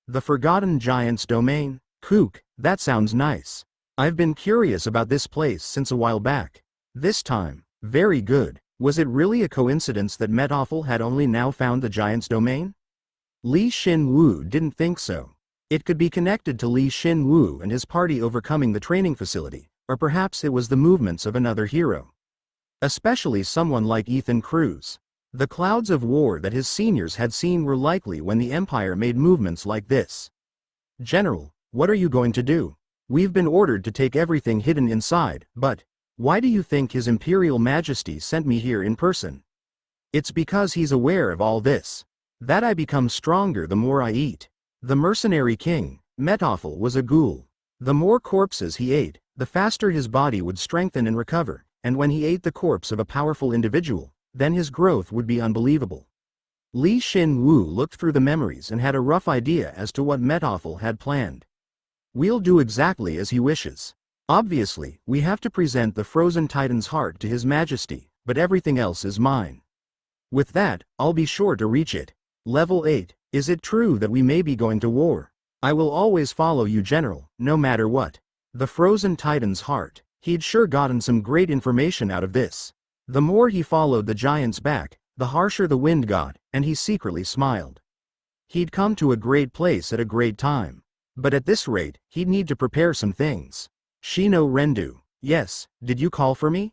The Forgotten Giant's domain? Kook, that sounds nice. I've been curious about this place since a while back. This time, very good. Was it really a coincidence that Metoffel had only now found the giant's domain? Shin Woo didn't think so. It could be connected to Shin Woo and his party overcoming the training facility, or perhaps it was the movements of another hero. Especially someone like Ethan Cruz. The clouds of war that his seniors had seen were likely when the Empire made movements like this. General, what are you going to do? We've been ordered to take everything hidden inside, but why do you think His Imperial Majesty sent me here in person? It's because he's aware of all this. That I become stronger the more I eat. The mercenary king, Metoffel, was a ghoul. The more corpses he ate, the faster his body would strengthen and recover, and when he ate the corpse of a powerful individual, then his growth would be unbelievable. Shin Woo looked through the memories and had a rough idea as to what Metoffel had planned. We'll do exactly as he wishes. Obviously, we have to present the Frozen Titan's heart to His Majesty, but everything else is mine. With that, I'll be sure to reach it. Level 8, is it true that we may be going to war? I will always follow you, General, no matter what. The Frozen Titan's heart. He'd sure gotten some great information out of this. The more he followed the giant's back, the harsher the wind got, and he secretly smiled. He'd come to a great place at a great time. But at this rate, he'd need to prepare some things. Shino Rendu. Yes, did you call for me?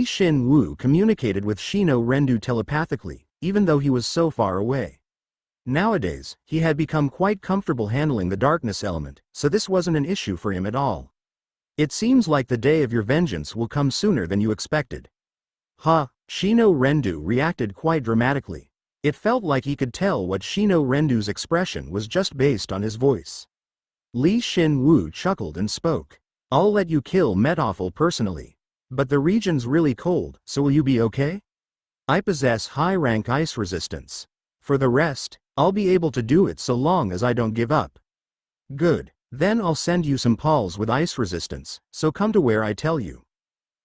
Shin Woo communicated with Shino Rendu telepathically, even though he was so far away. Nowadays, he had become quite comfortable handling the darkness element, so this wasn't an issue for him at all. It seems like the day of your vengeance will come sooner than you expected. Shino Rendu reacted quite dramatically. It felt like he could tell what Shino Rendu's expression was just based on his voice. Shin Woo chuckled and spoke. I'll let you kill Metoffel personally. But the region's really cold, so will you be okay? I possess high-rank ice resistance. For the rest, I'll be able to do it so long as I don't give up. Good. Then I'll send you some pawls with ice resistance, so come to where I tell you.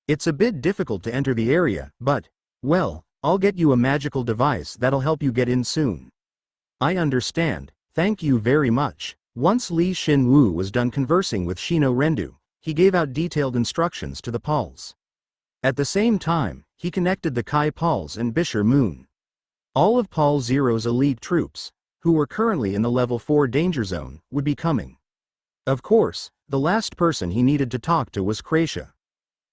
It's a bit difficult to enter the area, but, well, I'll get you a magical device that'll help you get in soon. I understand, thank you very much. Once Shin Woo was done conversing with Shino Rendu, he gave out detailed instructions to the pawls. At the same time, he connected the Kai Pawls and Bisher Moon. All of Paul Zero's elite troops, who were currently in the level 4 danger zone, would be coming. Of course, the last person he needed to talk to was Kratia.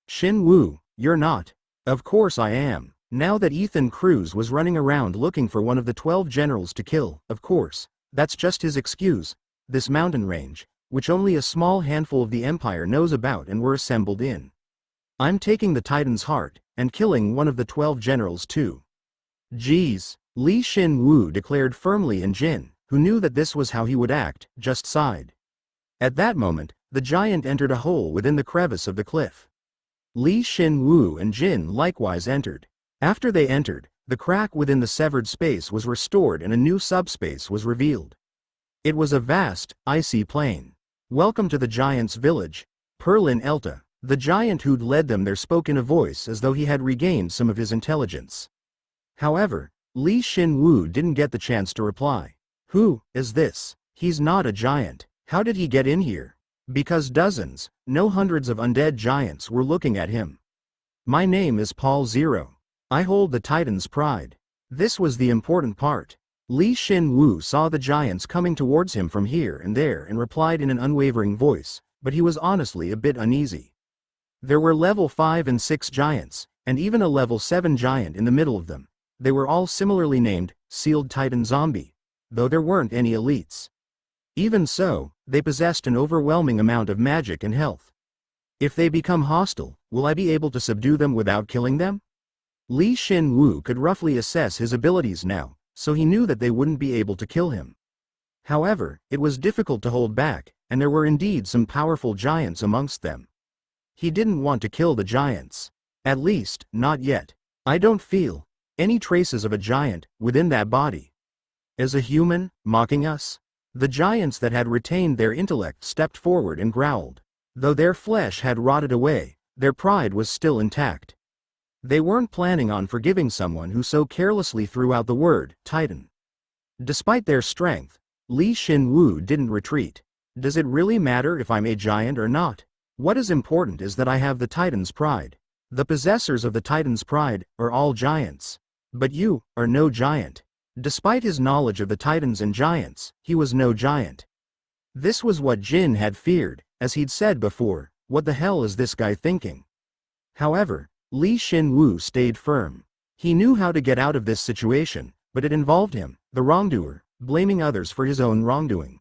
Shin Woo, you're not. Of course I am. Now that Ethan Cruz was running around looking for one of the 12 generals to kill, of course, that's just his excuse. This mountain range, which only a small handful of the Empire knows about and were assembled in. I'm taking the Titan's heart, and killing one of the 12 generals too. Geez, Shin Woo declared firmly, and Jin, who knew that this was how he would act, just sighed. At that moment, the giant entered a hole within the crevice of the cliff. Shin Woo and Jin likewise entered. After they entered, the crack within the severed space was restored and a new subspace was revealed. It was a vast, icy plain. Welcome to the giant's village, Perlin Elta. The giant who'd led them there spoke in a voice as though he had regained some of his intelligence. However, Shin Woo didn't get the chance to reply. Who is this? He's not a giant. How did he get in here? Because dozens, no hundreds of undead giants were looking at him. My name is Paul Zero. I hold the Titan's pride. This was the important part. Shin Woo saw the giants coming towards him from here and there and replied in an unwavering voice, but he was honestly a bit uneasy. There were level 5 and 6 giants, and even a level 7 giant in the middle of them. They were all similarly named, Sealed Titan Zombie, though there weren't any elites. Even so, they possessed an overwhelming amount of magic and health. If they become hostile, will I be able to subdue them without killing them? Shin Woo could roughly assess his abilities now, so he knew that they wouldn't be able to kill him. However, it was difficult to hold back, and there were indeed some powerful giants amongst them. He didn't want to kill the giants. At least, not yet. I don't feel any traces of a giant within that body. Is a human mocking us? The giants that had retained their intellect stepped forward and growled. Though their flesh had rotted away, their pride was still intact. They weren't planning on forgiving someone who so carelessly threw out the word, Titan. Despite their strength, Shin Woo didn't retreat. Does it really matter if I'm a giant or not? What is important is that I have the Titan's pride. The possessors of the Titan's pride are all giants. But you are no giant. Despite his knowledge of the Titans and giants, he was no giant. This was what Jin had feared, as he'd said before, what the hell is this guy thinking? However, Shin Woo stayed firm. He knew how to get out of this situation, but it involved him, the wrongdoer, blaming others for his own wrongdoing.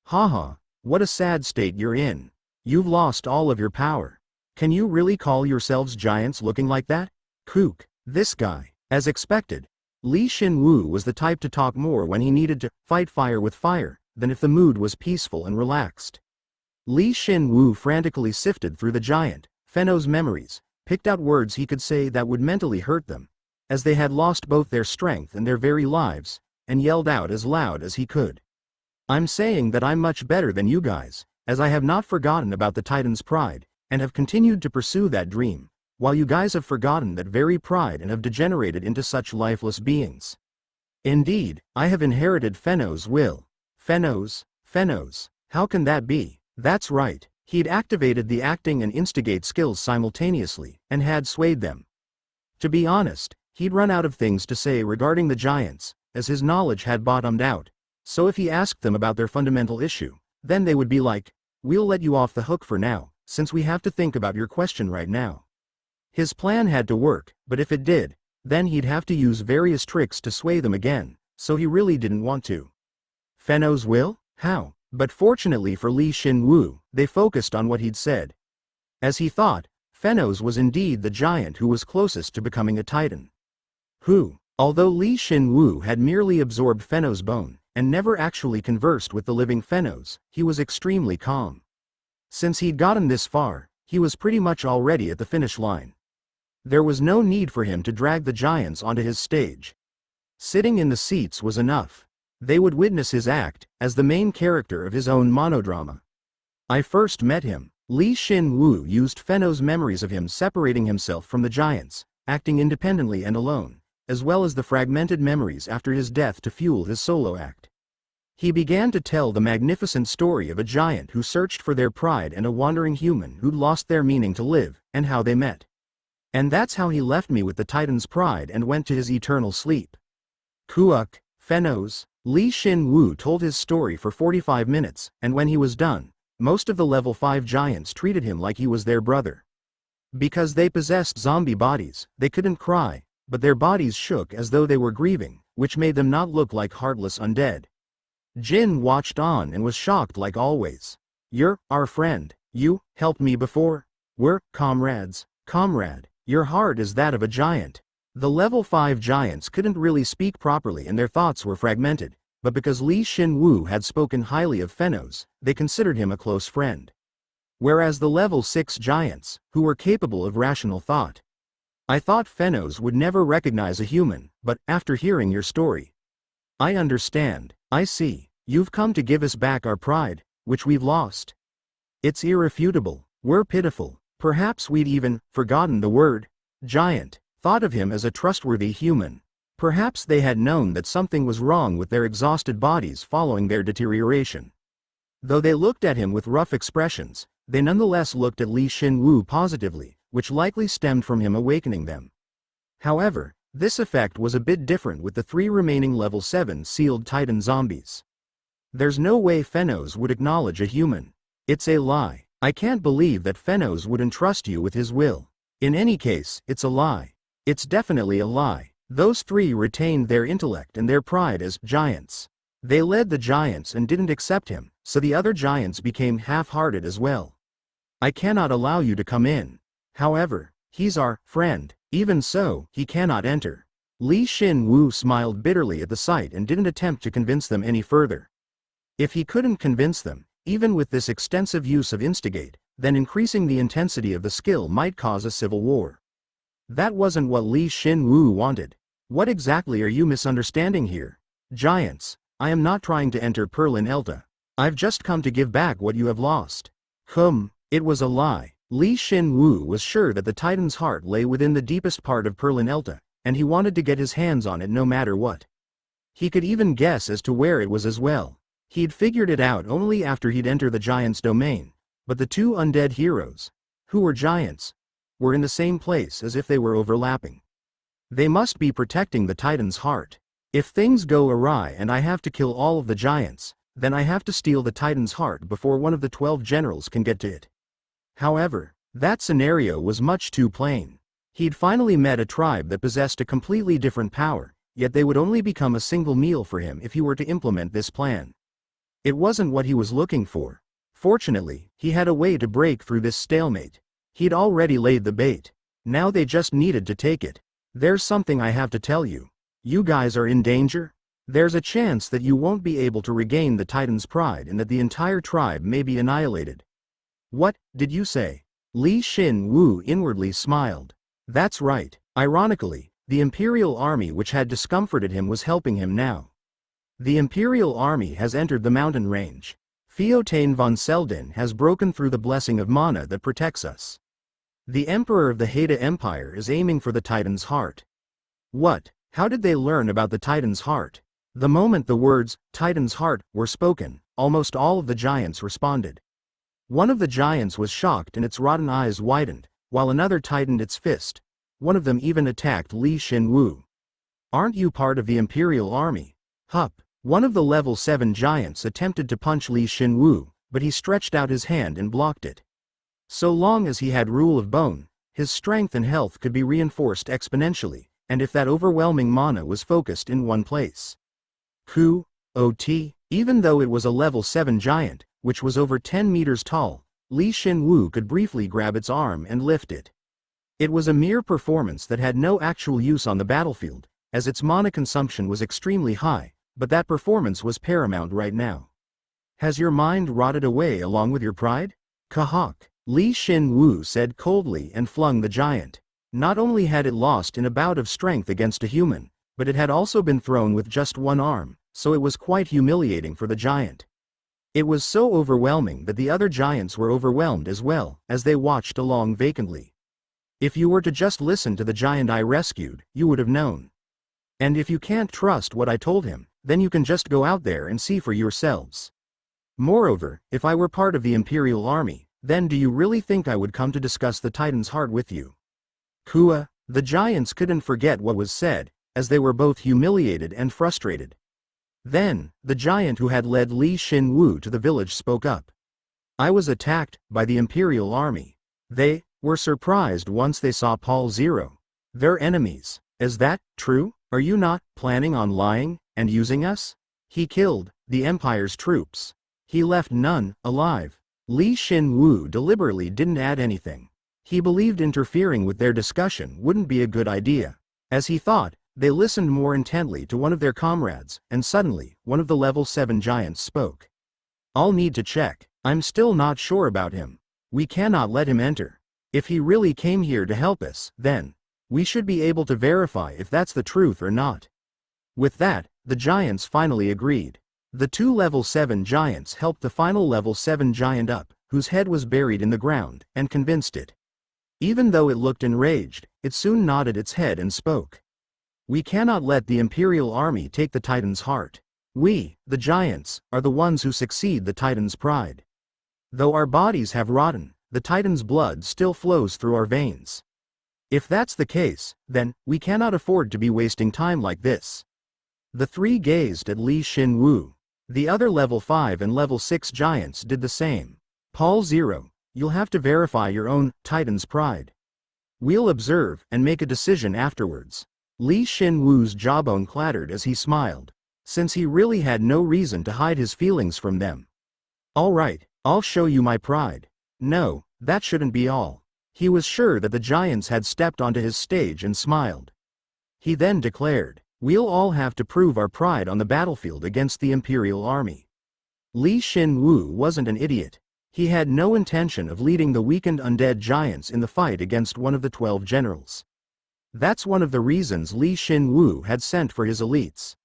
Haha, what a sad state you're in. You've lost all of your power. Can you really call yourselves giants looking like that? Kook, this guy. As expected, Shin Woo was the type to talk more when he needed to fight fire with fire, than if the mood was peaceful and relaxed. Shin Woo frantically sifted through the giant, Fenno's memories, picked out words he could say that would mentally hurt them, as they had lost both their strength and their very lives, and yelled out as loud as he could. I'm saying that I'm much better than you guys, as I have not forgotten about the Titan's pride, and have continued to pursue that dream, while you guys have forgotten that very pride and have degenerated into such lifeless beings. Indeed, I have inherited Fenno's will. Fenno's? How can that be? That's right. He'd activated the acting and instigate skills simultaneously, and had swayed them. To be honest, he'd run out of things to say regarding the giants, as his knowledge had bottomed out, so if he asked them about their fundamental issue, then they would be like, we'll let you off the hook for now, since we have to think about your question right now. His plan had to work, but if it did, then he'd have to use various tricks to sway them again, so he really didn't want to. Fenno's will? How? But fortunately for Shin Woo, they focused on what he'd said. As he thought, Fenno's was indeed the giant who was closest to becoming a Titan. Who? Although Shin Woo had merely absorbed Fenno's bone, and never actually conversed with the living Fenno's, he was extremely calm. Since he'd gotten this far, he was pretty much already at the finish line. There was no need for him to drag the giants onto his stage. Sitting in the seats was enough. They would witness his act, as the main character of his own monodrama. I first met him. Shin Woo used Fenno's memories of him separating himself from the giants, acting independently and alone, as well as the fragmented memories after his death to fuel his solo act. He began to tell the magnificent story of a giant who searched for their pride and a wandering human who'd lost their meaning to live, and how they met. And that's how he left me with the Titan's pride and went to his eternal sleep. Kuuk, Fenno's. Shin Woo told his story for 45 minutes, and when he was done, most of the level 5 giants treated him like he was their brother. Because they possessed zombie bodies, they couldn't cry, but their bodies shook as though they were grieving, which made them not look like heartless undead. Jin watched on and was shocked like always. You're our friend. You helped me before. We're comrades. Comrade, your heart is that of a giant. The level 5 giants couldn't really speak properly and their thoughts were fragmented, but because Shin Woo had spoken highly of Fenno's, they considered him a close friend. Whereas the level 6 giants, who were capable of rational thought. I thought Fenno's would never recognize a human, but after hearing your story, I understand. I see. You've come to give us back our pride, which we've lost. It's irrefutable. We're pitiful. Perhaps we'd even forgotten the word giant. Thought of him as a trustworthy human. Perhaps they had known that something was wrong with their exhausted bodies following their deterioration. Though they looked at him with rough expressions, they nonetheless looked at Shin Woo positively, which likely stemmed from him awakening them. However, this effect was a bit different with the 3 remaining level 7 sealed Titan zombies. There's no way Fenno's would acknowledge a human. It's a lie. I can't believe that Phenos would entrust you with his will. In any case, it's a lie. It's definitely a lie. Those three retained their intellect and their pride as giants. They led the giants and didn't accept him, so the other giants became half-hearted as well. I cannot allow you to come in. However, he's our friend. Even so, he cannot enter. Shin Woo smiled bitterly at the sight and didn't attempt to convince them any further. If he couldn't convince them, even with this extensive use of instigate, then increasing the intensity of the skill might cause a civil war. That wasn't what Shin Woo wanted. What exactly are you misunderstanding here? Giants, I am not trying to enter Perlin Elta. I've just come to give back what you have lost. It was a lie. Shin Woo was sure that the Titan's heart lay within the deepest part of Perlin Elta, and he wanted to get his hands on it no matter what. He could even guess as to where it was as well. He'd figured it out only after he'd entered the giant's domain, but the two undead heroes, who were giants, were in the same place as if they were overlapping. They must be protecting the Titan's heart. If things go awry and I have to kill all of the giants, then I have to steal the Titan's heart before one of the 12 generals can get to it. However, that scenario was much too plain. He'd finally met a tribe that possessed a completely different power, yet they would only become a single meal for him if he were to implement this plan. It wasn't what he was looking for. Fortunately, he had a way to break through this stalemate. He'd already laid the bait. Now they just needed to take it. There's something I have to tell you. You guys are in danger? There's a chance that you won't be able to regain the Titan's pride and that the entire tribe may be annihilated. What did you say? Shin Woo inwardly smiled. That's right. Ironically, the Imperial army which had discomforted him was helping him now. The Imperial army has entered the mountain range. Theotain von Selden has broken through the blessing of mana that protects us. The Emperor of the Haida Empire is aiming for the Titan's heart. What? How did they learn about the Titan's heart? The moment the words, Titan's heart, were spoken, almost all of the giants responded. One of the giants was shocked and its rotten eyes widened, while another tightened its fist. One of them even attacked Shin Woo. Aren't you part of the Imperial army? Hup. One of the level 7 giants attempted to punch Shin Woo, but he stretched out his hand and blocked it. So long as he had rule of bone, his strength and health could be reinforced exponentially, and if that overwhelming mana was focused in one place. Even though it was a level 7 giant, which was over 10 meters tall, Shin Woo could briefly grab its arm and lift it. It was a mere performance that had no actual use on the battlefield, as its mana consumption was extremely high, but that performance was paramount right now. Has your mind rotted away along with your pride? Kahawk. Shin Woo said coldly and flung the giant. Not only had it lost in a bout of strength against a human, but it had also been thrown with just one arm, so it was quite humiliating for the giant. It was so overwhelming that the other giants were overwhelmed as well, as they watched along vacantly. If you were to just listen to the giant I rescued, you would have known. And if you can't trust what I told him, then you can just go out there and see for yourselves. Moreover, if I were part of the Imperial army, then do you really think I would come to discuss the Titan's heart with you? Kua. The giants couldn't forget what was said, as they were both humiliated and frustrated. Then, the giant who had led Shin Woo to the village spoke up. I was attacked by the Imperial army. They were surprised once they saw Paul Zero. They're enemies. Is that true? Are you not planning on lying and using us? He killed the Empire's troops. He left none alive. Shin Woo deliberately didn't add anything. He believed interfering with their discussion wouldn't be a good idea. As he thought, they listened more intently to one of their comrades, and suddenly, one of the level 7 giants spoke. I'll need to check. I'm still not sure about him. We cannot let him enter. If he really came here to help us, then we should be able to verify if that's the truth or not. With that, the giants finally agreed. The two level 7 giants helped the final level 7 giant up, whose head was buried in the ground, and convinced it. Even though it looked enraged, it soon nodded its head and spoke. We cannot let the Imperial army take the Titan's heart. We, the giants, are the ones who succeed the Titan's pride. Though our bodies have rotten, the Titan's blood still flows through our veins. If that's the case, then we cannot afford to be wasting time like this. The three gazed at Shin Woo. The other level 5 and level 6 giants did the same. Paul Zero, You'll have to verify your own Titan's pride. We'll observe and make a decision afterwards. Shin Woo's jawbone clattered as he smiled, since he really had no reason to hide his feelings from them. All right, I'll show you my pride. No, that shouldn't be all. He was sure that the giants had stepped onto his stage and smiled. He then declared, we'll all have to prove our pride on the battlefield against the Imperial Army. Shin Woo wasn't an idiot. He had no intention of leading the weakened undead giants in the fight against one of the 12 generals. That's one of the reasons Shin Woo had sent for his elites.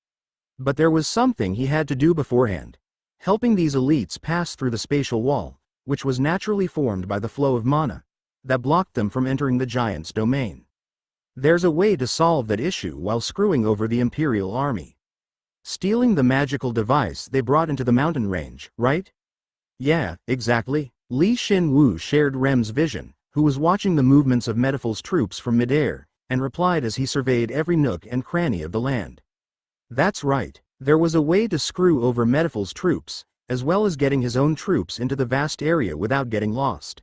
But there was something he had to do beforehand, helping these elites pass through the spatial wall, which was naturally formed by the flow of mana that blocked them from entering the giants' domain. There's a way to solve that issue while screwing over the Imperial Army. Stealing the magical device they brought into the mountain range, right? Yeah, exactly. Shin Woo shared Rem's vision, who was watching the movements of Metaful's troops from midair, and replied as he surveyed every nook and cranny of the land. That's right, there was a way to screw over Metaful's troops, as well as getting his own troops into the vast area without getting lost.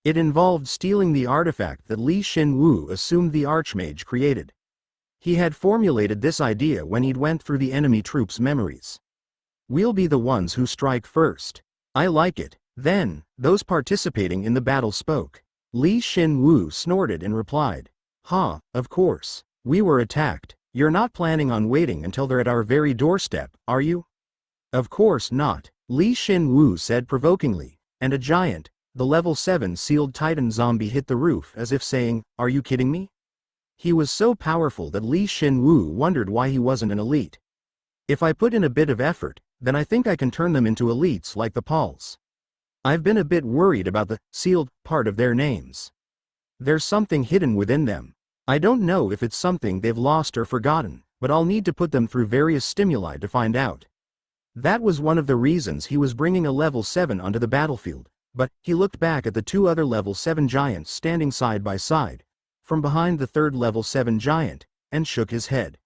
It involved stealing the artifact that Shin Woo assumed the Archmage created. He had formulated this idea when he'd went through the enemy troops' memories. We'll be the ones who strike first. I like it. Then, those participating in the battle spoke. Shin Woo snorted and replied, of course. We were attacked. You're not planning on waiting until they're at our very doorstep, are you? Of course not. Shin Woo said provokingly, and a giant, the level 7 sealed Titan zombie hit the roof as if saying, are you kidding me? He was so powerful that Shin Woo wondered why he wasn't an elite. If I put in a bit of effort, then I think I can turn them into elites like the Pauls. I've been a bit worried about the sealed part of their names. There's something hidden within them. I don't know if it's something they've lost or forgotten, but I'll need to put them through various stimuli to find out. That was one of the reasons he was bringing a level 7 onto the battlefield, but he looked back at the 2 other level 7 giants standing side by side, from behind the 3rd level 7 giant, and shook his head.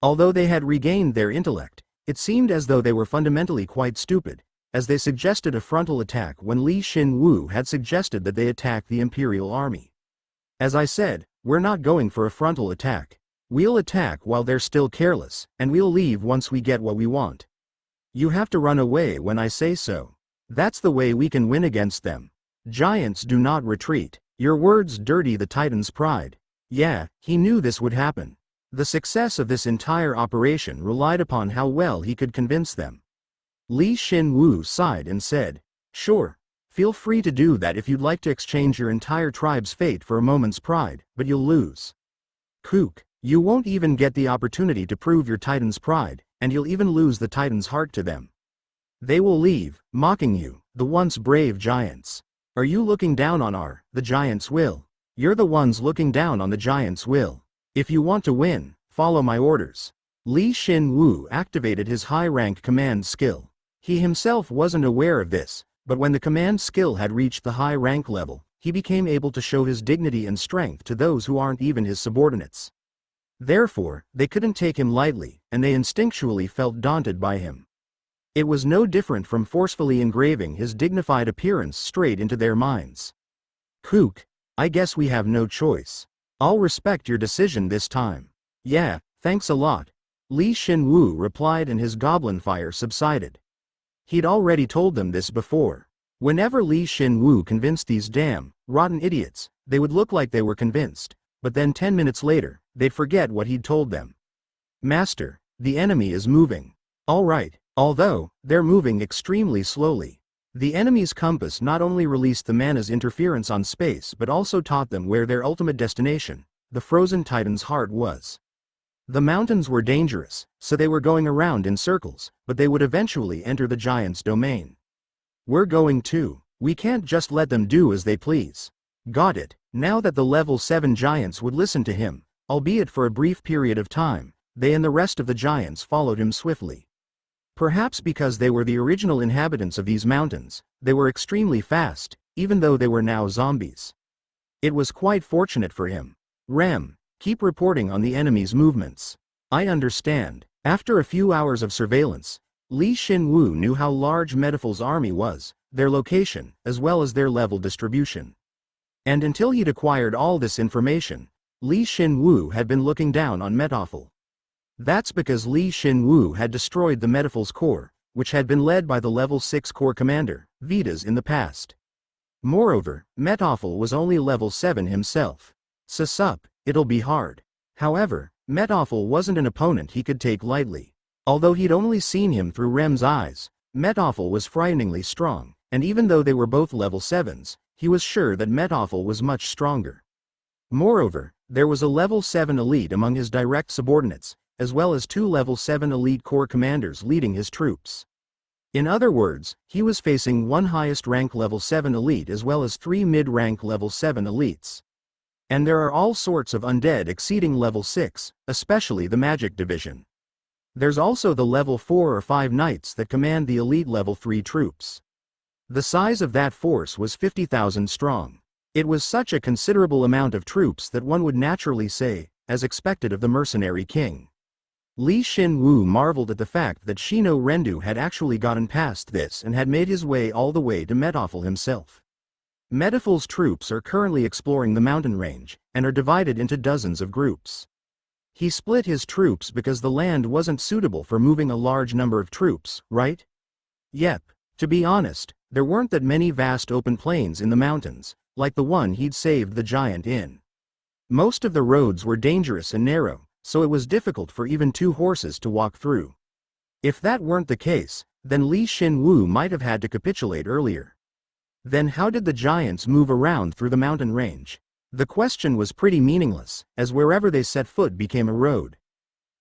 Although they had regained their intellect, it seemed as though they were fundamentally quite stupid, as they suggested a frontal attack when Shin Woo had suggested that they attack the Imperial Army. As I said, we're not going for a frontal attack. We'll attack while they're still careless, and we'll leave once we get what we want. You have to run away when I say so. That's the way we can win against them. Giants do not retreat. Your words dirty the Titan's pride. Yeah, he knew this would happen. The success of this entire operation relied upon how well he could convince them. Shin Woo sighed and said, sure, feel free to do that if you'd like to exchange your entire tribe's fate for a moment's pride, but you'll lose. Kook, you won't even get the opportunity to prove your Titan's pride, and you'll even lose the Titan's heart to them. They will leave, mocking you, the once brave giants. Are you looking down on the giants' will? You're the ones looking down on the giants' will. If you want to win, follow my orders. Shin Woo activated his high-rank command skill. He himself wasn't aware of this, but when the command skill had reached the high-rank level, he became able to show his dignity and strength to those who aren't even his subordinates. Therefore, they couldn't take him lightly, and they instinctually felt daunted by him. It was no different from forcefully engraving his dignified appearance straight into their minds. Kook, I guess we have no choice. I'll respect your decision this time. Yeah, thanks a lot. Shin Woo replied and his goblin fire subsided. He'd already told them this before. Whenever Shin Woo convinced these damn, rotten idiots, they would look like they were convinced, but then 10 minutes later, they'd forget what he'd told them. Master, the enemy is moving. All right. Although, they're moving extremely slowly. The enemy's compass not only released the mana's interference on space but also taught them where their ultimate destination, the frozen Titan's heart, was. The mountains were dangerous, so they were going around in circles, but they would eventually enter the giant's domain. We're going to. We can't just let them do as they please. Got it. Now that the level 7 giants would listen to him, albeit for a brief period of time, they and the rest of the giants followed him swiftly. Perhaps because they were the original inhabitants of these mountains, they were extremely fast, even though they were now zombies. It was quite fortunate for him. Rem, keep reporting on the enemy's movements. I understand. After a few hours of surveillance, Shin Woo knew how large Metaful's army was, their location, as well as their level distribution. And until he'd acquired all this information, Shin Woo had been looking down on Metaphil. That's because Shin Woo had destroyed the Metaphel's core, which had been led by the level 6 core commander, Vitas, in the past. Moreover, Metaphil was only level 7 himself. Sup, it'll be hard. However, Metaphil wasn't an opponent he could take lightly. Although he'd only seen him through Rem's eyes, Metaphil was frighteningly strong, and even though they were both level 7s, he was sure that Metaphil was much stronger. Moreover, there was a level 7 elite among his direct subordinates, as well as 2 level 7 elite core commanders leading his troops. In other words, he was facing 1 highest rank level 7 elite as well as 3 mid-rank level 7 elites. And there are all sorts of undead exceeding level 6, especially the magic division. There's also the level 4 or 5 knights that command the elite level 3 troops. The size of that force was 50,000 strong. It was such a considerable amount of troops that one would naturally say, as expected of the mercenary king. Shin Woo marveled at the fact that Shino Rendu had actually gotten past this and had made his way all the way to Metaphil himself. Metaphil's troops are currently exploring the mountain range, and are divided into dozens of groups. He split his troops because the land wasn't suitable for moving a large number of troops, right? Yep. To be honest, there weren't that many vast open plains in the mountains, like the one he'd saved the giant in. Most of the roads were dangerous and narrow, so it was difficult for even 2 horses to walk through. If that weren't the case, then Shin Woo might have had to capitulate earlier. Then how did the giants move around through the mountain range? The question was pretty meaningless, as wherever they set foot became a road.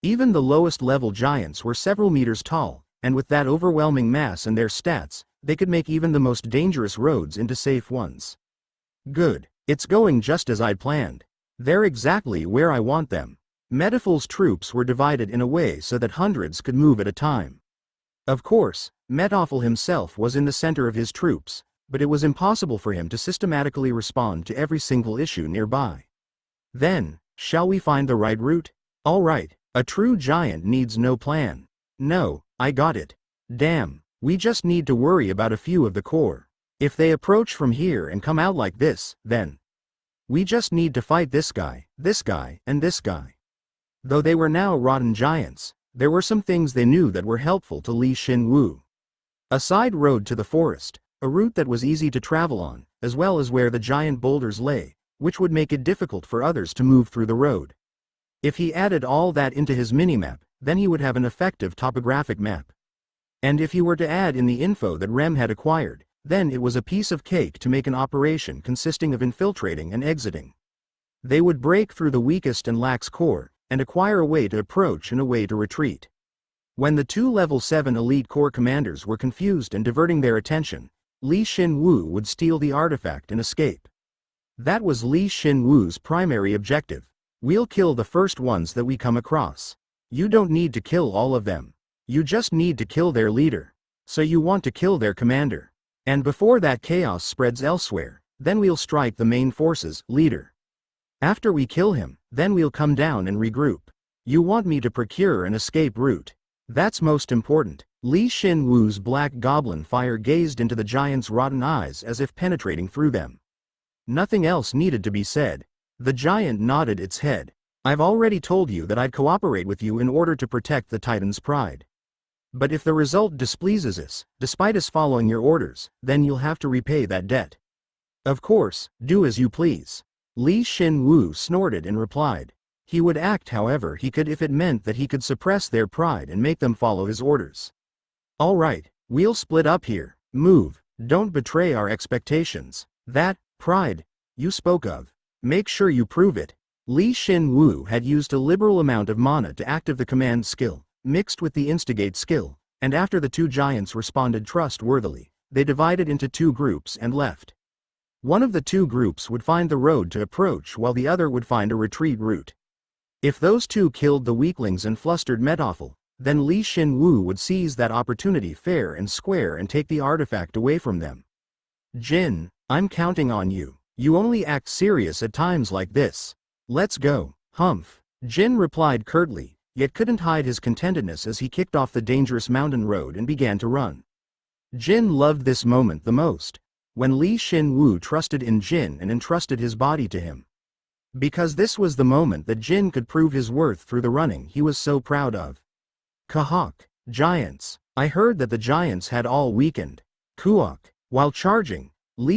Even the lowest level giants were several meters tall, and with that overwhelming mass and their stats, they could make even the most dangerous roads into safe ones. Good, it's going just as I'd planned. They're exactly where I want them. Metaphil's troops were divided in a way so that hundreds could move at a time. Of course, Metaphil himself was in the center of his troops, but it was impossible for him to systematically respond to every single issue nearby. Then, shall we find the right route? All right, a true giant needs no plan. No, I got it. Damn, we just need to worry about a few of the core. If they approach from here and come out like this, then we just need to fight this guy, and this guy. Though they were now rotten giants, there were some things they knew that were helpful to Shin Woo. A side road to the forest, a route that was easy to travel on, as well as where the giant boulders lay, which would make it difficult for others to move through the road. If he added all that into his minimap, then he would have an effective topographic map. And if he were to add in the info that Rem had acquired, then it was a piece of cake to make an operation consisting of infiltrating and exiting. They would break through the weakest and lax core, and acquire a way to approach and a way to retreat. When the 2 level 7 elite core commanders were confused and diverting their attention, Shin Woo would steal the artifact and escape. That was Shin Woo's primary objective. We'll kill the first ones that we come across. You don't need to kill all of them. You just need to kill their leader. So you want to kill their commander. And before that chaos spreads elsewhere, then we'll strike the main forces leader. After we kill him, then we'll come down and regroup. You want me to procure an escape route. That's most important. Shin Woo's black goblin fire gazed into the giant's rotten eyes as if penetrating through them. Nothing else needed to be said. The giant nodded its head. I've already told you that I'd cooperate with you in order to protect the Titan's pride. But if the result displeases us, despite us following your orders, then you'll have to repay that debt. Of course, do as you please. Shin Woo snorted and replied. He would act however he could if it meant that he could suppress their pride and make them follow his orders. All right, we'll split up here. Move, don't betray our expectations. That pride you spoke of, make sure you prove it. Shin Woo had used a liberal amount of mana to active the command skill, mixed with the instigate skill, and after the 2 giants responded trustworthily, they divided into 2 groups and left. One of the 2 groups would find the road to approach while the other would find a retreat route. If those 2 killed the weaklings and flustered Metaphil, then Shin Woo would seize that opportunity fair and square and take the artifact away from them. Jin, I'm counting on you. You only act serious at times like this. Let's go. Humph. Jin replied curtly, yet couldn't hide his contentedness as he kicked off the dangerous mountain road and began to run. Jin loved this moment the most, when Shin Woo trusted in Jin and entrusted his body to him. Because this was the moment that Jin could prove his worth through the running he was so proud of. Kahawk, giants. I heard that the giants had all weakened. Kuok. While charging,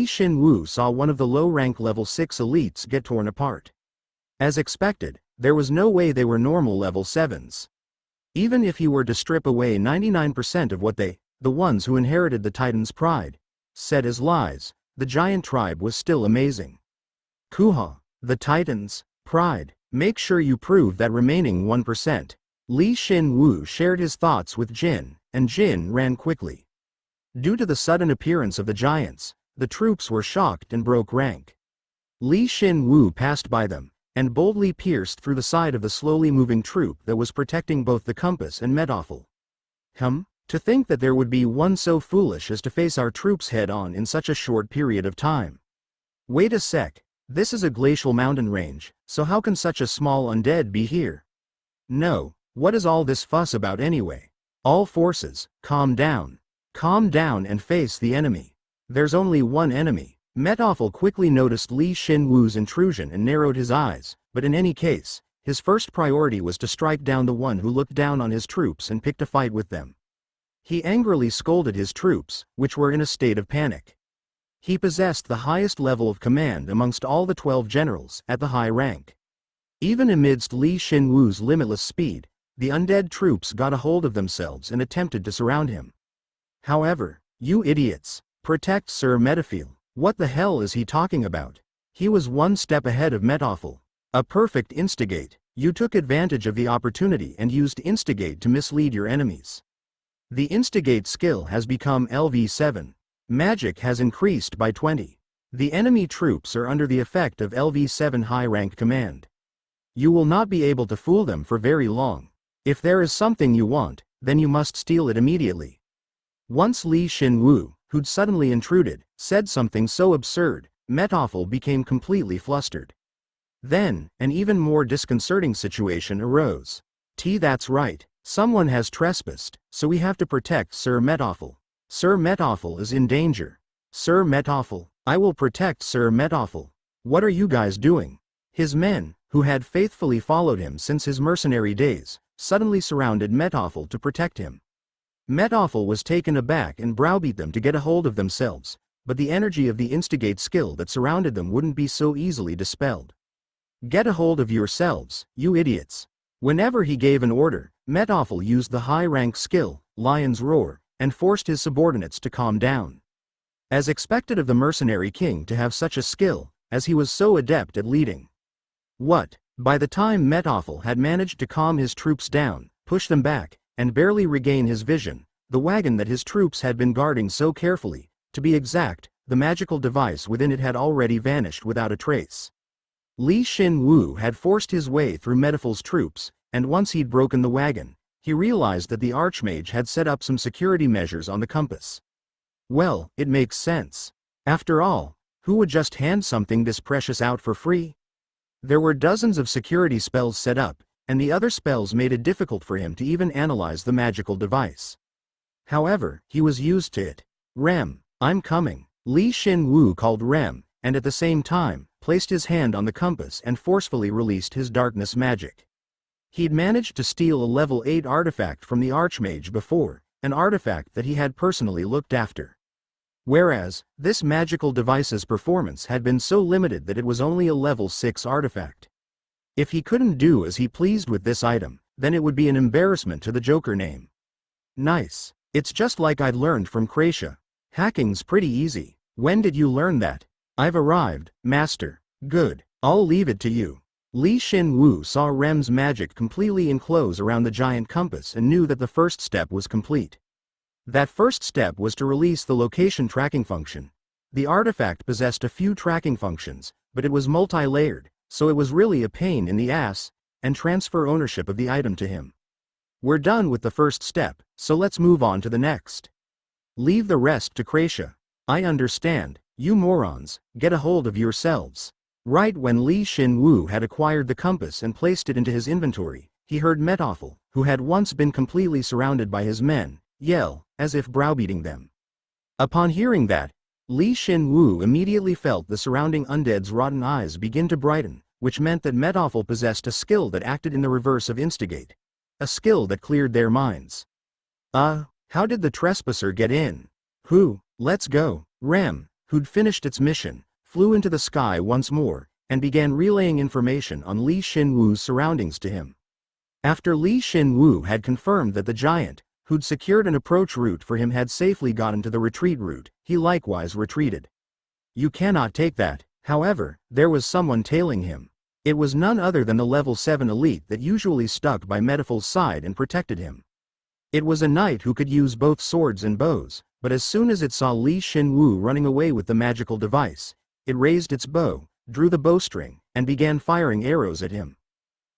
Shin Woo saw one of the low-rank level 6 elites get torn apart. As expected, there was no way they were normal level 7s. Even if he were to strip away 99% of what they, the ones who inherited the Titan's pride, said as lies, the giant tribe was still amazing. Kuha, the Titan's pride. Make sure you prove that remaining 1%. Shin Woo shared his thoughts with Jin, and Jin ran quickly. Due to the sudden appearance of the giants, the troops were shocked and broke rank. Shin Woo passed by them, and boldly pierced through the side of the slowly moving troop that was protecting both the compass and Metoffel. To think that there would be one so foolish as to face our troops head-on in such a short period of time. Wait a sec, this is a glacial mountain range, so how can such a small undead be here? No, what is all this fuss about anyway? All forces, calm down. Calm down and face the enemy. There's only one enemy. Metoffel quickly noticed Shin Woo's intrusion and narrowed his eyes, but in any case, his first priority was to strike down the one who looked down on his troops and picked a fight with them. He angrily scolded his troops, which were in a state of panic. He possessed the highest level of command amongst all the 12 generals at the high rank. Even amidst Shin Woo's limitless speed, the undead troops got a hold of themselves and attempted to surround him. However, you idiots, protect Sir Metoffel. What the hell is he talking about? He was one step ahead of Metoffel. A perfect instigate. You took advantage of the opportunity and used instigate to mislead your enemies. The instigate skill has become LV7. Magic has increased by 20. The enemy troops are under the effect of LV7 high-rank command. You will not be able to fool them for very long. If there is something you want, then you must steal it immediately. Once Shin Woo, who'd suddenly intruded, said something so absurd, Metoffel became completely flustered. Then, an even more disconcerting situation arose. That's right. Someone has trespassed, so we have to protect Sir Metoffel. Sir Metoffel is in danger. Sir Metoffel, I will protect Sir Metoffel. What are you guys doing? His men, who had faithfully followed him since his mercenary days, suddenly surrounded Metoffel to protect him. Metoffel was taken aback and browbeat them to get a hold of themselves, but the energy of the instigate skill that surrounded them wouldn't be so easily dispelled. Get a hold of yourselves, you idiots. Whenever he gave an order, Metoffel used the high-rank skill, Lion's Roar, and forced his subordinates to calm down. As expected of the mercenary king to have such a skill, as he was so adept at leading. What? By the time Metoffel had managed to calm his troops down, push them back, and barely regain his vision, the wagon that his troops had been guarding so carefully, to be exact, the magical device within it had already vanished without a trace. Shin Woo had forced his way through Metoffel's troops, and once he'd broken the wagon, he realized that the Archmage had set up some security measures on the compass. Well, it makes sense. After all, who would just hand something this precious out for free? There were dozens of security spells set up, and the other spells made it difficult for him to even analyze the magical device. However, he was used to it. Rem, I'm coming. Shin Woo called Rem, and at the same time, placed his hand on the compass and forcefully released his darkness magic. He'd managed to steal a level 8 artifact from the Archmage before, an artifact that he had personally looked after. Whereas, this magical device's performance had been so limited that it was only a level 6 artifact. If he couldn't do as he pleased with this item, then it would be an embarrassment to the Joker name. Nice. It's just like I'd learned from Kracia. Hacking's pretty easy. When did you learn that? I've arrived, Master. Good. I'll leave it to you. Shin Woo saw Rem's magic completely enclose around the giant compass and knew that the first step was complete. That first step was to release the location tracking function. The artifact possessed a few tracking functions, but it was multi-layered, so it was really a pain in the ass, and transfer ownership of the item to him. We're done with the first step, so let's move on to the next. Leave the rest to Kracia. I understand, you morons, get a hold of yourselves. Right when Shin Woo had acquired the compass and placed it into his inventory, he heard Metoffel, who had once been completely surrounded by his men, yell, as if browbeating them. Upon hearing that, Shin Woo immediately felt the surrounding undead's rotten eyes begin to brighten, which meant that Metoffel possessed a skill that acted in the reverse of instigate. A skill that cleared their minds. How did the trespasser get in? Let's go. Rem, who'd finished its mission, flew into the sky once more, and began relaying information on Shin Woo's surroundings to him. After Shin Woo had confirmed that the giant, who'd secured an approach route for him, had safely gotten to the retreat route, he likewise retreated. You cannot take that. However, there was someone tailing him. It was none other than the level 7 elite that usually stuck by Metoffel's side and protected him. It was a knight who could use both swords and bows, but as soon as it saw Shin Woo running away with the magical device, it raised its bow, drew the bowstring, and began firing arrows at him.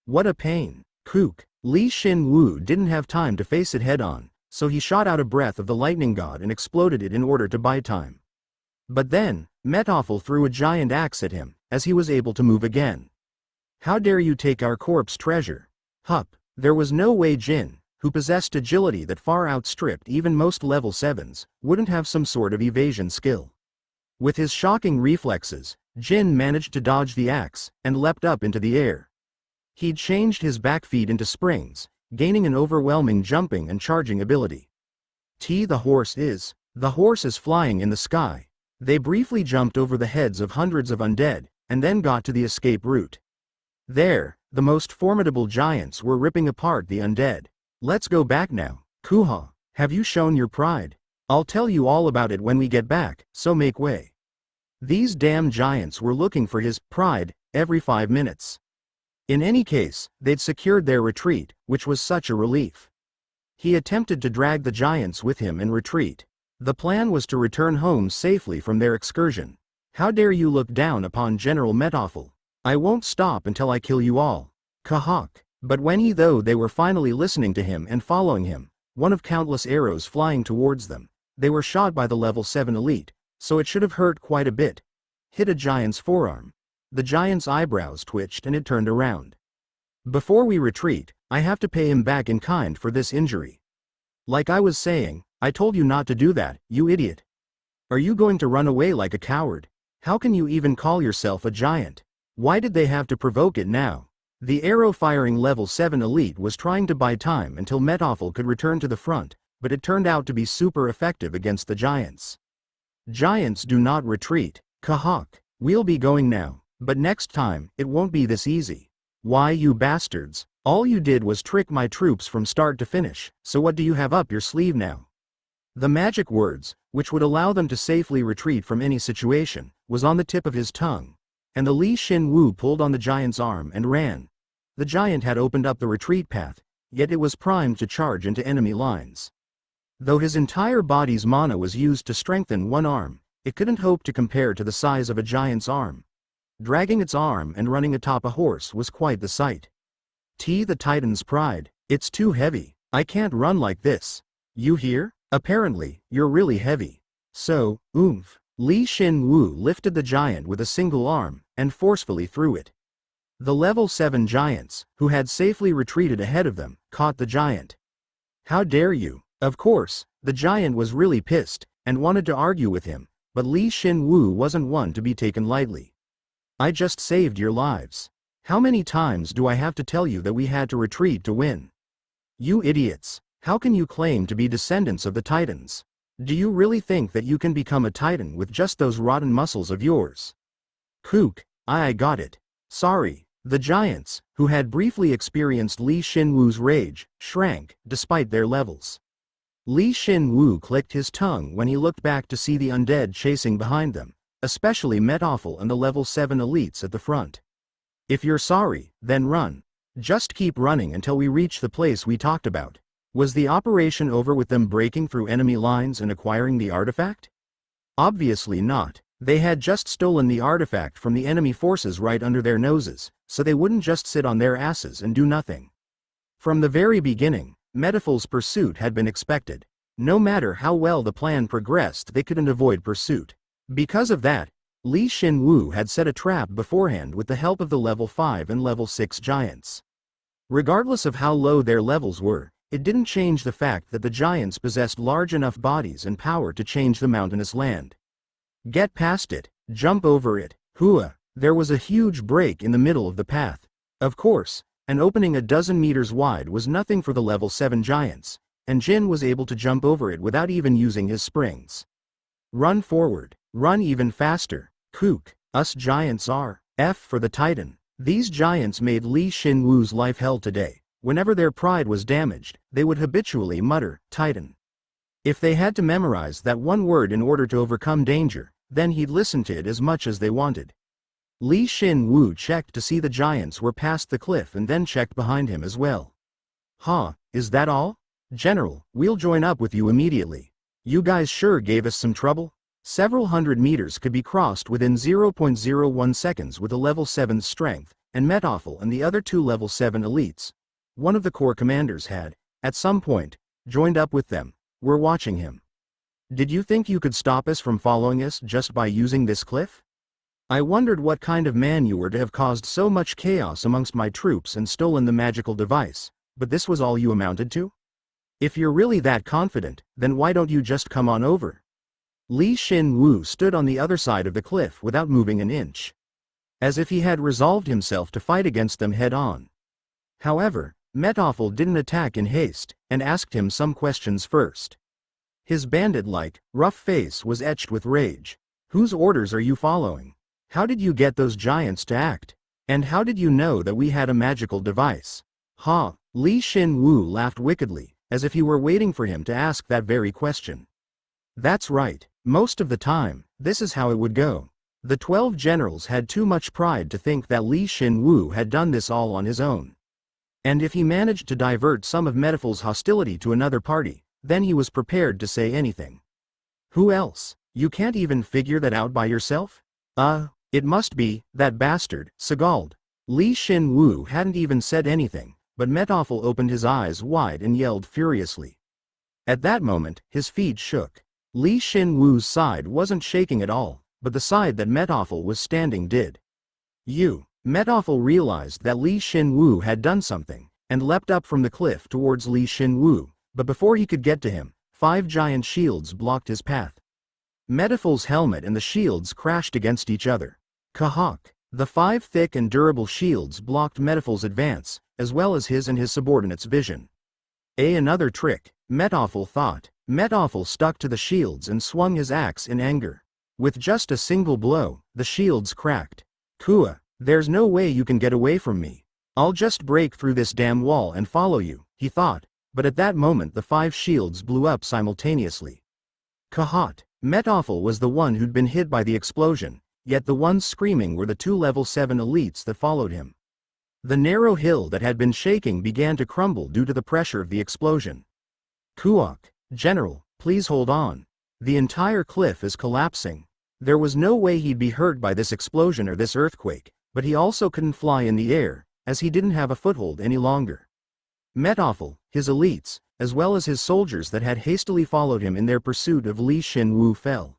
What a pain. Shin Woo didn't have time to face it head-on, so he shot out a breath of the lightning god and exploded it in order to buy time. But then, Metoffel threw a giant axe at him, as he was able to move again. How dare you take our corpse treasure? There was no way Jin, who possessed agility that far outstripped even most level 7s, wouldn't have some sort of evasion skill. With his shocking reflexes, Jin managed to dodge the axe, and leapt up into the air. He'd changed his back feet into springs, gaining an overwhelming jumping and charging ability. The horse is flying in the sky. They briefly jumped over the heads of hundreds of undead, and then got to the escape route. There, the most formidable giants were ripping apart the undead. Let's go back now. Kuha, have you shown your pride? I'll tell you all about it when we get back, so make way. These damn giants were looking for his pride every 5 minutes. In any case, they'd secured their retreat, which was such a relief. He attempted to drag the giants with him and retreat. The plan was to return home safely from their excursion. How dare you look down upon General Metoffel? I won't stop until I kill you all. Kahak. But when they were finally listening to him and following him, one of countless arrows flying towards them, they were shot by the level 7 elite, so it should have hurt quite a bit. Hit a giant's forearm. The giant's eyebrows twitched and it turned around. Before we retreat, I have to pay him back in kind for this injury. Like I was saying, I told you not to do that, you idiot. Are you going to run away like a coward? How can you even call yourself a giant? Why did they have to provoke it now? The arrow-firing level 7 elite was trying to buy time until Metoffel could return to the front, but it turned out to be super effective against the giants. Giants do not retreat. Kahak. We'll be going now, but next time, it won't be this easy. Why, you bastards, all you did was trick my troops from start to finish, so what do you have up your sleeve now? The magic words, which would allow them to safely retreat from any situation, was on the tip of his tongue, and the Shin Woo pulled on the giant's arm and ran. The giant had opened up the retreat path, yet it was primed to charge into enemy lines. Though his entire body's mana was used to strengthen one arm, it couldn't hope to compare to the size of a giant's arm. Dragging its arm and running atop a horse was quite the sight. The Titan's pride. It's too heavy. I can't run like this. You hear? Apparently, you're really heavy. So, oomph. Shin Woo lifted the giant with a single arm, and forcefully threw it. The level 7 giants, who had safely retreated ahead of them, caught the giant. How dare you? Of course, the giant was really pissed, and wanted to argue with him, but Shin Woo wasn't one to be taken lightly. I just saved your lives. How many times do I have to tell you that we had to retreat to win? You idiots, how can you claim to be descendants of the Titans? Do you really think that you can become a Titan with just those rotten muscles of yours? I got it. Sorry. The giants, who had briefly experienced Shin Woo's rage, shrank, despite their levels. Shin Woo clicked his tongue when he looked back to see the undead chasing behind them, especially Metoffel and the level 7 elites at the front. If you're sorry, then run. Just keep running until we reach the place we talked about. Was the operation over with them breaking through enemy lines and acquiring the artifact? Obviously not. They had just stolen the artifact from the enemy forces right under their noses, so they wouldn't just sit on their asses and do nothing. From the very beginning, Metoffel's pursuit had been expected. No matter how well the plan progressed, they couldn't avoid pursuit. Because of that, Shin Woo had set a trap beforehand with the help of the level 5 and level 6 giants. Regardless of how low their levels were, it didn't change the fact that the giants possessed large enough bodies and power to change the mountainous land. Get past it, jump over it, hooah! There was a huge break in the middle of the path. Of course, an opening a dozen meters wide was nothing for the level 7 giants, and Jin was able to jump over it without even using his springs. Run forward, run even faster, kook, us giants are, F for the Titan. These giants made Shin Woo's life hell today. Whenever their pride was damaged, they would habitually mutter, Titan. If they had to memorize that one word in order to overcome danger, then he'd listen to it as much as they wanted. Shin Woo checked to see the giants were past the cliff and then checked behind him as well. Huh, is that all? General, we'll join up with you immediately. You guys sure gave us some trouble? Several hundred meters could be crossed within 0.01 seconds with a level 7's strength, and Metoffel and the other 2 level 7 elites. One of the corps commanders had, at some point, joined up with them. We're watching him. Did you think you could stop us from following us just by using this cliff? I wondered what kind of man you were to have caused so much chaos amongst my troops and stolen the magical device, but this was all you amounted to? If you're really that confident, then why don't you just come on over? Shin Woo stood on the other side of the cliff without moving an inch, as if he had resolved himself to fight against them head-on. However, Metoffel didn't attack in haste, and asked him some questions first. His bandit-like, rough face was etched with rage. Whose orders are you following? How did you get those giants to act? And how did you know that we had a magical device? Ha! Shin Woo laughed wickedly, as if he were waiting for him to ask that very question. That's right. Most of the time, this is how it would go. The 12 generals had too much pride to think that Shin Woo had done this all on his own. And if he managed to divert some of Metoffel's hostility to another party, then he was prepared to say anything. Who else? You can't even figure that out by yourself? It must be, that bastard, Segald. Shin Woo hadn't even said anything, but Metoffel opened his eyes wide and yelled furiously. At that moment, his feet shook. Shin Woo's side wasn't shaking at all, but the side that Metoffel was standing did. Metoffel realized that Shin Woo had done something, and leapt up from the cliff towards Shin Woo, but before he could get to him, 5 giant shields blocked his path. Metoffel's helmet and the shields crashed against each other. Kahawk! The 5 thick and durable shields blocked Metoffel's advance, as well as his and his subordinates' vision. Another trick, Metoffel thought. Metoffel stuck to the shields and swung his axe in anger. With just a single blow, the shields cracked. Kua, there's no way you can get away from me. I'll just break through this damn wall and follow you, he thought, but at that moment the 5 shields blew up simultaneously. Kahat! Metoffel was the one who'd been hit by the explosion, yet the ones screaming were the 2 level 7 elites that followed him. The narrow hill that had been shaking began to crumble due to the pressure of the explosion. Kuok! General, please hold on. The entire cliff is collapsing. There was no way he'd be hurt by this explosion or this earthquake, but he also couldn't fly in the air, as he didn't have a foothold any longer. Metoffel, his elites, as well as his soldiers that had hastily followed him in their pursuit of Shin Woo fell.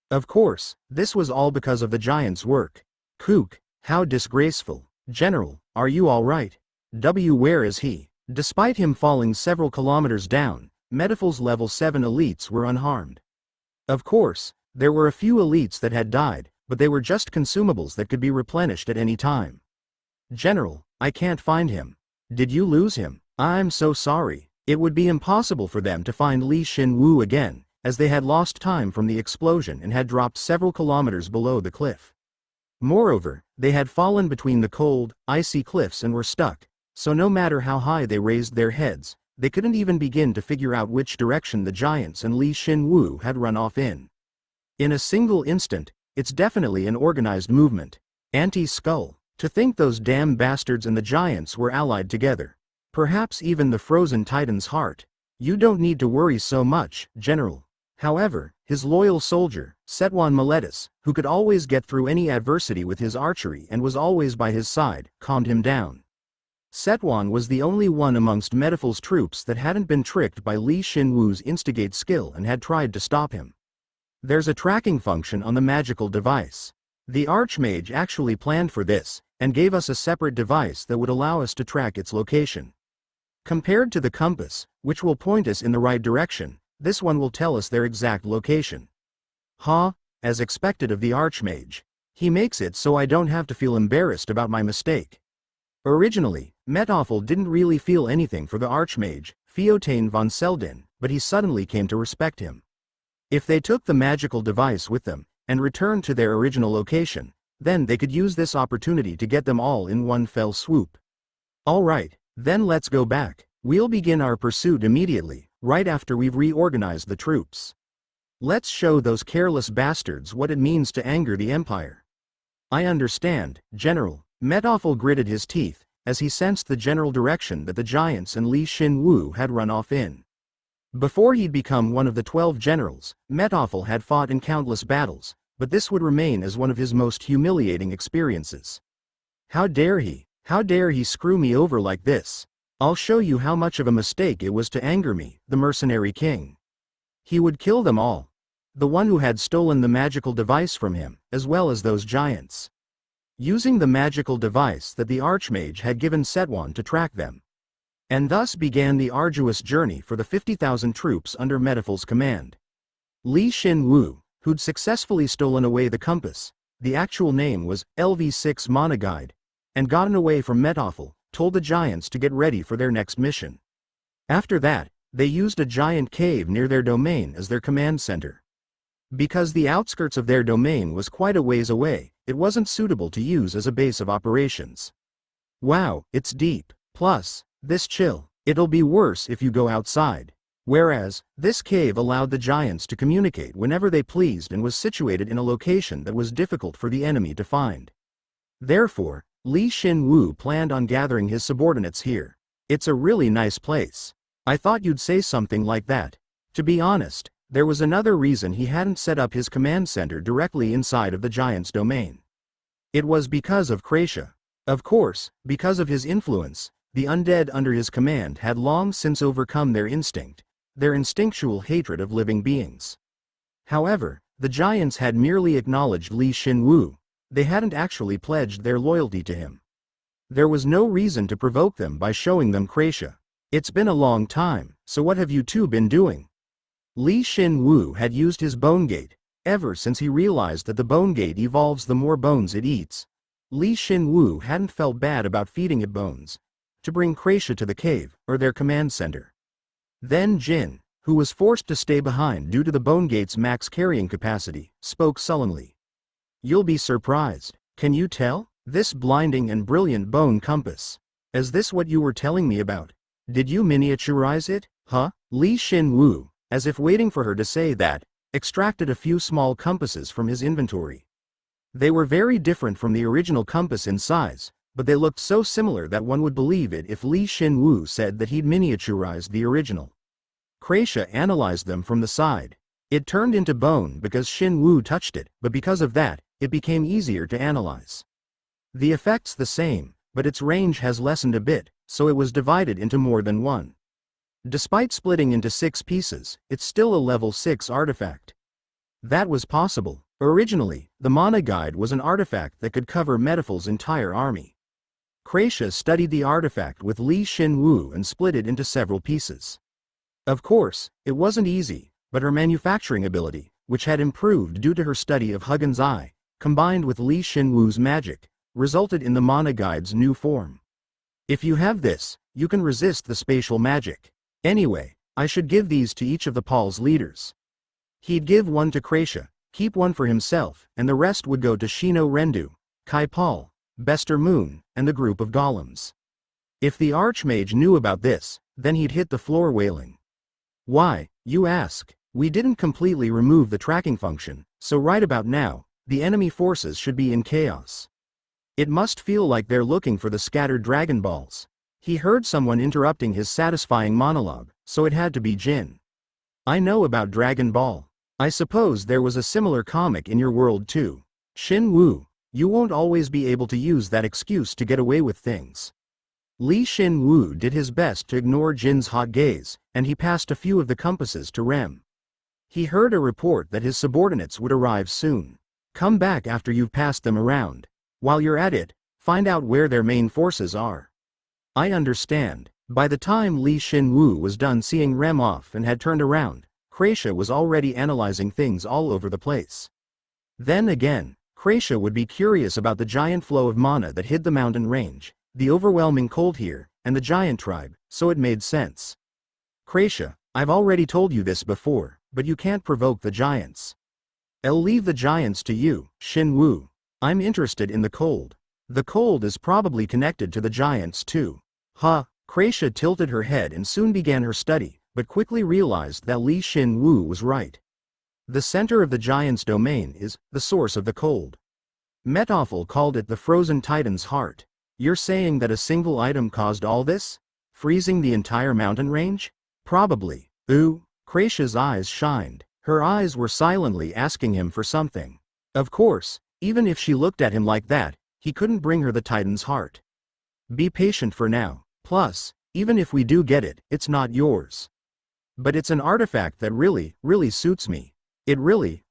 Of course, this was all because of the giant's work. Kook, how disgraceful. General, are you all right? Where is he? Despite him falling several kilometers down, Metoffel's level 7 elites were unharmed. Of course, there were a few elites that had died, but they were just consumables that could be replenished at any time. General, I can't find him. Did you lose him? I'm so sorry. It would be impossible for them to find Shin Woo again, as they had lost time from the explosion and had dropped several kilometers below the cliff. Moreover, they had fallen between the cold, icy cliffs and were stuck, so no matter how high they raised their heads, they couldn't even begin to figure out which direction the giants and Shin Woo had run off in. In a single instant, it's definitely an organized movement. Anti-Skull. To think those damn bastards and the giants were allied together. Perhaps even the frozen titan's heart. You don't need to worry so much, General. However, his loyal soldier, Setwan Meletus, who could always get through any adversity with his archery and was always by his side, calmed him down. Setwan was the only one amongst Metoffel's troops that hadn't been tricked by Shin Woo's instigate skill and had tried to stop him. There's a tracking function on the magical device. The Archmage actually planned for this, and gave us a separate device that would allow us to track its location. Compared to the compass, which will point us in the right direction, this one will tell us their exact location. Ha, as expected of the Archmage. He makes it so I don't have to feel embarrassed about my mistake. Originally, Metoffel didn't really feel anything for the Archmage, Feotane von Selden, but he suddenly came to respect him. If they took the magical device with them, and returned to their original location, then they could use this opportunity to get them all in one fell swoop. Alright, then let's go back. We'll begin our pursuit immediately, right after we've reorganized the troops. Let's show those careless bastards what it means to anger the Empire. I understand, General. Metoffel gritted his teeth, as he sensed the general direction that the giants and Shin Woo had run off in. Before he'd become one of the 12 generals, Metoffel had fought in countless battles, but this would remain as one of his most humiliating experiences. How dare he screw me over like this? I'll show you how much of a mistake it was to anger me, the mercenary king. He would kill them all. The one who had stolen the magical device from him, as well as those giants. Using the magical device that the Archmage had given Setwan to track them. And thus began the arduous journey for the 50,000 troops under Metoffel's command. Shin Woo, who'd successfully stolen away the compass, the actual name was LV6 Monoguide, and gotten away from Metoffel, told the giants to get ready for their next mission. After that, they used a giant cave near their domain as their command center. Because the outskirts of their domain was quite a ways away, it wasn't suitable to use as a base of operations. Wow, it's deep. Plus, this chill. It'll be worse if you go outside. Whereas, this cave allowed the giants to communicate whenever they pleased and was situated in a location that was difficult for the enemy to find. Therefore, Shin Woo planned on gathering his subordinates here. It's a really nice place. I thought you'd say something like that. To be honest, there was another reason he hadn't set up his command center directly inside of the giant's domain. It was because of Kracia. Of course, because of his influence, the undead under his command had long since overcome their instinctual hatred of living beings. However, the giants had merely acknowledged Shin Woo. They hadn't actually pledged their loyalty to him. There was no reason to provoke them by showing them Kracia. It's been a long time, so what have you two been doing? Shin Woo had used his bone gate, ever since he realized that the bone gate evolves the more bones it eats. Shin Woo hadn't felt bad about feeding it bones, to bring Kracia to the cave, or their command center. Then Jin, who was forced to stay behind due to the bone gate's max carrying capacity, spoke sullenly. You'll be surprised. Can you tell? This blinding and brilliant bone compass. Is this what you were telling me about? Did you miniaturize it? Huh? Shin Woo, as if waiting for her to say that, extracted a few small compasses from his inventory. They were very different from the original compass in size, but they looked so similar that one would believe it if Shin Woo said that he'd miniaturized the original. Kracia analyzed them from the side. It turned into bone because Shin Woo touched it, but because of that, it became easier to analyze. The effect's the same, but its range has lessened a bit, so it was divided into more than one. Despite splitting into 6 pieces, it's still a level 6 artifact. That was possible. Originally, the Monoguide was an artifact that could cover Metoffel's entire army. Kracia studied the artifact with Shin Woo and split it into several pieces. Of course, it wasn't easy, but her manufacturing ability, which had improved due to her study of Huggin's Eye, combined with Shin Woo's magic, resulted in the Monoguide's new form. If you have this, you can resist the spatial magic. Anyway, I should give these to each of the Paul's leaders. He'd give one to Kracia, keep one for himself, and the rest would go to Shino Rendu, Kai Paul, Bester Moon, and the group of golems. If the Archmage knew about this, then he'd hit the floor wailing. Why, you ask? We didn't completely remove the tracking function, so right about now, the enemy forces should be in chaos. It must feel like they're looking for the scattered Dragon Balls. He heard someone interrupting his satisfying monologue, so it had to be Jin. I know about Dragon Ball. I suppose there was a similar comic in your world too. Shin Woo, you won't always be able to use that excuse to get away with things. Shin Woo did his best to ignore Jin's hot gaze, and he passed a few of the compasses to Rem. He heard a report that his subordinates would arrive soon. Come back after you've passed them around. While you're at it, find out where their main forces are. I understand. By the time Shin Woo was done seeing Rem off and had turned around, Kraisha was already analyzing things all over the place. Then again, Kraisha would be curious about the giant flow of mana that hid the mountain range, the overwhelming cold here, and the giant tribe, so it made sense. Kraisha, I've already told you this before, but you can't provoke the giants. I'll leave the giants to you, Shin Woo. I'm interested in the cold. The cold is probably connected to the giants too. Huh, Kraisha tilted her head and soon began her study, but quickly realized that Shin Woo was right. The center of the giant's domain is the source of the cold. Metophel called it the frozen titan's heart. You're saying that a single item caused all this? Freezing the entire mountain range? Probably. Ooh, Kraisha's eyes shined. Her eyes were silently asking him for something. Of course, even if she looked at him like that, he couldn't bring her the titan's heart. Be patient for now. Plus, even if we do get it, it's not yours. But it's an artifact that really suits me. It really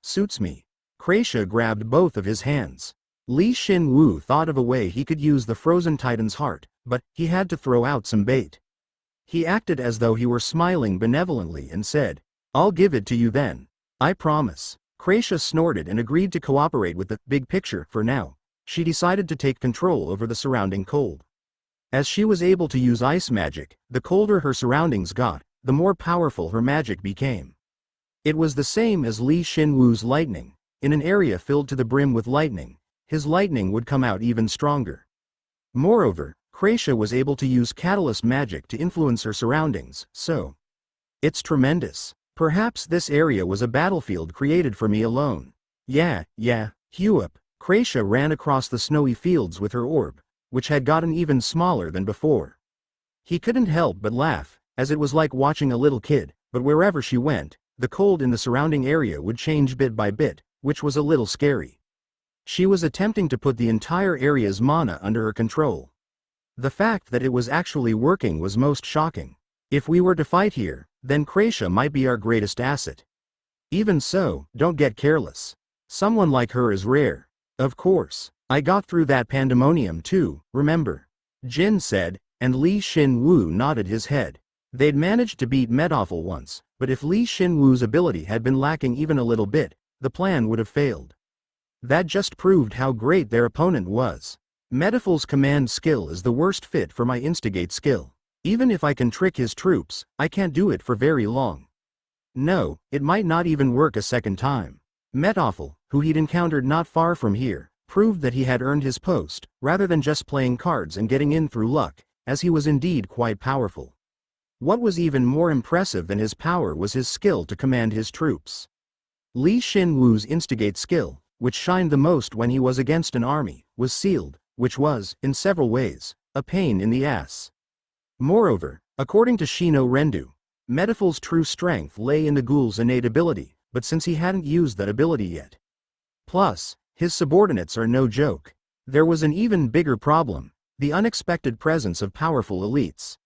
suits me. Kraisha grabbed both of his hands. Shin Woo thought of a way he could use the frozen titan's heart, but he had to throw out some bait. He acted as though he were smiling benevolently and said, I'll give it to you then. I promise. Kraisha snorted and agreed to cooperate with the big picture for now. She decided to take control over the surrounding cold. As she was able to use ice magic, the colder her surroundings got, the more powerful her magic became. It was the same as Shin Woo's lightning. In an area filled to the brim with lightning, his lightning would come out even stronger. Moreover, Kraisha was able to use catalyst magic to influence her surroundings, so it's tremendous. Perhaps this area was a battlefield created for me alone. Yeah, hew up. Kraisha ran across the snowy fields with her orb, which had gotten even smaller than before. He couldn't help but laugh, as it was like watching a little kid, but wherever she went, the cold in the surrounding area would change bit by bit, which was a little scary. She was attempting to put the entire area's mana under her control. The fact that it was actually working was most shocking. If we were to fight here, then Kraisha might be our greatest asset. Even so, don't get careless. Someone like her is rare. Of course, I got through that pandemonium too, remember? Jin said, and Shin Woo nodded his head. They'd managed to beat Metophel once, but if Shin Woo's ability had been lacking even a little bit, the plan would have failed. That just proved how great their opponent was. Metophel's command skill is the worst fit for my instigate skill. Even if I can trick his troops, I can't do it for very long. No, it might not even work a second time. Metophel, who he'd encountered not far from here, proved that he had earned his post, rather than just playing cards and getting in through luck, as he was indeed quite powerful. What was even more impressive than his power was his skill to command his troops. Shin Woo's instigate skill, which shined the most when he was against an army, was sealed, which was, in several ways, a pain in the ass. Moreover, according to Shino Rendu, Metophel's true strength lay in the ghoul's innate ability, but since he hadn't used that ability yet. Plus, his subordinates are no joke. There was an even bigger problem, the unexpected presence of powerful elites.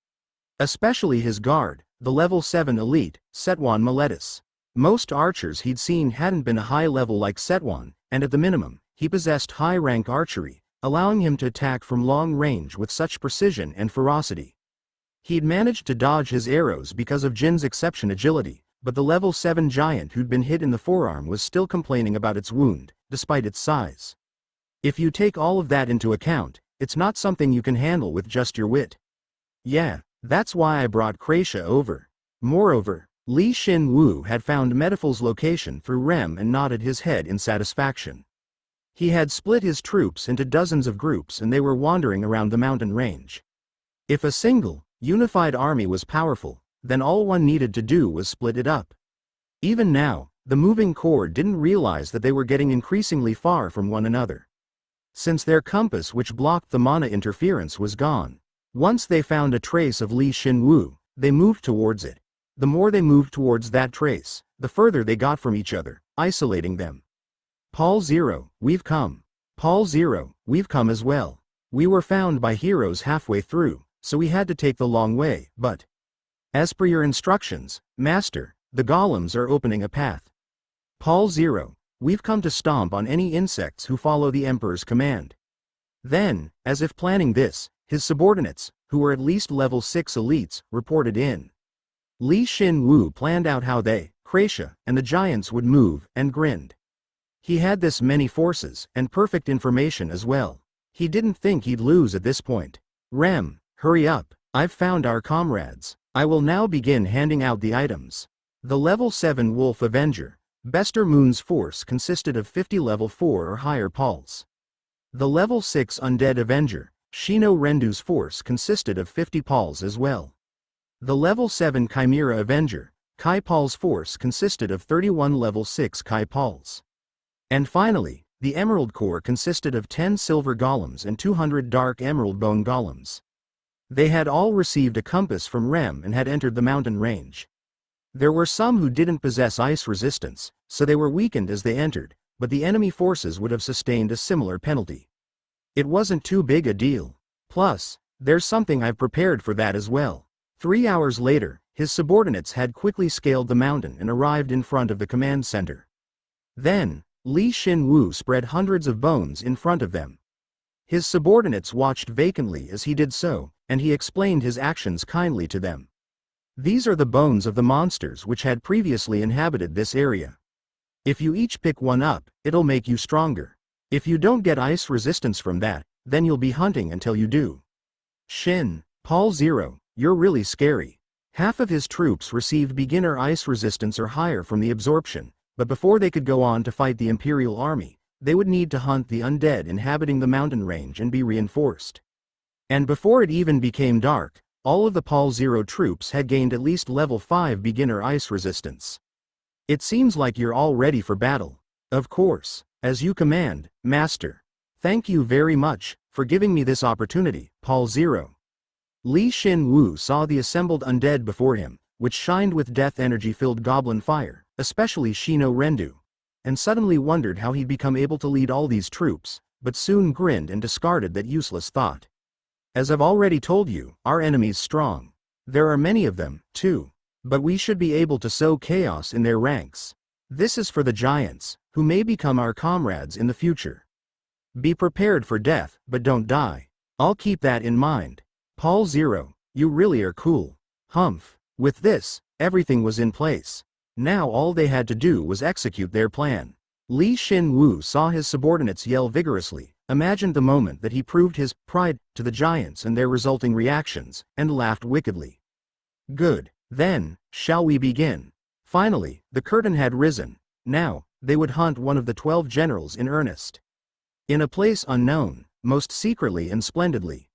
Especially his guard, the level 7 elite, Setwan Meletus. Most archers he'd seen hadn't been a high level like Setwan, and at the minimum, he possessed high-rank archery, allowing him to attack from long range with such precision and ferocity. He'd managed to dodge his arrows because of Jin's exception agility, but the level 7 giant who'd been hit in the forearm was still complaining about its wound, despite its size. If you take all of that into account, it's not something you can handle with just your wit. Yeah, that's why I brought Kraisha over. Moreover, Shin Woo had found Metophel's location through Rem and nodded his head in satisfaction. He had split his troops into dozens of groups and they were wandering around the mountain range. If a single, unified army was powerful, then all one needed to do was split it up. Even now, the moving core didn't realize that they were getting increasingly far from one another. Since their compass which blocked the mana interference was gone. Once they found a trace of Shin Woo, they moved towards it. The more they moved towards that trace, the further they got from each other, isolating them. Paul Zero, we've come. Paul Zero, we've come as well. We were found by heroes halfway through, so we had to take the long way, but as per your instructions, Master, the golems are opening a path. Paul Zero, we've come to stomp on any insects who follow the Emperor's command. Then, as if planning this, his subordinates, who were at least level 6 elites, reported in. Shin Woo planned out how they, Kratia, and the giants would move, and grinned. He had this many forces, and perfect information as well. He didn't think he'd lose at this point. Rem, hurry up, I've found our comrades. I will now begin handing out the items. The level 7 Wolf Avenger, Bester Moon's force consisted of 50 level 4 or higher Pauls. The level 6 Undead Avenger, Shino Rendu's force consisted of 50 Pauls as well. The level 7 Chimera Avenger, Kai Paul's force consisted of 31 level 6 Kai Pauls. And finally, the Emerald Corps consisted of 10 Silver Golems and 200 Dark Emerald Bone Golems. They had all received a compass from Rem and had entered the mountain range. There were some who didn't possess ice resistance, so they were weakened as they entered, but the enemy forces would have sustained a similar penalty. It wasn't too big a deal. Plus, there's something I've prepared for that as well. 3 hours later, his subordinates had quickly scaled the mountain and arrived in front of the command center. Then, Shin Woo spread hundreds of bones in front of them. His subordinates watched vacantly as he did so, and he explained his actions kindly to them. These are the bones of the monsters which had previously inhabited this area. If you each pick one up, it'll make you stronger. If you don't get ice resistance from that, then you'll be hunting until you do. Shin, Paul 0, you're really scary. Half of his troops received beginner ice resistance or higher from the absorption, but before they could go on to fight the Imperial Army, they would need to hunt the undead inhabiting the mountain range and be reinforced. And before it even became dark, all of the Paul 0 troops had gained at least level 5 beginner ice resistance. It seems like you're all ready for battle. Of course, as you command, Master. Thank you very much for giving me this opportunity, Paul 0. Shin Woo saw the assembled undead before him, which shined with death energy-filled goblin fire, especially Shino Rendu, and suddenly wondered how he'd become able to lead all these troops, but soon grinned and discarded that useless thought. As I've already told you, our enemy's strong. There are many of them, too. But we should be able to sow chaos in their ranks. This is for the giants, who may become our comrades in the future. Be prepared for death, but don't die. I'll keep that in mind. Paul 0, you really are cool. Humph. With this, everything was in place. Now all they had to do was execute their plan. Shin Woo saw his subordinates yell vigorously, imagined the moment that he proved his pride to the giants and their resulting reactions, and laughed wickedly. Good. Then, shall we begin? Finally, the curtain had risen. Now, they would hunt one of the 12 generals in earnest. In a place unknown, most secretly and splendidly.